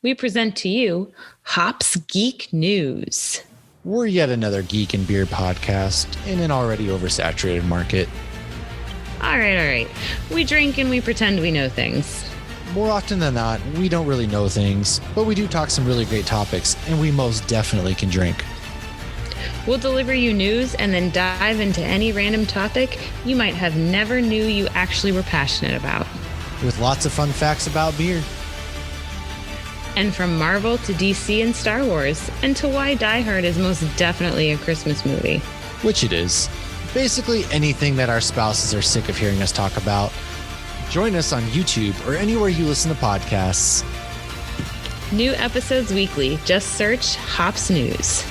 E: We present to you Hops Geek News.
D: We're yet another geek and beer podcast in an already oversaturated market.
E: All right. We drink and we pretend we know things.
D: More often than not, we don't really know things, but we do talk some really great topics, and we most definitely can drink.
E: We'll deliver you news and then dive into any random topic you might have never knew you actually were passionate about.
D: With lots of fun facts about beer.
E: And from Marvel to DC and Star Wars, and to why Die Hard is most definitely a Christmas movie.
D: Which it is. Basically anything that our spouses are sick of hearing us talk about. Join us on YouTube or anywhere you listen to podcasts.
E: New episodes weekly. Just search Hops News.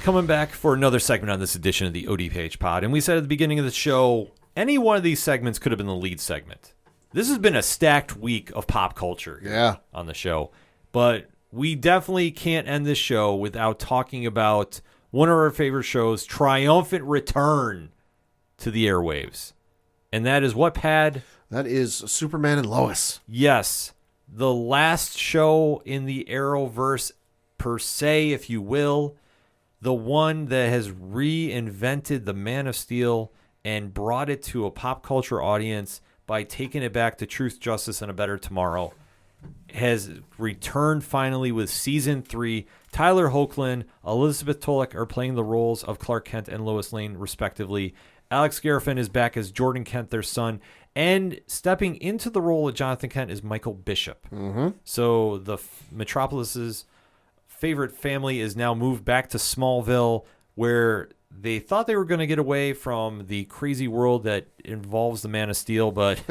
A: Coming back for another segment on this edition of the ODPH pod. And we said at the beginning of the show, any one of these segments could have been the lead segment. This has been a stacked week of pop culture here on the show. But we definitely can't end this show without talking about one of our favorite shows' triumphant return to the airwaves. And that is what, Pad?
B: That is Superman and Lois.
A: Yes. The last show in the Arrowverse, per se, if you will. The one that has reinvented the Man of Steel and brought it to a pop culture audience by taking it back to Truth, Justice, and a Better Tomorrow, has returned finally with Season 3. Tyler Hoechlin, Elizabeth Tulloch are playing the roles of Clark Kent and Lois Lane, respectively. Alex Garifin is back as Jordan Kent, their son. And stepping into the role of Jonathan Kent is Michael Bishop. So the Metropolis's favorite family is now moved back to Smallville, where they thought they were going to get away from the crazy world that involves the Man of Steel, but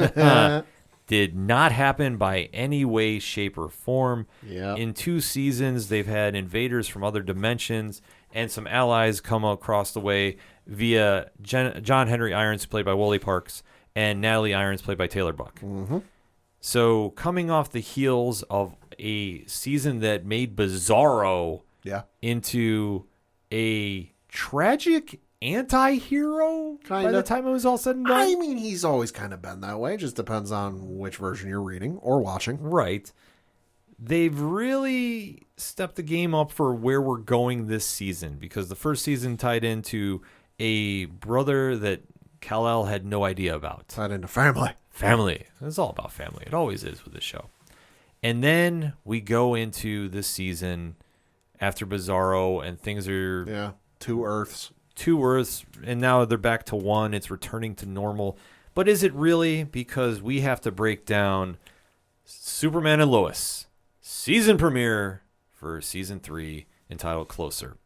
A: did not happen by any way, shape, or form. In 2 seasons, they've had invaders from other dimensions and some allies come across the way via John Henry Irons, played by Wally Parks, and Natalie Irons, played by Taylor Buck. So coming off the heels of a season that made Bizarro into a tragic anti-hero by
B: Kinda.
A: the time it was all said and done.
B: I mean, he's always kind of been that way. It just depends on which version you're reading or watching.
A: Right. They've really stepped the game up for where we're going this season, because the first season tied into a brother that Kal-El had no idea about.
B: Tied into family.
A: Family. It's all about family. It always is with this show. And then we go into this season after Bizarro, and things are
B: Yeah. 2 Earths.
A: 2 Earths, and now they're back to 1. It's returning to normal. But is it really? Because we have to break down Superman and Lois season premiere for season 3, entitled Closer.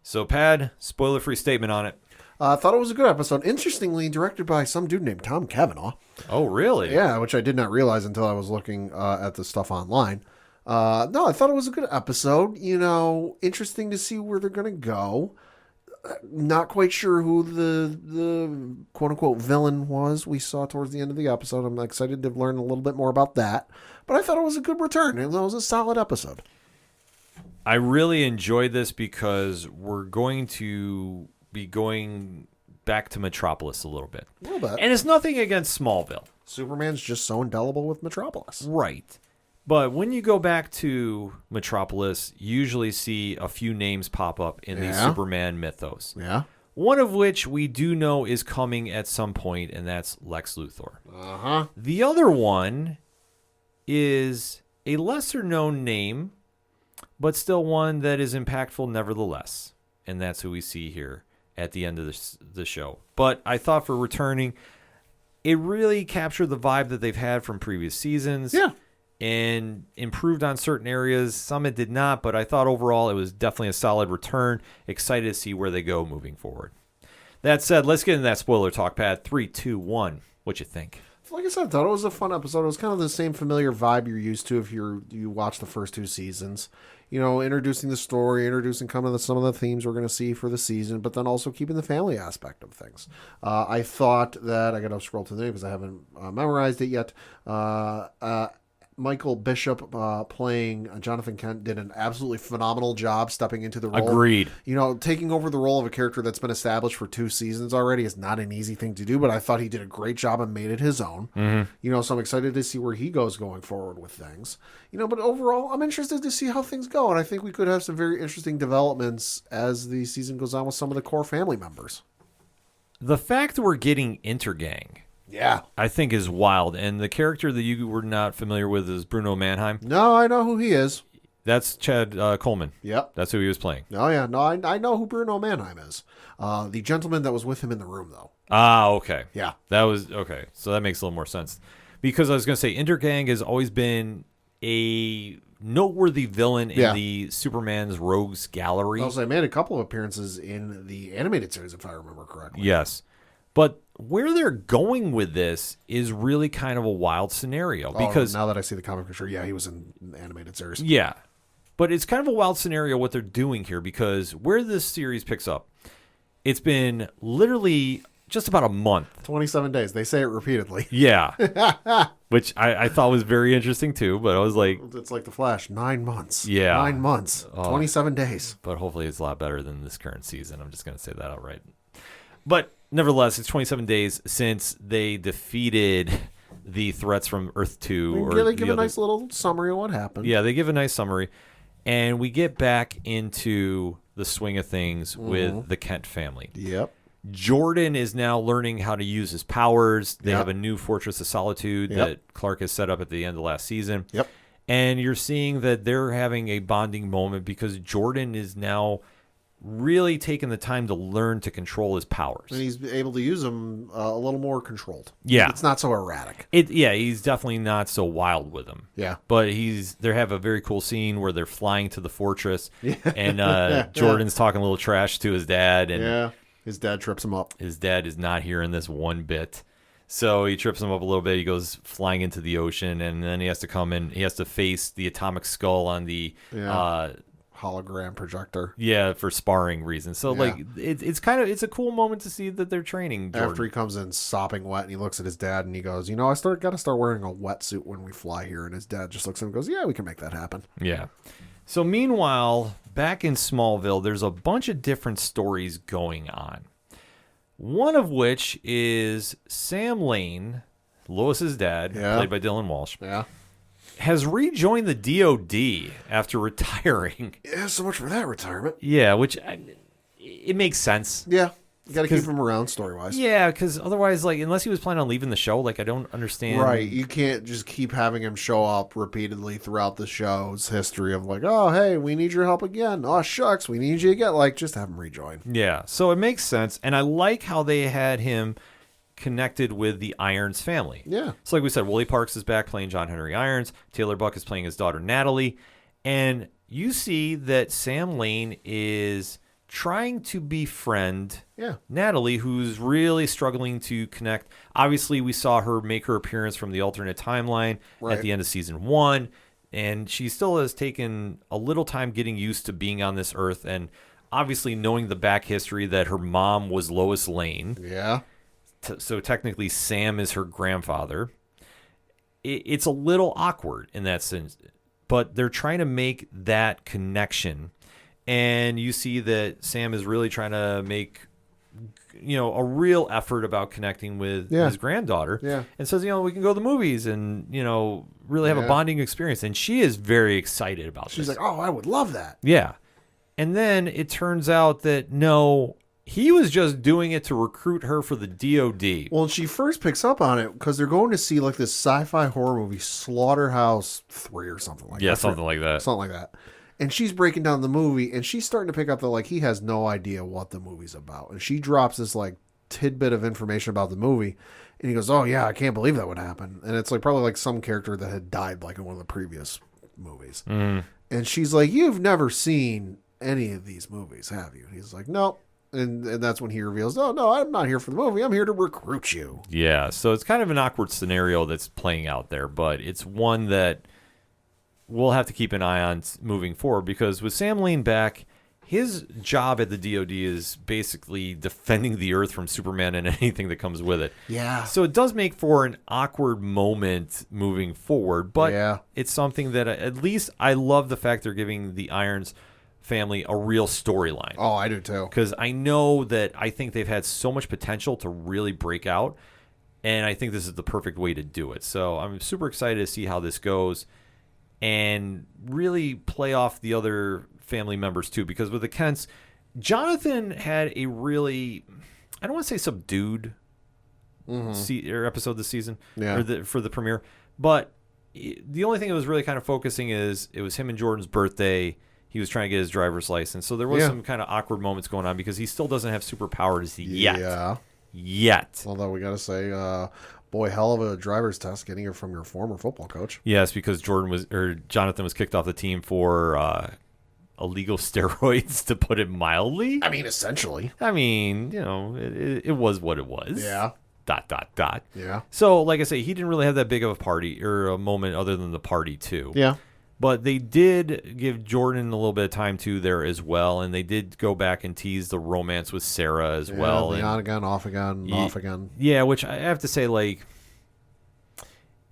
A: So, Pad, spoiler-free statement on it.
B: I thought it was a good episode. Interestingly, directed by some dude named Tom Cavanaugh.
A: Oh, really?
B: Yeah, which I did not realize until I was looking at the stuff online. No, I thought it was a good episode. You know, interesting to see where they're going to go. Not quite sure who the quote-unquote villain was we saw towards the end of the episode. I'm excited to learn a little bit more about that. But I thought it was a good return. It was a solid episode.
A: I really enjoyed this because we're going to be going back to Metropolis a little bit.
B: A little bit.
A: And it's nothing against Smallville.
B: Superman's just so indelible with Metropolis.
A: Right. But when you go back to Metropolis, you usually see a few names pop up in the
B: Yeah.
A: Superman mythos.
B: Yeah.
A: One of which we do know is coming at some point, and that's Lex Luthor.
B: Uh-huh.
A: The other one is a lesser-known name, but still one that is impactful nevertheless. And that's who we see here at the end of the show. But I thought for returning, it really captured the vibe that they've had from previous seasons.
B: Yeah.
A: And improved on certain areas. Some it did not, but I thought overall it was definitely a solid return. Excited to see where they go moving forward. That said, let's get into that spoiler talk, Pat. 3, 2, 1. What you think?
B: Like I said, I thought it was a fun episode. It was kind of the same familiar vibe you're used to if you watch the first 2 seasons. You know, introducing the story, introducing some of the themes we're going to see for the season, but then also keeping the family aspect of things. I thought that, I got to scroll to the name because I haven't memorized it yet. Michael Bishop playing Jonathan Kent did an absolutely phenomenal job stepping into the role.
A: Agreed.
B: You know, taking over the role of a character that's been established for 2 seasons already is not an easy thing to do, but I thought he did a great job and made it his own.
A: Mm-hmm.
B: You know, so I'm excited to see where he goes going forward with things. You know, but overall, I'm interested to see how things go, and I think we could have some very interesting developments as the season goes on with some of the core family members.
A: The fact we're getting Intergang,
B: Yeah.
A: I think, is wild. And the character that you were not familiar with is Bruno Mannheim.
B: No, I know who he is.
A: That's Chad Coleman.
B: Yep.
A: That's who he was playing.
B: Oh, yeah. No, I know who Bruno Mannheim is. The gentleman that was with him in the room, though.
A: Ah, okay.
B: Yeah.
A: That was, okay. So that makes a little more sense. Because I was going to say, Intergang has always been a noteworthy villain in the Superman's Rogues Gallery.
B: Also, I made a couple of appearances in the animated series, if I remember correctly.
A: Yes. But where they're going with this is really kind of a wild scenario. Because
B: now that I see the comic picture, yeah, he was in the animated series.
A: yeah. But it's kind of a wild scenario what they're doing here, because where this series picks up, it's been literally just about a month.
B: 27 days. They say it repeatedly.
A: Yeah. Which I thought was very interesting too, but I was like,
B: It's like The Flash. 9 months.
A: Yeah.
B: 9 months. 27 days.
A: but hopefully it's a lot better than this current season. I'm just going to say that outright. But nevertheless, it's 27 days since they defeated the threats from Earth 2.
B: They give a nice little summary of what happened.
A: Yeah, they give a nice summary. And we get back into the swing of things with the Kent family.
B: Yep.
A: Jordan is now learning how to use his powers. They
B: Yep.
A: have a new Fortress of Solitude
B: Yep.
A: that Clark has set up at the end of last season.
B: Yep.
A: And you're seeing that they're having a bonding moment because Jordan is now really taking the time to learn to control his powers.
B: And he's able to use them a little more controlled.
A: Yeah.
B: It's not so erratic.
A: He's definitely not so wild with them.
B: Yeah.
A: But they have a very cool scene where they're flying to the fortress and Jordan's talking a little trash to his dad, and
B: Yeah. His dad trips him up.
A: his dad is not hearing this one bit. So he trips him up a little bit. He goes flying into the ocean, and then he has to come in. He has to face the atomic skull on the
B: Hologram projector.
A: for sparring reasons. So like it's a cool moment to see that they're training Jordan.
B: After he comes in sopping wet and he looks at his dad and he goes, I got to start wearing a wetsuit when we fly here. And his dad just looks at him and goes, yeah, we can make that happen.
A: Yeah. So meanwhile, back in Smallville, there's a bunch of different stories going on. One of which is Sam Lane, Lois's dad, played by Dylan Walsh, has rejoined the DOD after retiring.
B: Yeah, so much for that retirement.
A: Yeah, which it makes sense.
B: Yeah. You got to keep him around story-wise.
A: Yeah, because otherwise, like, unless he was planning on leaving the show, like, I don't understand.
B: Right. You can't just keep having him show up repeatedly throughout the show's history of like, oh, hey, we need your help again. Oh, shucks, we need you again. Like, just have him rejoin.
A: Yeah, so it makes sense. And I like how they had him connected with the Irons family.
B: Yeah.
A: So like we said, Wooly Parks is back playing John Henry Irons. Taylor Buck is playing his daughter, Natalie. And you see that Sam Lane is trying to befriend Natalie, who's really struggling to connect. Obviously, we saw her make her appearance from the alternate timeline at the end of season 1, and she still has taken a little time getting used to being on this earth, and obviously knowing the back history that her mom was Lois Lane.
B: Yeah.
A: So technically, Sam is her grandfather. It's a little awkward in that sense, but they're trying to make that connection. And you see that Sam is really trying to make, a real effort about connecting with his granddaughter.
B: Yeah.
A: And says, we can go to the movies and, really have a bonding experience. And she is very excited about this.
B: She's like, oh, I would love that.
A: Yeah. And then it turns out that, no, he was just doing it to recruit her for the DOD.
B: Well, she first picks up on it because they're going to see like this sci-fi horror movie, Slaughterhouse 3 or something like that.
A: Yeah, something like that.
B: Something like that. And she's breaking down the movie, and she's starting to pick up that like he has no idea what the movie's about. And she drops this like tidbit of information about the movie, and he goes, "Oh yeah, I can't believe that would happen." And it's like probably like some character that had died like in one of the previous movies. And she's like, "You've never seen any of these movies, have you?" And he's like, "No." And that's when he reveals, "Oh no, I'm not here for the movie. I'm here to recruit you."
A: Yeah, so it's kind of an awkward scenario that's playing out there, but it's one that we'll have to keep an eye on moving forward, because with Sam Lane back, his job at the DOD is basically defending the Earth from Superman and anything that comes with it.
B: Yeah.
A: So it does make for an awkward moment moving forward, but it's something that at least I love the fact they're giving the Irons family a real storyline.
B: Oh, I do too.
A: Because I know that I think they've had so much potential to really break out, and I think this is the perfect way to do it. So I'm super excited to see how this goes and really play off the other family members too, because with the Kents, Jonathan had a really, I don't want to say subdued episode this season for the premiere, but the only thing that was really kind of focusing is it was him and Jordan's birthday. He was trying to get his driver's license, so there was some kind of awkward moments going on because he still doesn't have superpowers yet.
B: Although we got to say, boy, hell of a driver's test getting it from your former football coach.
A: Yes, because Jonathan was kicked off the team for illegal steroids, to put it mildly.
B: I mean, essentially.
A: I mean, it was what it was.
B: Yeah. ...
A: Yeah. So, like I say, he didn't really have that big of a party or a moment other than the party too.
B: Yeah.
A: But they did give Jordan a little bit of time too there as well, and they did go back and tease the romance with Sarah as well.
B: The on again, off again, off again.
A: Yeah, which I have to say, like,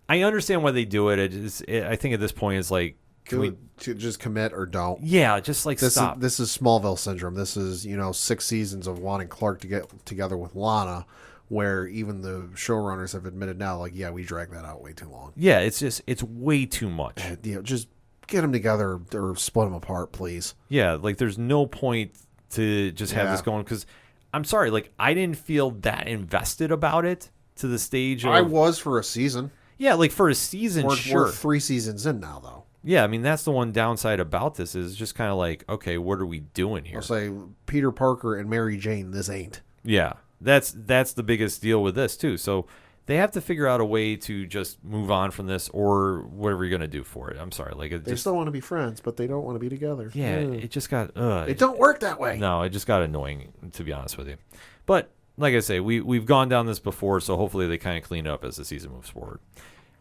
A: I understand why they do it. I think at this point it's like,
B: to just commit or don't.
A: Yeah, just like stop.
B: This is Smallville syndrome. This is 6 seasons of wanting Clark to get together with Lana, where even the showrunners have admitted now, like, we dragged that out way too long.
A: Yeah, it's way too much.
B: Just get them together or split them apart, please.
A: Yeah, like there's no point to just have this going, because I'm sorry, like I didn't feel that invested about it to the stage of...
B: I was for a season.
A: Yeah, like for a season, sure.
B: We're 3 seasons in now, though.
A: Yeah, I mean, that's the one downside about this is just kind of like, okay, what are we doing here?
B: I'll say Peter Parker and Mary Jane, this ain't.
A: Yeah, that's the biggest deal with this, too. So they have to figure out a way to just move on from this, or whatever you're going to do for it. I'm sorry. Like
B: they still want to be friends, but they don't want to be together.
A: Yeah, it just got...
B: it don't work that way.
A: No, it just got annoying, to be honest with you. But like I say, we've gone down this before, so hopefully they kind of clean it up as the season moves forward.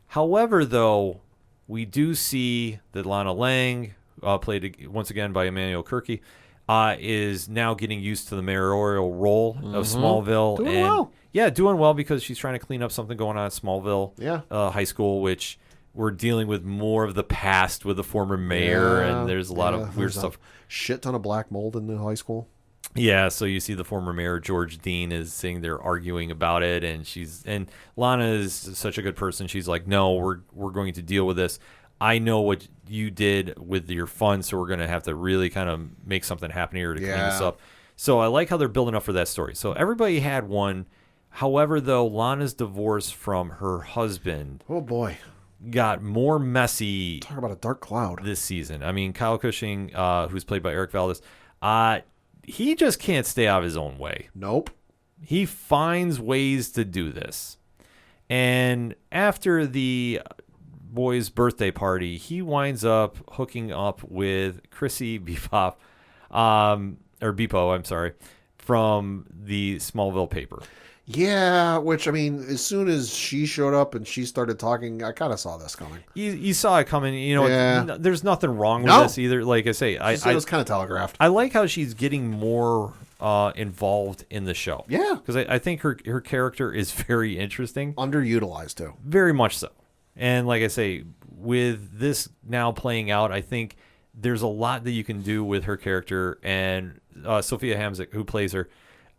A: However, though, we do see that Lana Lang, played once again by Emmanuel Kirky, is now getting used to the mayoral role of Smallville.
B: Doing well.
A: Yeah, doing well, because she's trying to clean up something going on at Smallville High School, which we're dealing with more of the past with the former mayor, and there's a lot of weird stuff.
B: Shit ton of black mold in the high school.
A: Yeah, so you see the former mayor George Dean is sitting there arguing about it, and Lana is such a good person. She's like, "No, we're going to deal with this. I know what you did with your fund, so we're going to have to really kind of make something happen here to clean this up." So I like how they're building up for that story. So everybody had one. However, though, Lana's divorce from her husband,
B: Oh boy,
A: got more messy.
B: talk about a dark cloud
A: This season. I mean, Kyle Cushing, who's played by Eric Valdez, he just can't stay out of his own way.
B: Nope.
A: He finds ways to do this. And after the boy's birthday party, he winds up hooking up with Chrissy Bepop, or Bepo, I'm sorry, from the Smallville paper.
B: Yeah, which, I mean, as soon as she showed up and she started talking, I kind of saw this coming.
A: You saw it coming. There's nothing wrong with this either. Like I say,
B: It was kind of telegraphed.
A: I like how she's getting more involved in the show.
B: Yeah.
A: Because I think her character is very interesting.
B: Underutilized, too.
A: Very much so. And like I say, with this now playing out, I think there's a lot that you can do with her character. And Sophia Hamzik, who plays her,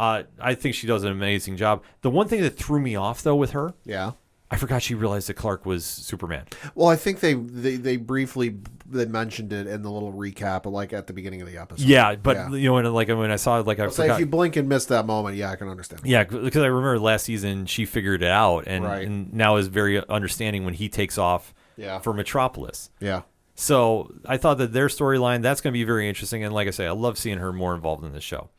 A: I think she does an amazing job. The one thing that threw me off, though, with her,
B: Yeah.
A: I forgot she realized that Clark was Superman.
B: Well, I think they briefly mentioned it in the little recap, like at the beginning of the episode.
A: Yeah, but when I saw it, like I
B: So
A: forgot.
B: if you blink and miss that moment, yeah, I can understand.
A: Yeah, because I remember last season she figured it out, and now is very understanding when he takes off for Metropolis.
B: Yeah.
A: So I thought that their storyline, that's going to be very interesting. And like I say, I love seeing her more involved in the show.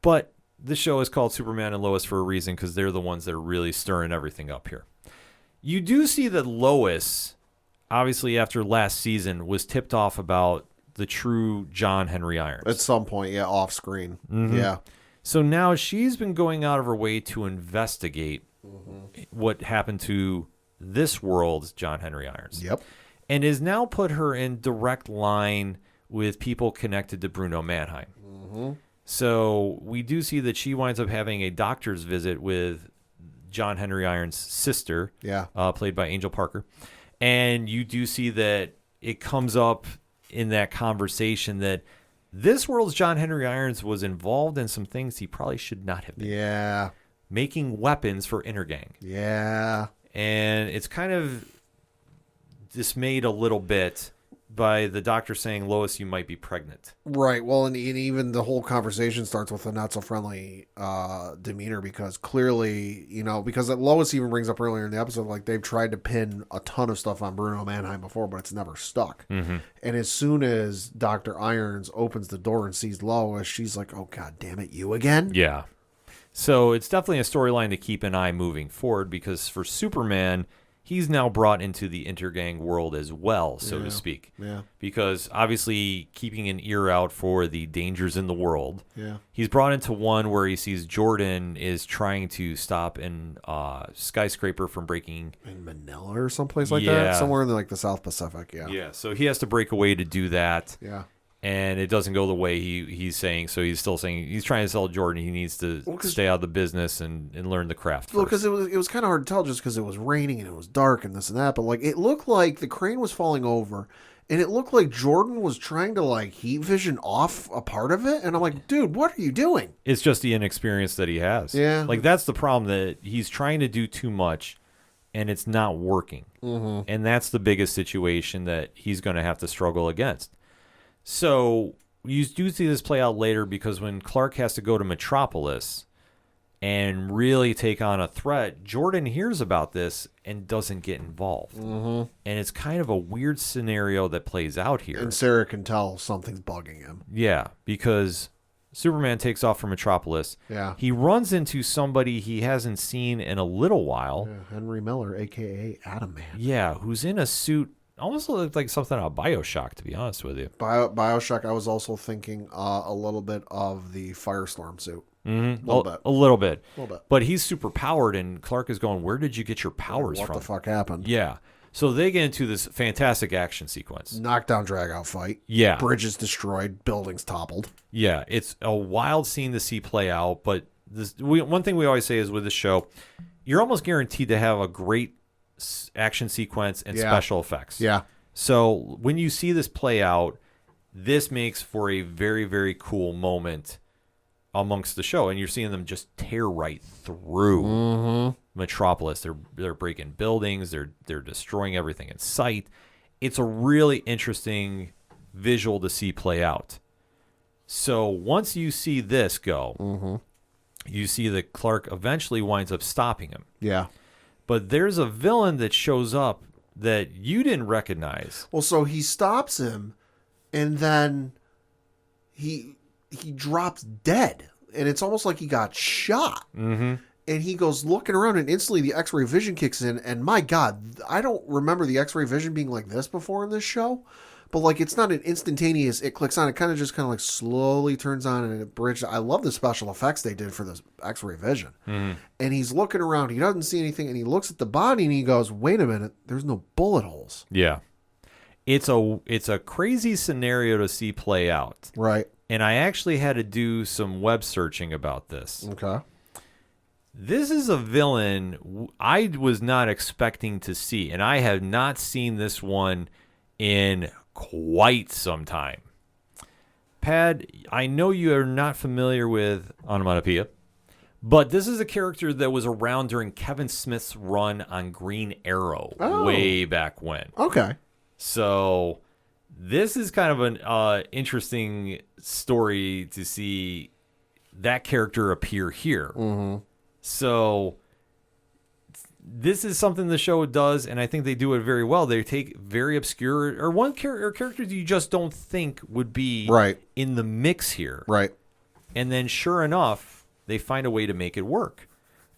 A: But this show is called Superman and Lois for a reason, because they're the ones that are really stirring everything up here. You do see that Lois, obviously after last season, was tipped off about the true John Henry Irons.
B: At some point, yeah, off screen. Mm-hmm. Yeah.
A: So now she's been going out of her way to investigate what happened to this world's John Henry Irons.
B: Yep.
A: And has now put her in direct line with people connected to Bruno Mannheim. Mm-hmm. So we do see that she winds up having a doctor's visit with John Henry Irons' sister, played by Angel Parker. And you do see that it comes up in that conversation that this world's John Henry Irons was involved in some things he probably should not have been.
B: Yeah.
A: Making weapons for Intergang.
B: Yeah.
A: And it's kind of dismayed a little bit by the doctor saying, Lois, you might be pregnant.
B: Right. Well, and even the whole conversation starts with a not so friendly demeanor, because clearly, because Lois even brings up earlier in the episode, like they've tried to pin a ton of stuff on Bruno Mannheim before, but it's never stuck. Mm-hmm. And as soon as Dr. Irons opens the door and sees Lois, she's like, oh, God damn it, you again?
A: Yeah. So it's definitely a storyline to keep an eye moving forward, because for Superman, he's now brought into the Intergang world as well, so to speak. Yeah. Because obviously keeping an ear out for the dangers in the world. Yeah. He's brought into one where he sees Jordan is trying to stop a skyscraper from breaking
B: in Manila or someplace like that, somewhere in the South Pacific. Yeah.
A: Yeah. So he has to break away to do that.
B: Yeah.
A: And it doesn't go the way he's saying. So he's still saying he's trying to sell Jordan. He needs to stay out of the business and learn the craft.
B: Well, because it was kind of hard to tell just because it was raining and it was dark and this and that. But it looked like the crane was falling over, and it looked like Jordan was trying to heat vision off a part of it. And I'm like, dude, what are you doing?
A: It's just the inexperience that he has.
B: Yeah.
A: That's the problem, that he's trying to do too much, and it's not working. Mm-hmm. And that's the biggest situation that he's going to have to struggle against. So you do see this play out later, because when Clark has to go to Metropolis and really take on a threat, Jordan hears about this and doesn't get involved. Mm-hmm. And it's kind of a weird scenario that plays out here.
B: And Sarah can tell something's bugging him.
A: Yeah, because Superman takes off from Metropolis.
B: Yeah.
A: He runs into somebody he hasn't seen in a little while.
B: Yeah, Henry Miller, a.k.a. Atom Man.
A: Yeah, who's in a suit. Almost looked like something out of BioShock, to be honest with you.
B: BioShock, I was also thinking a little bit of the Firestorm suit.
A: Mm-hmm.
B: A
A: little bit. But he's super powered, and Clark is going, where did you get your powers from?
B: What the fuck happened?
A: Yeah. So they get into this fantastic action sequence.
B: Knockdown, drag-out fight.
A: Yeah.
B: Bridges destroyed. Buildings toppled.
A: Yeah. It's a wild scene to see play out, but one thing we always say is with the show, you're almost guaranteed to have a great action sequence and special effects.
B: Yeah.
A: So when you see this play out, this makes for a very, very cool moment amongst the show, and you're seeing them just tear right through Metropolis. They're breaking buildings. They're destroying everything in sight. It's a really interesting visual to see play out. So once you see this go, you see that Clark eventually winds up stopping him.
B: Yeah.
A: But there's a villain that shows up that you didn't recognize.
B: Well, so he stops him, and then he drops dead, and it's almost like he got shot. Mm-hmm. And he goes looking around, and instantly the X-ray vision kicks in. And my God, I don't remember the X-ray vision being like this before in this show. But like, it's not an instantaneous. It clicks on. It kind of just like slowly turns on, and it bridges. I love the special effects they did for this X-ray vision. Mm. And he's looking around. He doesn't see anything, and he looks at the body, and he goes, "Wait a minute. There's no bullet holes."
A: Yeah, it's a crazy scenario to see play out.
B: Right.
A: And I actually had to do some web searching about this.
B: Okay.
A: This is a villain I was not expecting to see, and I have not seen this one in quite some time. Pad, I know you are not familiar with Onomatopoeia, but this is a character that was around during Kevin Smith's run on Green Arrow way back when.
B: Okay.
A: So this is kind of an interesting story to see that character appear here. Mm-hmm. So this is something the show does, and I think they do it very well. They take very obscure or characters you just don't think would be
B: right
A: in the mix here.
B: Right.
A: And then sure enough, they find a way to make it work.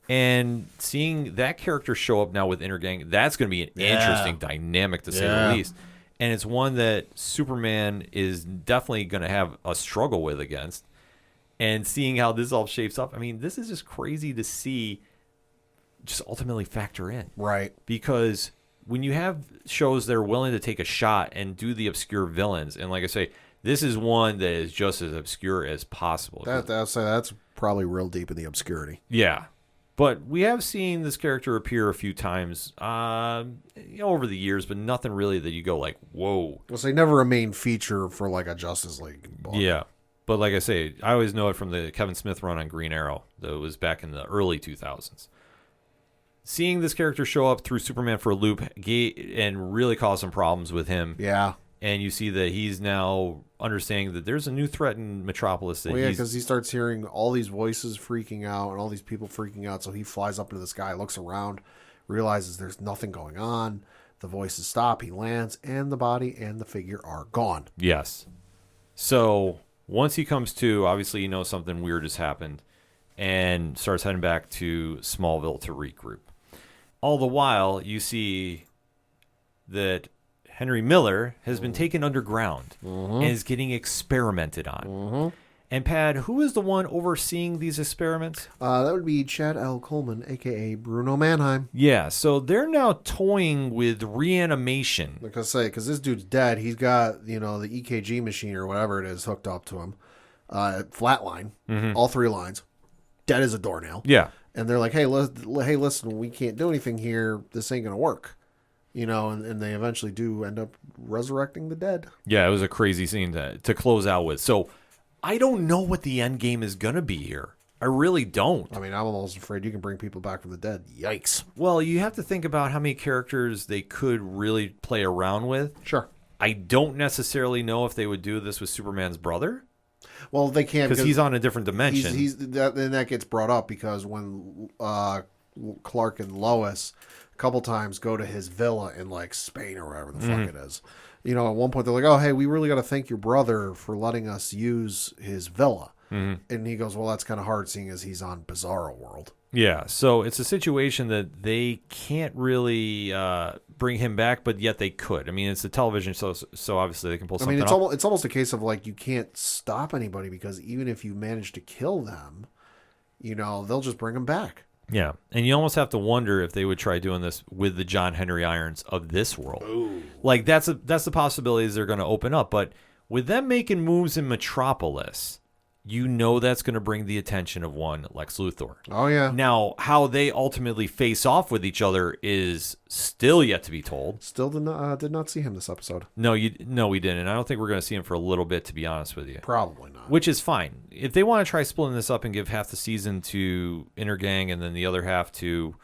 A: And seeing that character show up now with Intergang, that's going to be an interesting dynamic to say the least. And it's one that Superman is definitely going to have a struggle with against. And seeing how this all shapes up, I mean, this is just crazy to see just ultimately factor in.
B: Right.
A: Because when you have shows that are willing to take a shot and do the obscure villains, and like I say, this is one that is just as obscure as possible.
B: That's probably real deep in the obscurity.
A: Yeah. But we have seen this character appear a few times over the years, but nothing really that you go like, whoa.
B: Well, say never a main feature for like a Justice League book.
A: Yeah. But like I say, I always know it from the Kevin Smith run on Green Arrow that was back in the early 2000s. Seeing this character show up through Superman for a loop and really cause some problems with him.
B: Yeah.
A: And you see that he's now understanding that there's a new threat in Metropolis. That
B: because he starts hearing all these voices freaking out and all these people freaking out. So he flies up into the sky, looks around, realizes there's nothing going on. The voices stop. He lands, and the body and the figure are gone.
A: Yes. So once he comes to, obviously, something weird has happened and starts heading back to Smallville to regroup. All the while, you see that Henry Miller has been taken underground and is getting experimented on. And Pad, who is the one overseeing these experiments?
B: That would be Chad L. Coleman, a.k.a. Bruno Mannheim.
A: Yeah, so they're now toying with reanimation.
B: Like I say, because this dude's dead. He's got, the EKG machine or whatever it is hooked up to him. Flatline, all three lines. Dead as a doornail.
A: Yeah.
B: And they're like, hey, listen, we can't do anything here. This ain't going to work. And they eventually do end up resurrecting the dead.
A: Yeah, it was a crazy scene to close out with. So I don't know what the end game is going to be here. I really don't.
B: I mean, I'm almost afraid you can bring people back from the dead. Yikes.
A: Well, you have to think about how many characters they could really play around with.
B: Sure.
A: I don't necessarily know if they would do this with Superman's brother.
B: Well, they can't
A: because he's on a different dimension.
B: Then that gets brought up because when Clark and Lois a couple times go to his villa in like Spain or wherever the fuck it is. At one point they're like, oh, hey, we really got to thank your brother for letting us use his villa. And he goes, well, that's kind of hard seeing as he's on Bizarro World.
A: Yeah, so it's a situation that they can't really bring him back, but yet they could. I mean, it's a television, so obviously they can pull something off.
B: It's almost a case of like you can't stop anybody because even if you manage to kill them, they'll just bring them back.
A: Yeah, and you almost have to wonder if they would try doing this with the John Henry Irons of this world. Ooh. Like that's the possibilities they're going to open up. But with them making moves in Metropolis, you know that's going to bring the attention of one Lex Luthor.
B: Oh, yeah.
A: Now, how they ultimately face off with each other is still yet to be told.
B: Still did not see him this episode.
A: No, we didn't. I don't think we're going to see him for a little bit, to be honest with you.
B: Probably not.
A: Which is fine. If they want to try splitting this up and give half the season to Intergang and then the other half to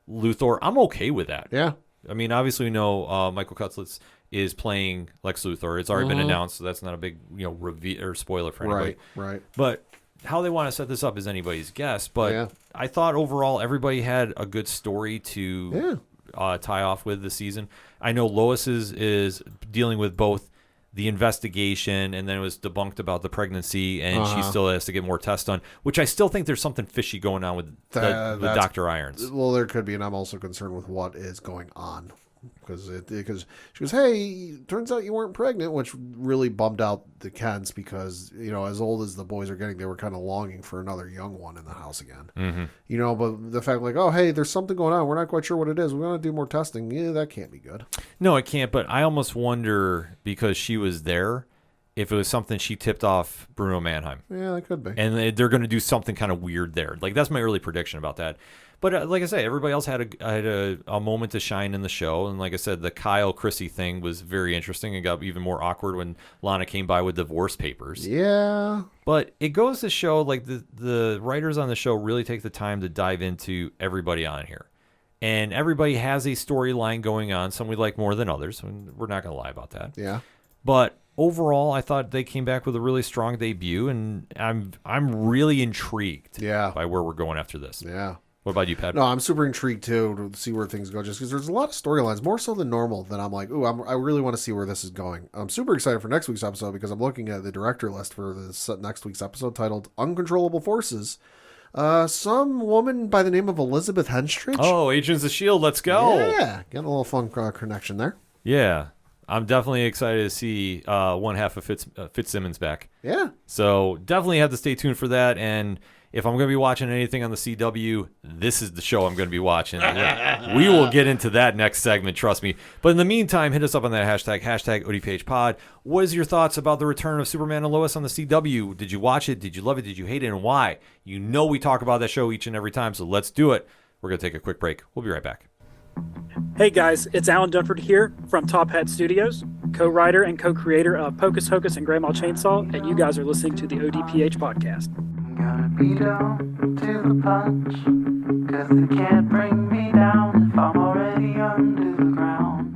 A: Luthor, I'm okay with that.
B: Yeah.
A: I mean, obviously we know Michael Cutlitz is playing Lex Luthor. It's already been announced, so that's not a big reveal or spoiler for anybody.
B: Right.
A: But how they want to set this up is anybody's guess. But I thought overall everybody had a good story to tie off with this season. I know Lois is dealing with both the investigation, and then it was debunked about the pregnancy, and she still has to get more tests done, which I still think there's something fishy going on with Dr. Irons.
B: Well, there could be, and I'm also concerned with what is going on. Because she goes, hey, turns out you weren't pregnant, which really bummed out the Kents because, as old as the boys are getting, they were kind of longing for another young one in the house again. Mm-hmm. But the fact oh, hey, there's something going on. We're not quite sure what it is. We want to do more testing. Yeah, that can't be good.
A: No, it can't. But I almost wonder, because she was there, if it was something she tipped off Bruno Mannheim.
B: Yeah, that could be.
A: And they're going to do something kind of weird there. Like, that's my early prediction about that. But like I say, everybody else had a moment to shine in the show. And like I said, the Kyle Chrissy thing was very interesting and got even more awkward when Lana came by with divorce papers.
B: Yeah.
A: But it goes to show, like, the writers on the show really take the time to dive into everybody on here. And everybody has a storyline going on. Some we like more than others. We're not going to lie about that.
B: Yeah.
A: But overall, I thought they came back with a really strong debut. And I'm really intrigued by where we're going after this.
B: Yeah.
A: What about you, Pat?
B: No, I'm super intrigued, too, to see where things go, just because there's a lot of storylines, more so than normal, that I'm like, I really want to see where this is going. I'm super excited for next week's episode because I'm looking at the director list for this next week's episode titled Uncontrollable Forces. Some woman by the name of Elizabeth Henstridge.
A: Oh, Agents of S.H.I.E.L.D., let's go.
B: Yeah, getting a little fun connection there.
A: Yeah, I'm definitely excited to see one half of Fitzsimmons back.
B: Yeah.
A: So definitely have to stay tuned for that. And if I'm going to be watching anything on the CW, this is the show I'm going to be watching. We will get into that next segment, trust me. But in the meantime, hit us up on that hashtag ODPH pod. What is your thoughts about the return of Superman and Lois on the CW? Did you watch it? Did you love it? Did you hate it? And why? You know we talk about that show each and every time, so let's do it. We're going to take a quick break. We'll be right back.
F: Hey guys, it's Alan Dunford here from Top Hat Studios, co-writer and co-creator of Pocus Hocus and Grandma Chainsaw, and you guys are listening to the ODPH podcast.
G: Gonna be down to the punch, 'cause they can't bring me down if I'm already under the ground.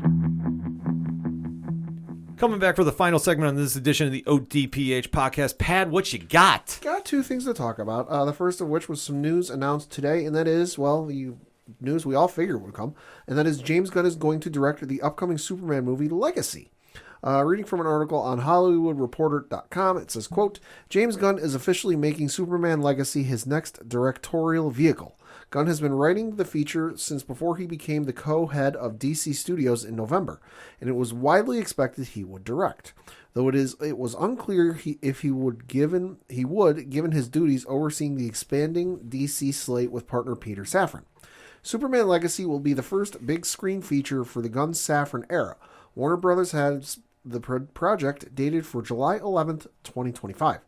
A: Coming back for the final segment on this edition of the ODPH podcast. Pat, what you got?
B: Got two things to talk about. The first of which was some news announced today, and that is, the news we all figured would come, and that is James Gunn is going to direct the upcoming Superman movie Legacy. Reading from an article on HollywoodReporter.com, it says, quote, James Gunn is officially making Superman Legacy his next directorial vehicle. Gunn has been writing the feature since before he became the co-head of DC Studios in November, and it was widely expected he would direct. Though it was unclear if he would, given his duties overseeing the expanding DC slate with partner Peter Safran. Superman Legacy will be the first big screen feature for the Gunn-Safran era. Warner Brothers has the project dated for July 11th, 2025.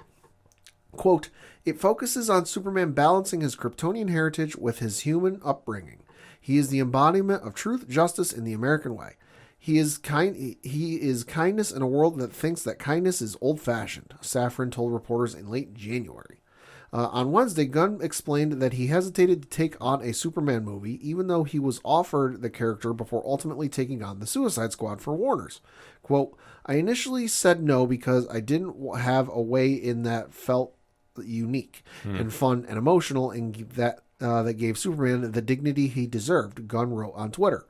B: Quote, it focuses on Superman balancing his Kryptonian heritage with his human upbringing. He is the embodiment of truth, justice, and the American way. He is kindness in a world that thinks that kindness is old-fashioned, Safran told reporters in late January. On Wednesday, Gunn explained that he hesitated to take on a Superman movie, even though he was offered the character before ultimately taking on the Suicide Squad for Warner's. Quote, I initially said no because I didn't have a way in that felt unique and fun and emotional, and that gave Superman the dignity he deserved, Gunn wrote on Twitter.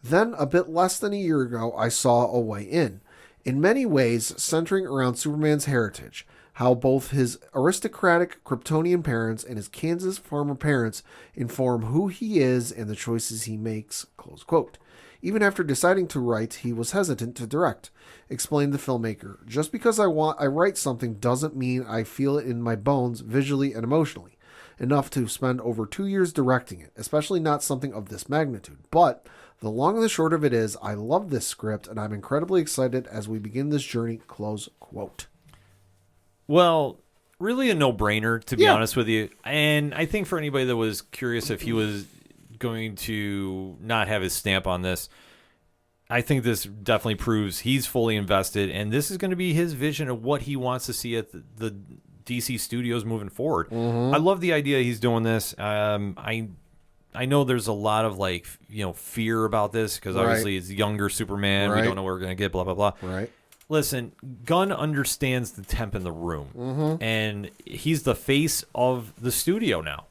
B: Then, a bit less than a year ago, I saw a way in many ways centering around Superman's heritage, how both his aristocratic Kryptonian parents and his Kansas farmer parents inform who he is and the choices he makes, close quote. Even after deciding to write, he was hesitant to direct, explained the filmmaker. Just because I write something doesn't mean I feel it in my bones visually and emotionally, enough to spend over 2 years directing it, especially not something of this magnitude. But the long and the short of it is, I love this script, and I'm incredibly excited as we begin this journey, close quote.
A: Well, really a no-brainer, to be
B: Yeah.
A: honest with you. And I think for anybody that was curious if he was going to not have his stamp on this, I think this definitely proves he's fully invested, and this is going to be his vision of what he wants to see at the DC studios moving forward. I love the idea he's doing this. I know there's a lot of fear about this because obviously it's younger Superman. We don't know what we're going to get, blah, blah, blah.
B: Right.
A: Listen, Gunn understands the temp in the room, and he's the face of the studio now.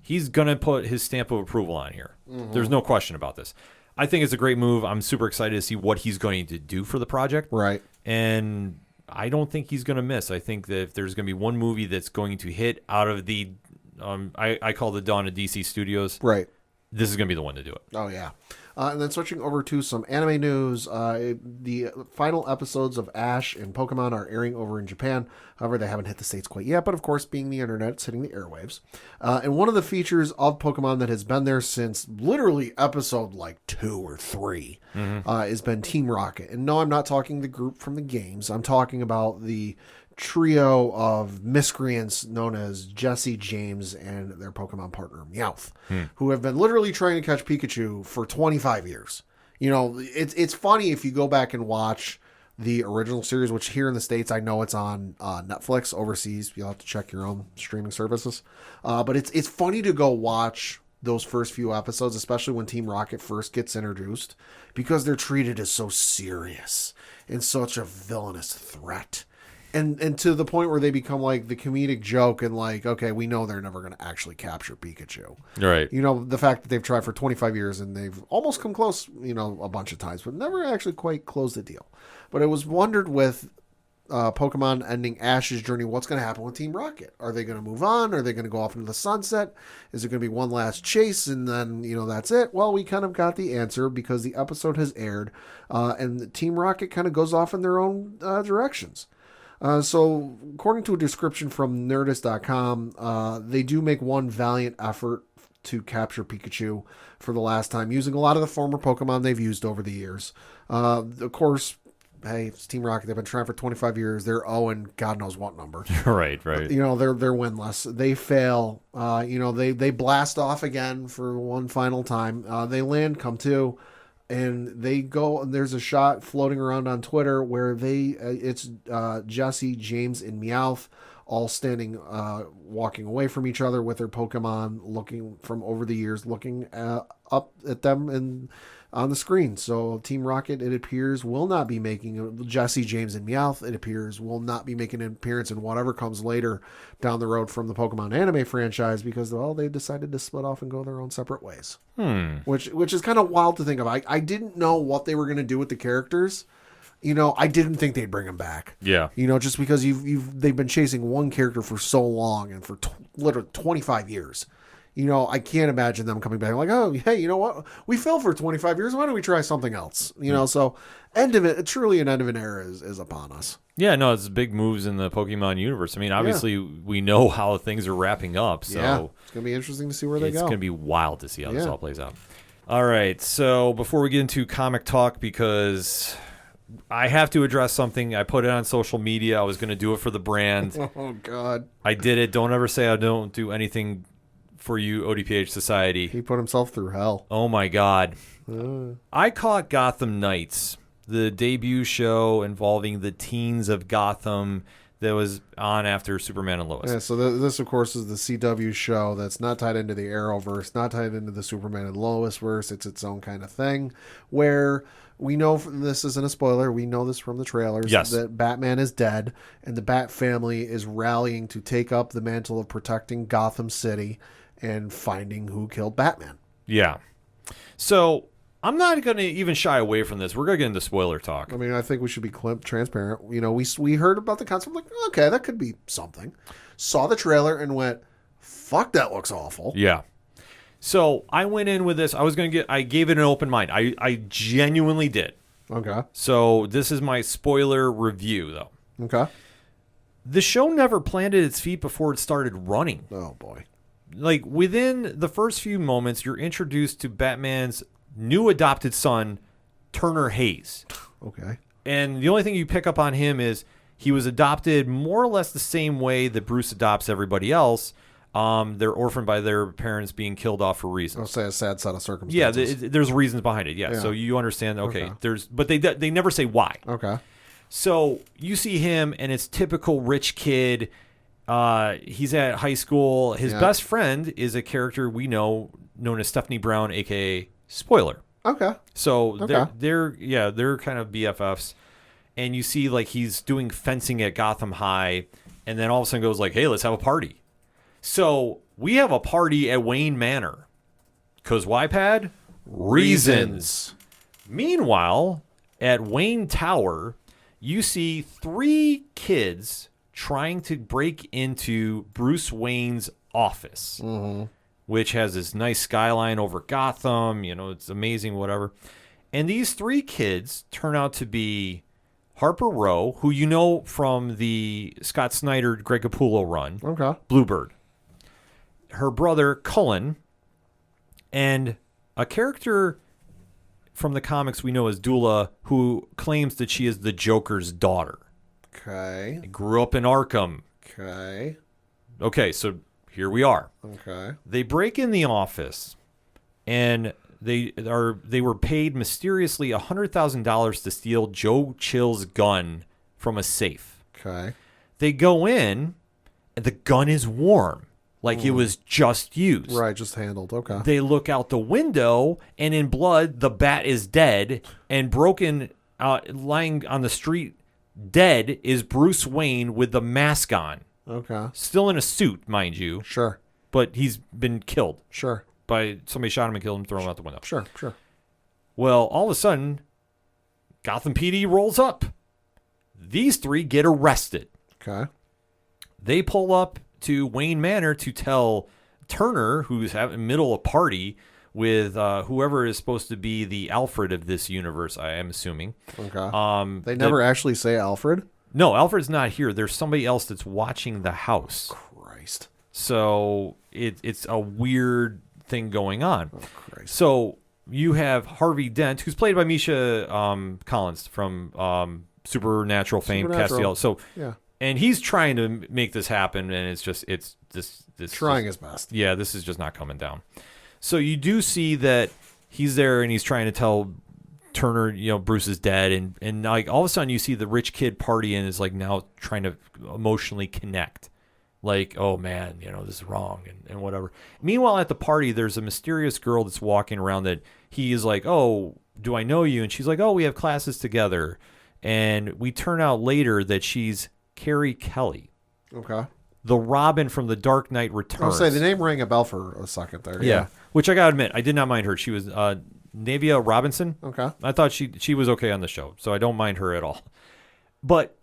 A: He's going to put his stamp of approval on here. There's no question about this. I think it's a great move. I'm super excited to see what he's going to do for the project.
B: Right.
A: And I don't think he's going to miss. I think that if there's going to be one movie that's going to hit out of the, I call the dawn of DC Studios.
B: Right.
A: This is going to be the one to do it.
B: Oh, yeah. And then switching over to some anime news, the final episodes of Ash and Pokemon are airing over in Japan. However, they haven't hit the States quite yet. But of course, being the internet, it's hitting the airwaves. And one of the features of Pokemon that has been there since literally episode 2 or 3 has been Team Rocket. And no, I'm not talking the group from the games. I'm talking about the trio of miscreants known as Jesse, James, and their Pokemon partner Meowth, who have been literally trying to catch Pikachu for 25 years. You know, it's funny if you go back and watch the original series, which here in the States, I know it's on Netflix. Overseas, you'll have to check your own streaming services. But it's funny to go watch those first few episodes, especially when Team Rocket first gets introduced, because they're treated as so serious and such a villainous threat. And to the point where they become like the comedic joke and okay, we know they're never going to actually capture Pikachu.
A: Right.
B: You know, the fact that they've tried for 25 years and they've almost come close, a bunch of times, but never actually quite closed the deal. But it was wondered with Pokemon ending Ash's journey, what's going to happen with Team Rocket? Are they going to move on? Are they going to go off into the sunset? Is it going to be one last chase and then, that's it? Well, we kind of got the answer because the episode has aired and Team Rocket kind of goes off in their own directions. So, according to a description from Nerdist.com, they do make one valiant effort to capture Pikachu for the last time, using a lot of the former Pokemon they've used over the years. Of course, hey, it's Team Rocket. They've been trying for 25 years. They're 0 and God knows what number.
A: Right.
B: They're winless. They fail. They blast off again for one final time. They land, come to. And they go, and there's a shot floating around on Twitter where it's Jesse, James, and Meowth all standing, walking away from each other with their Pokemon, looking from over the years, looking up at them and on the screen. So Team Rocket, it appears, will not be making Jesse, James, and Meowth. It appears will not be making an appearance in whatever comes later down the road from the Pokemon anime franchise because they decided to split off and go their own separate ways. Which is kind of wild to think of. I didn't know what they were going to do with the characters. I didn't think they'd bring them back.
A: Yeah.
B: Just because they've been chasing one character for so long and for literally 25 years. I can't imagine them coming back like, oh, hey, you know what? We fell for 25 years. Why don't we try something else? So truly an end of an era is upon us.
A: Yeah, no, it's big moves in the Pokemon universe. I mean, obviously, we know how things are wrapping up. So
B: it's going to be interesting to see where they go.
A: It's going to be wild to see how this all plays out. All right, so before we get into comic talk, because I have to address something. I put it on social media. I was going to do it for the brand.
B: Oh, God.
A: I did it. Don't ever say I don't do anything for you, ODPH Society.
B: He put himself through hell.
A: Oh, my God. I caught Gotham Knights, the debut show involving the teens of Gotham that was on after Superman and Lois.
B: Yeah, so this, of course, is the CW show that's not tied into the Arrowverse, not tied into the Superman and Lois verse. It's its own kind of thing where we know, this isn't a spoiler, we know this from the trailers, that Batman is dead and the Bat family is rallying to take up the mantle of protecting Gotham City and finding who killed Batman.
A: Yeah. So I'm not going to even shy away from this. We're going to get into spoiler talk.
B: I mean, I think we should be transparent. We heard about the concept, like, okay, that could be something. Saw the trailer and went, fuck, that looks awful.
A: Yeah. So I went in with this. I gave it an open mind. I genuinely did.
B: Okay.
A: So this is my spoiler review, though.
B: Okay.
A: The show never planted its feet before it started running.
B: Oh, boy.
A: Like, within the first few moments, you're introduced to Batman's new adopted son, Turner Hayes.
B: Okay.
A: And the only thing you pick up on him is He was adopted more or less the same way that Bruce adopts everybody else. They're orphaned by their parents being killed off for reasons.
B: I'll say a sad set of
A: Yeah,
B: circumstances.
A: there's reasons behind it. Yeah, so you understand. Okay, but they never say why.
B: Okay.
A: So you see him, and it's typical rich kid. He's at high school. His best friend is a character we know known as Stephanie Brown, aka Spoiler.
B: Okay.
A: So they're kind of BFFs, and you see like he's doing fencing at Gotham High, and then all of a sudden goes like, "Hey, let's have a party." So we have a party at Wayne Manor, cause why, Pad? Reasons. Meanwhile, at Wayne Tower, you see 3 kids trying to break into Bruce Wayne's office, which has this nice skyline over Gotham. You know, it's amazing, whatever. And these 3 kids turn out to be Harper Row, who you know from the Scott Snyder, Greg Capullo run.
B: Okay.
A: Bluebird. Her brother, Cullen, and a character from the comics we know as Dula, who claims that she is the Joker's daughter.
B: Okay.
A: Grew up in Arkham.
B: Okay.
A: Okay, so here we are.
B: Okay.
A: They break in the office, and they were paid mysteriously $100,000 to steal Joe Chill's gun from a safe.
B: Okay.
A: They go in, and the gun is warm, like it was just used.
B: Right, just handled. Okay.
A: They look out the window, and in blood, the bat is dead, and broken, lying on the street, dead, is Bruce Wayne with the mask on.
B: Okay.
A: Still in a suit, mind you.
B: Sure.
A: But he's been killed.
B: Sure.
A: By somebody shot him and killed him, throw him out the window.
B: Sure. Sure.
A: Well, all of a sudden, Gotham PD rolls up. These 3 get arrested.
B: Okay.
A: They pull up to Wayne Manor to tell Turner, who's having a middle of party with whoever is supposed to be the Alfred of this universe, I am assuming.
B: Okay. They never actually say Alfred?
A: No, Alfred's not here. There's somebody else that's watching the house.
B: Christ.
A: So it's a weird thing going on.
B: Oh, Christ.
A: So you have Harvey Dent, who's played by Misha Collins from Supernatural fame, Castiel. So
B: yeah.
A: And he's trying to make this happen, and it's this
B: trying his best.
A: Yeah, this is just not coming down. So you do see that he's there, and he's trying to tell Turner, you know, Bruce is dead, and like all of a sudden you see the rich kid partying is like now trying to emotionally connect. Like, oh man, you know, this is wrong and whatever. Meanwhile, at the party, there's a mysterious girl that's walking around that he is like, oh, do I know you? And she's like, oh, we have classes together. And we turn out later that she's Carrie Kelly.
B: Okay.
A: The Robin from The Dark Knight Returns.
B: I'll say the name rang a bell for a second there.
A: Yeah. Which I got to admit, I did not mind her. She was Navia Robinson.
B: Okay.
A: I thought she was okay on the show, so I don't mind her at all. But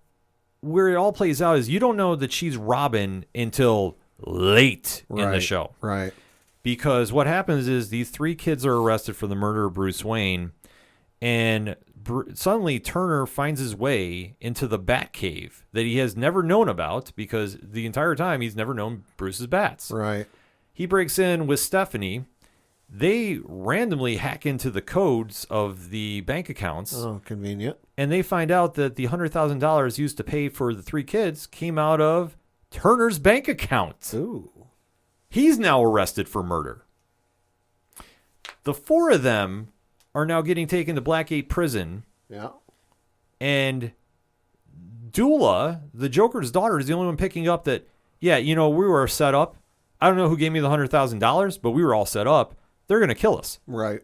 A: where it all plays out is you don't know that she's Robin until late in the show.
B: Right.
A: Because what happens is these 3 kids are arrested for the murder of Bruce Wayne, and suddenly Turner finds his way into the Batcave that he has never known about because the entire time he's never known Bruce's bats.
B: Right.
A: He breaks in with Stephanie. They randomly hack into the codes of the bank accounts.
B: Oh, convenient.
A: And they find out that the $100,000 used to pay for the 3 kids came out of Turner's bank account.
B: Ooh.
A: He's now arrested for murder. The 4 of them are now getting taken to Blackgate Prison.
B: Yeah.
A: And Dula, the Joker's daughter, is the only one picking up that, yeah, you know, we were set up. I don't know who gave me the $100,000, but we were all set up. They're going to kill us.
B: Right.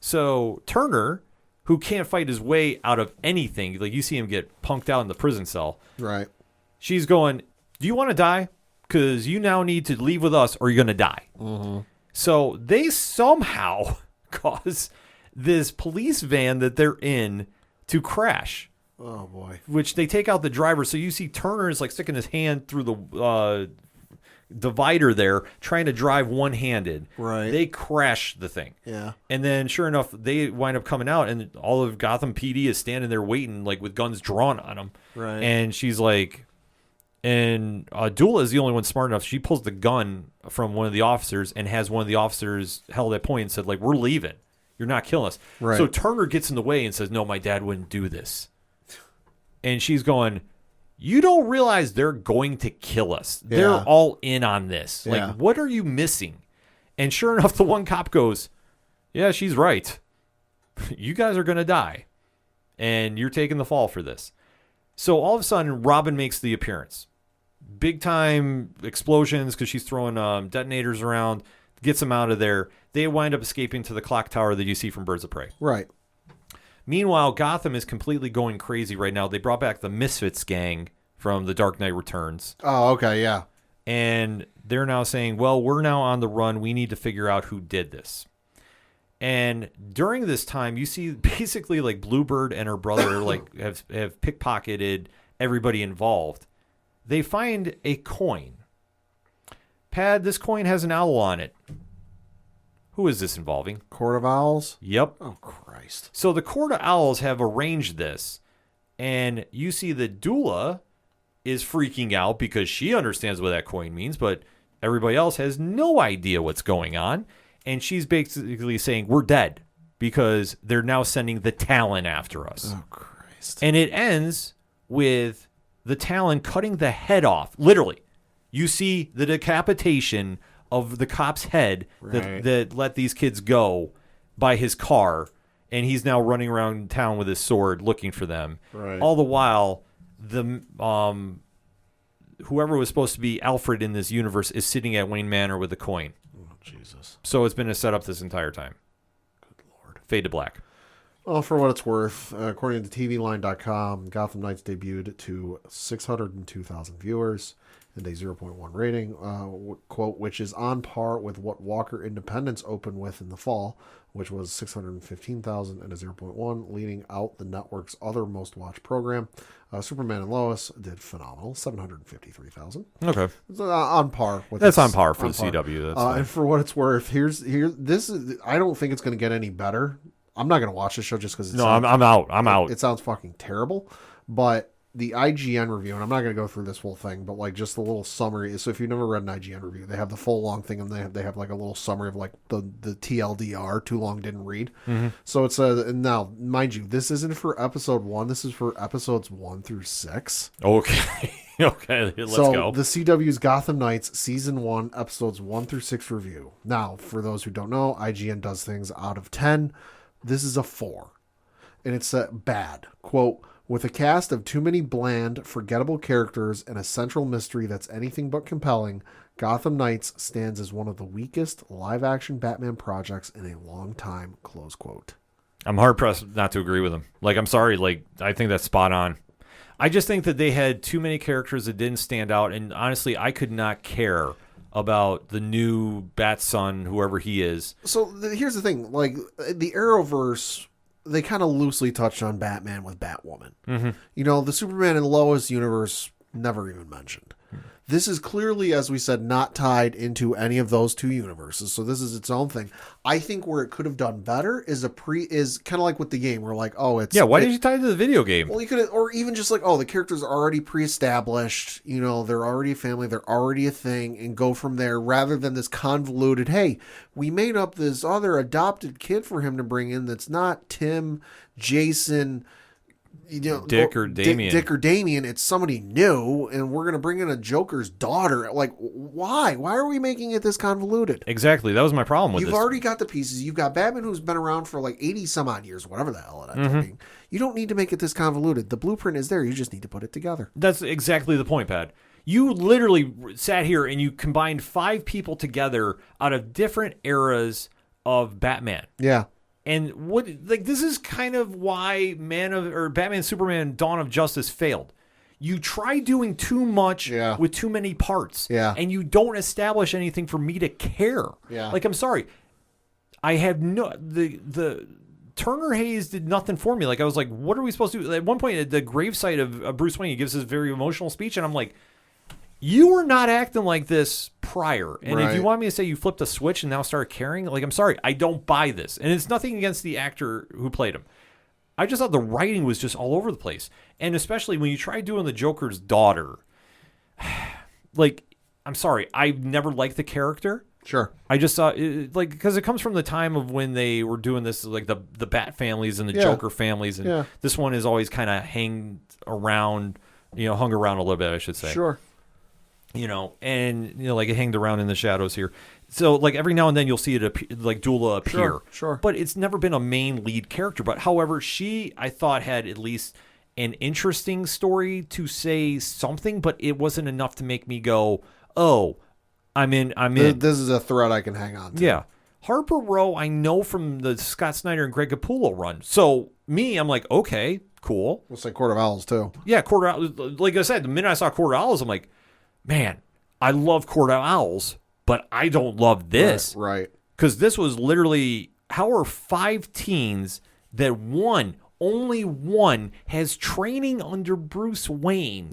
A: So Turner, who can't fight his way out of anything, like you see him get punked out in the prison cell.
B: Right.
A: She's going, do you want to die? Because you now need to leave with us or you're going to die.
B: Mm-hmm.
A: So they somehow cause this police van that they're in to crash.
B: Oh, boy.
A: Which they take out the driver. So you see Turner is like sticking his hand through the divider there, trying to drive one-handed.
B: Right.
A: They crash the thing.
B: Yeah.
A: And then sure enough, they wind up coming out, and all of Gotham PD is standing there waiting, like with guns drawn on them.
B: Right.
A: And she's like, and Dula is the only one smart enough. She pulls the gun from one of the officers and has one of the officers held at point and said, like, we're leaving. You're not killing us.
B: Right.
A: So Turner gets in the way and says, no, my dad wouldn't do this. And she's going, you don't realize they're going to kill us.
B: Yeah.
A: They're all in on this.
B: Yeah.
A: Like, what are you missing? And sure enough, the one cop goes, yeah, she's right. You guys are going to die. And you're taking the fall for this. So all of a sudden, Robin makes the appearance. Big time explosions because she's throwing detonators around, gets them out of there. They wind up escaping to the clock tower that you see from Birds of Prey.
B: Right.
A: Meanwhile, Gotham is completely going crazy right now. They brought back the Misfits gang from The Dark Knight Returns.
B: Oh, okay, yeah.
A: And they're now saying, well, we're now on the run. We need to figure out who did this. And during this time, you see basically like Bluebird and her brother like have pickpocketed everybody involved. They find a coin. Pad, this coin has an owl on it. Who is this involving?
B: Court of Owls?
A: Yep.
B: Oh, Christ.
A: So the Court of Owls have arranged this, and you see that Dula is freaking out because she understands what that coin means, but everybody else has no idea what's going on, and she's basically saying, we're dead, because they're now sending the Talon after us.
B: Oh, Christ.
A: And it ends with the Talon cutting the head off. Literally. You see the decapitation of the cop's head
B: Right.
A: that let these kids go by his car, and he's now running around town with his sword looking for them.
B: Right.
A: All the while, the whoever was supposed to be Alfred in this universe is sitting at Wayne Manor with the coin.
B: Oh, Jesus.
A: So it's been a setup this entire time.
B: Good Lord.
A: Fade to black.
B: Well, for what it's worth, according to TVLine.com, Gotham Knights debuted to 602,000 viewers and a 0.1 rating, quote, which is on par with what Walker Independence opened with in the fall, which was 615,000 and a 0.1, leading out the network's other most watched program. Superman and Lois did phenomenal, 753,000.
A: Okay.
B: It's on par with
A: That's
B: this-
A: on par for the CW. That's fine.
B: and for what it's worth, this is. I don't think it's going to get any better. I'm not going to watch the show just because.
A: No, I'm out. I'm out.
B: It sounds fucking terrible, but the IGN review, and I'm not going to go through this whole thing, but like just the little summary. So if you've never read an IGN review, they have the full long thing, and they have like a little summary of like the TLDR, too long didn't read.
A: Mm-hmm.
B: So it says, and now mind you, this isn't for episode 1. This is for episodes 1 through 6.
A: Okay. Okay, let's
B: So
A: go.
B: the CW's Gotham Knights season 1 episodes 1 through 6 review. Now, for those who don't know, IGN does things out of 10. This is a 4. And it's bad. Quote, with a cast of too many bland, forgettable characters and a central mystery that's anything but compelling, Gotham Knights stands as one of the weakest live-action Batman projects in a long time, close quote.
A: I'm hard-pressed not to agree with him. Like, I'm sorry. Like, I think that's spot on. I just think that they had too many characters that didn't stand out, and honestly, I could not care about the new Bat-Son, whoever he is.
B: So here's the thing. Like, the Arrowverse, they kind of loosely touched on Batman with Batwoman.
A: Mm-hmm.
B: You know, the Superman and Lois universe never even mentioned. This is clearly, as we said, not tied into any of those two universes. So this is its own thing. I think where it could have done better is kind of like with the game. We're like, oh, it's
A: Why did you tie it to the video game?
B: Well, you could, or even just like, oh, the characters are already pre-established. You know, they're already a family. They're already a thing, and go from there rather than this convoluted. Hey, we made up this other adopted kid for him to bring in. That's not Tim, Jason. You know,
A: Dick or Damien.
B: Dick or Damien. It's somebody new, and we're gonna bring in a Joker's daughter. Like, why? Why are we making it this convoluted?
A: Exactly. That was my problem with
B: You've
A: this.
B: already got the pieces. You've got Batman, who's been around for like 80 some odd years, whatever the hell it ends up being. You don't need to make it this convoluted. The blueprint is there. You just need to put it together.
A: That's exactly the point, Pat. You literally sat here and you combined 5 people together out of different eras of Batman.
B: Yeah.
A: And this is kind of why Batman Superman Dawn of Justice failed. You try doing too much with too many parts.
B: Yeah.
A: And you don't establish anything for me to care.
B: Yeah.
A: Like, I'm sorry. I have the Turner Hayes did nothing for me. Like, I was like, what are we supposed to do? At one point at the gravesite of Bruce Wayne, he gives this very emotional speech, and I'm like, you were not acting like this prior. And if you want me to say you flipped a switch and now start caring, like, I'm sorry, I don't buy this. And it's nothing against the actor who played him. I just thought the writing was just all over the place. And especially when you try doing the Joker's daughter, like, I'm sorry, I've never liked the character.
B: Sure.
A: I just saw, because it comes from the time of when they were doing this, like the Bat families and the Joker families. And this one is always kind of hanged around hung around a little bit, I should say.
B: Sure.
A: And like it hanged around in the shadows here. So like every now and then you'll see it like Dula appear.
B: Sure.
A: But it's never been a main lead character. But however, she, I thought, had at least an interesting story to say something, but it wasn't enough to make me go, oh, I'm in.
B: This is a thread I can hang on to.
A: Yeah. Harper Row, I know from the Scott Snyder and Greg Capullo run. So I'm like, okay, cool.
B: We'll say Court of Owls too.
A: Yeah, Court of Owls. Like I said, the minute I saw Court of Owls, I'm like, man, I love Court of Owls, but I don't love this.
B: Right.
A: Because this was literally, how are 5 teens that only one has training under Bruce Wayne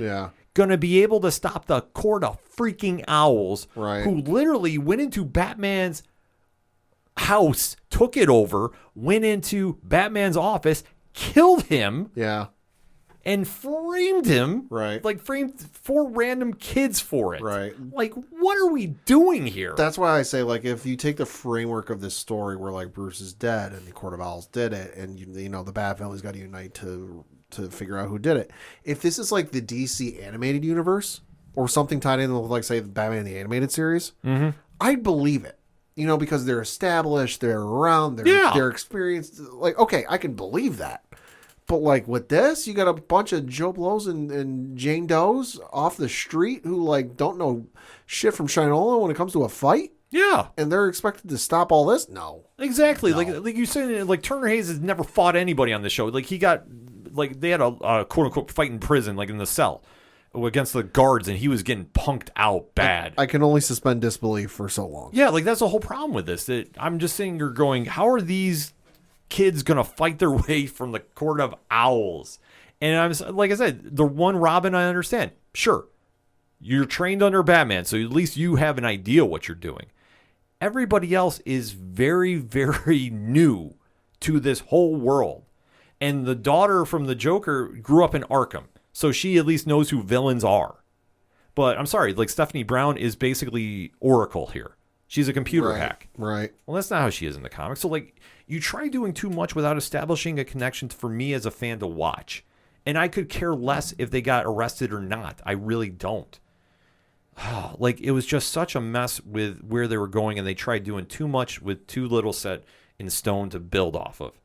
A: going to be able to stop the Court of freaking Owls, who literally went into Batman's house, took it over, went into Batman's office, killed him, and framed him, like framed 4 random kids for it.
B: Right.
A: Like, what are we doing here?
B: That's why I say, like, if you take the framework of this story where, like, Bruce is dead and the Court of Owls did it, and, the Bat family's got to unite to figure out who did it. If this is, like, the DC animated universe or something tied in with, like, say, the Batman the Animated Series, I'd believe it. Because they're established, they're around, they're experienced. Like, okay, I can believe that. But, like, with this, you got a bunch of Joe Blows and Jane Does off the street who, like, don't know shit from Shinola when it comes to a fight?
A: Yeah.
B: And they're expected to stop all this? No.
A: Exactly. No. Like you said, like, Turner Hayes has never fought anybody on this show. Like, he got, like, they had a quote-unquote fight in prison, like, in the cell against the guards, and he was getting punked out bad.
B: I can only suspend disbelief for so long.
A: Yeah, like, that's the whole problem with this. That I'm just saying, you're going, how are these kids gonna fight their way from the Court of Owls? And I'm like I said, the one Robin I understand. Sure, you're trained under Batman, so at least you have an idea what you're doing. Everybody else is very, very new to this whole world. And the daughter from the Joker grew up in Arkham, so she at least knows who villains are. But I'm sorry, like, Stephanie Brown is basically Oracle here. She's a computer hack.
B: Right.
A: Well, that's not how she is in the comics. So, like, you try doing too much without establishing a connection for me as a fan to watch. And I could care less if they got arrested or not. I really don't. Like, it was just such a mess with where they were going, and they tried doing too much with too little set in stone to build off of.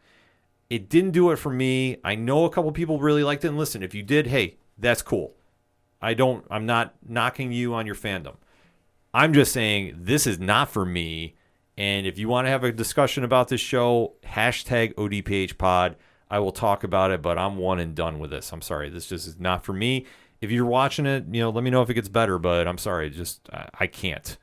A: It didn't do it for me. I know a couple people really liked it, and listen, if you did, hey, that's cool. I'm not knocking you on your fandom. I'm just saying this is not for me. And if you want to have a discussion about this show, hashtag ODPH pod. I will talk about it, but I'm one and done with this. I'm sorry. This just is not for me. If you're watching it, let me know if it gets better, but I'm sorry. I can't.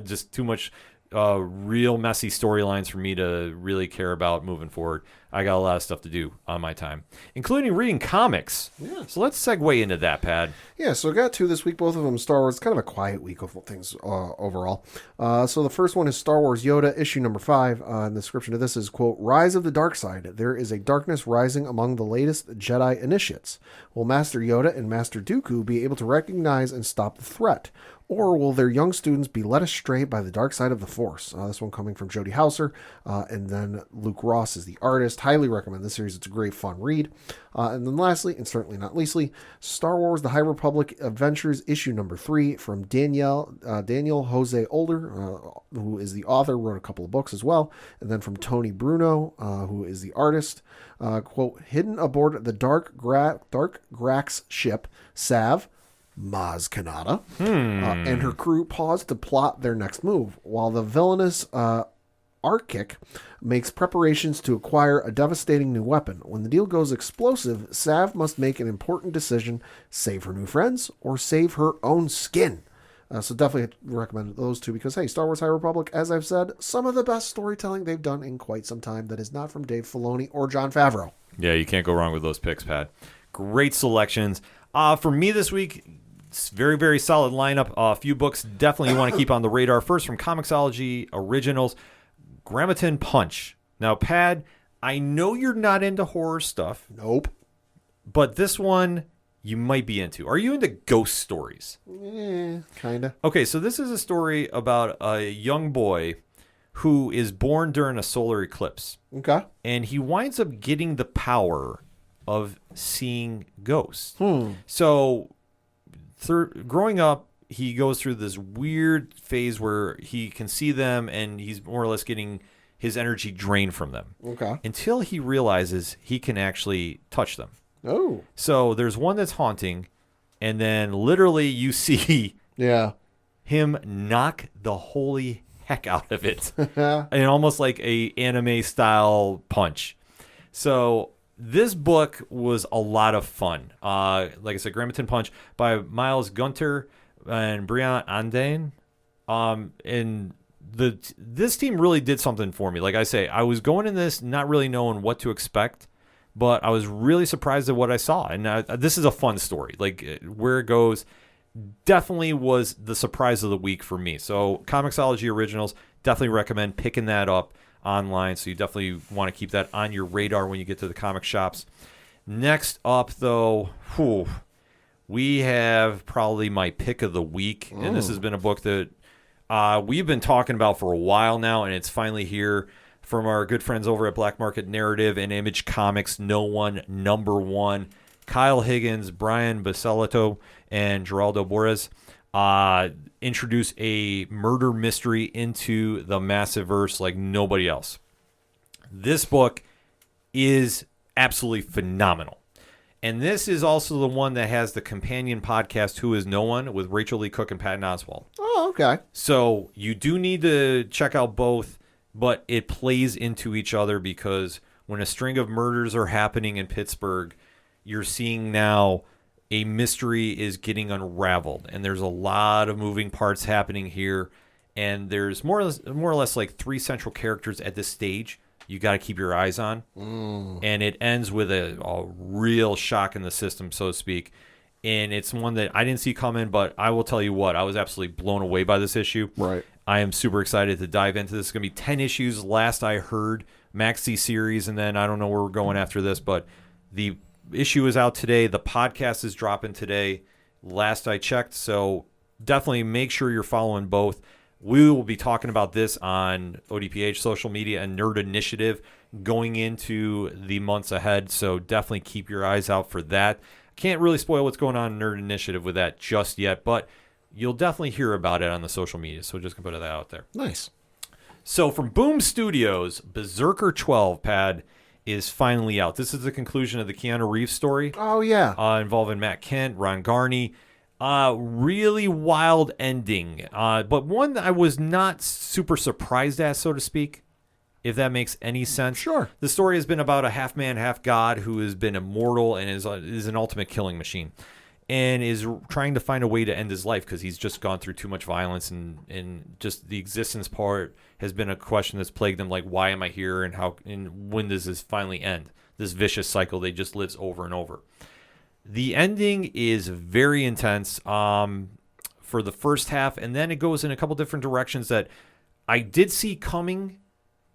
A: Just too much real messy storylines for me to really care about moving forward. I got a lot of stuff to do on my time, including reading comics. Yeah. So let's segue into that, Pad.
B: Yeah, so I got 2 this week, both of them Star Wars. It's kind of a quiet week of things overall. So the first one is Star Wars Yoda, issue number 5. And the description of this is, quote, Rise of the Dark Side. There is a darkness rising among the latest Jedi initiates. Will Master Yoda and Master Dooku be able to recognize and stop the threat? Or will their young students be led astray by the dark side of the Force? This one coming from Jody Hauser, and then Luke Ross is the artist. Highly recommend this series. It's a great, fun read. And then lastly, and certainly not leastly, Star Wars The High Republic Adventures, issue number 3 from Daniel Jose Older, who is the author, wrote a couple of books as well. And then from Tony Bruno, who is the artist. Quote, hidden aboard the Dark Grax ship, Sav, Maz Kanata, and her crew pause to plot their next move, while the villainous Arkic makes preparations to acquire a devastating new weapon. When the deal goes explosive, Sav must make an important decision: save her new friends or save her own skin. So definitely recommend those 2 because, hey, Star Wars High Republic, as I've said, some of the best storytelling they've done in quite some time that is not from Dave Filoni or Jon Favreau.
A: Yeah, you can't go wrong with those picks, Pat. Great selections. For me this week, it's very, very solid lineup. A few books definitely you want to keep on the radar. First, from Comixology Originals, Grammaton Punch. Now, Pad, I know you're not into horror stuff.
B: Nope.
A: But this one you might be into. Are you into ghost stories?
B: Kind of.
A: Okay, so this is a story about a young boy who is born during a solar eclipse.
B: Okay.
A: And he winds up getting the power of seeing ghosts. So growing up, he goes through this weird phase where he can see them and he's more or less getting his energy drained from them.
B: Okay.
A: Until he realizes he can actually touch them.
B: Oh.
A: So there's one that's haunting, and then literally you see
B: Yeah.
A: him knock the holy heck out of it. And almost like a anime style punch. So this book was a lot of fun. Like I said, Grammaton Punch by Miles Gunter and Brian Anden. And this team really did something for me. Like I say, I was going in this not really knowing what to expect, but I was really surprised at what I saw. And this is a fun story. Like where it goes definitely was the surprise of the week for me. So Comixology Originals, definitely recommend picking that up online. So you definitely want to keep that on your radar when you get to the comic shops. Next up, though, we have probably my pick of the week. And this has been a book that we've been talking about for a while now, and it's finally here from our good friends over at Black Market Narrative and Image Comics. No One, #1. Kyle Higgins, Brian Bacellato, and Geraldo Borges introduce a murder mystery into the Massiverse like nobody else. This book is absolutely phenomenal. And this is also the one that has the companion podcast, Who is No One, with Rachel Lee Cook and Patton Oswalt.
B: Oh, okay.
A: So you do need to check out both, but it plays into each other because when a string of murders are happening in Pittsburgh, you're seeing now a mystery is getting unraveled, and there's a lot of moving parts happening here, and there's more or less like 3 central characters at this stage you got to keep your eyes on, and it ends with a real shock in the system, so to speak, and it's one that I didn't see coming, but I will tell you what, I was absolutely blown away by this issue.
B: Right.
A: I am super excited to dive into this. It's going to be 10 issues last I heard, maxi series, and then I don't know where we're going after this, but the issue is out today. The podcast is dropping today, last I checked. So definitely make sure you're following both. We will be talking about this on ODPH social media and Nerd Initiative going into the months ahead. So definitely keep your eyes out for that. Can't really spoil what's going on in Nerd Initiative with that just yet, but you'll definitely hear about it on the social media. So just gonna put that out there.
B: Nice.
A: So from Boom Studios, Berserker 12 pad is finally out. This is the conclusion of the Keanu Reeves story.
B: Oh, yeah.
A: Involving Matt Kent, Ron Garney. Really wild ending, but one that I was not super surprised at, so to speak, if that makes any sense.
B: Sure.
A: The story has been about a half man, half god who has been immortal and is an ultimate killing machine and is trying to find a way to end his life because he's just gone through too much violence and just the existence part has been a question that's plagued him, like, why am I here and when does this finally end? This vicious cycle that just lives over and over. The ending is very intense for the first half, and then it goes in a couple different directions that I did see coming,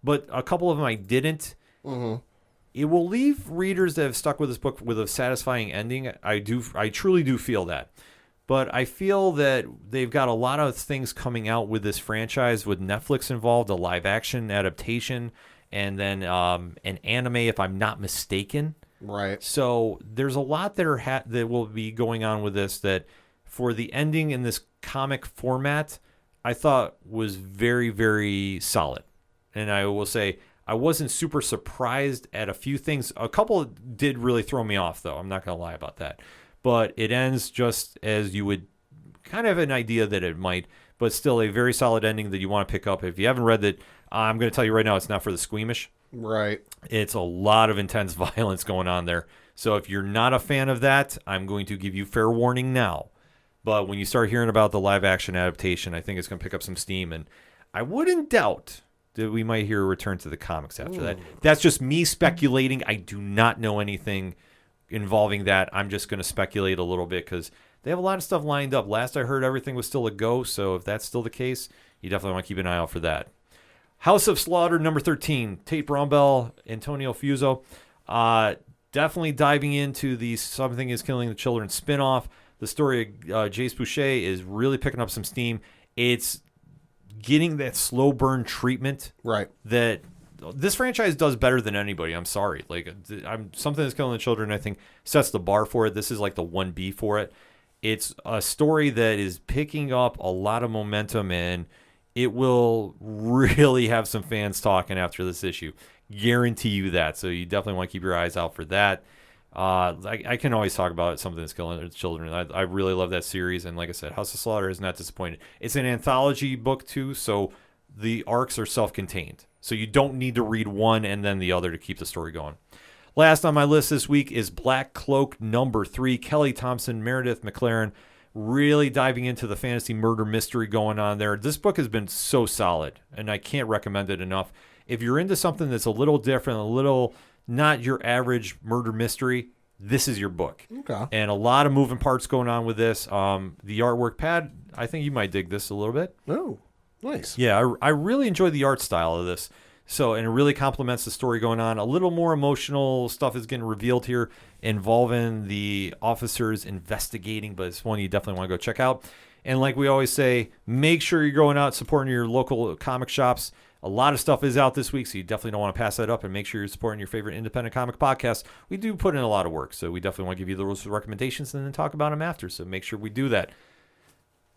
A: but a couple of them I didn't. Mm-hmm. It will leave readers that have stuck with this book with a satisfying ending. I truly do feel that. But I feel that they've got a lot of things coming out with this franchise, with Netflix involved, a live-action adaptation, and then an anime, if I'm not mistaken.
B: Right.
A: So there's a lot that that will be going on with this that for the ending in this comic format, I thought was very, very solid. And I will say I wasn't super surprised at a few things. A couple did really throw me off, though. I'm not going to lie about that. But it ends just as you would kind of have an idea that it might, but still a very solid ending that you want to pick up. If you haven't read it, I'm going to tell you right now, it's not for the squeamish.
B: Right.
A: It's a lot of intense violence going on there. So if you're not a fan of that, I'm going to give you fair warning now. But when you start hearing about the live action adaptation, I think it's going to pick up some steam. And I wouldn't doubt that we might hear a return to the comics after that. That's just me speculating. I do not know anything involving that. I'm just going to speculate a little bit because they have a lot of stuff lined up. Last I heard, everything was still a go. So if that's still the case, you definitely want to keep an eye out for that. House of Slaughter, number 13, Tate Brombell, Antonio Fuso. Definitely diving into the Something is Killing the Children spinoff. The story of Jace Boucher is really picking up some steam. It's getting that slow burn treatment
B: right.
A: that this franchise does better than anybody. I'm sorry. Like, Something That's Killing the Children, I think, sets the bar for it. This is like the 1B for it. It's a story that is picking up a lot of momentum, and it will really have some fans talking after this issue. Guarantee you that. So you definitely want to keep your eyes out for that. I can always talk about Something That's Killing the Children. I really love that series, and like I said, House of Slaughter is not disappointed. It's an anthology book too, so the arcs are self-contained. So you don't need to read one and then the other to keep the story going. Last on my list this week is Black Cloak #3. Kelly Thompson, Meredith McLaren, really diving into the fantasy murder mystery going on there. This book has been so solid, and I can't recommend it enough. If you're into something that's a little different, a little not your average murder mystery, this is your book.
B: Okay.
A: And a lot of moving parts going on with this. The artwork, Pat, I think you might dig this a little bit.
B: Oh, nice.
A: Yeah, I really enjoy the art style of this. So, and it really complements the story going on. A little more emotional stuff is getting revealed here involving the officers investigating, but it's one you definitely want to go check out. And like we always say, make sure you're going out supporting your local comic shops. A lot of stuff is out this week, so you definitely don't want to pass that up, and make sure you're supporting your favorite independent comic podcast. We do put in a lot of work, so we definitely want to give you those recommendations and then talk about them after, so make sure we do that.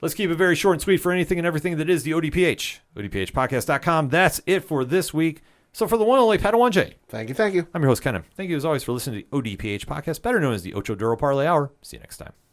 A: Let's keep it very short and sweet for anything and everything that is the ODPH. ODPHpodcast.com. That's it for this week. So for the one and only Padawan J.
B: Thank you.
A: I'm your host, Kenan. Thank you as always for listening to the ODPH podcast, better known as the Ocho Duro Parlay Hour. See you next time.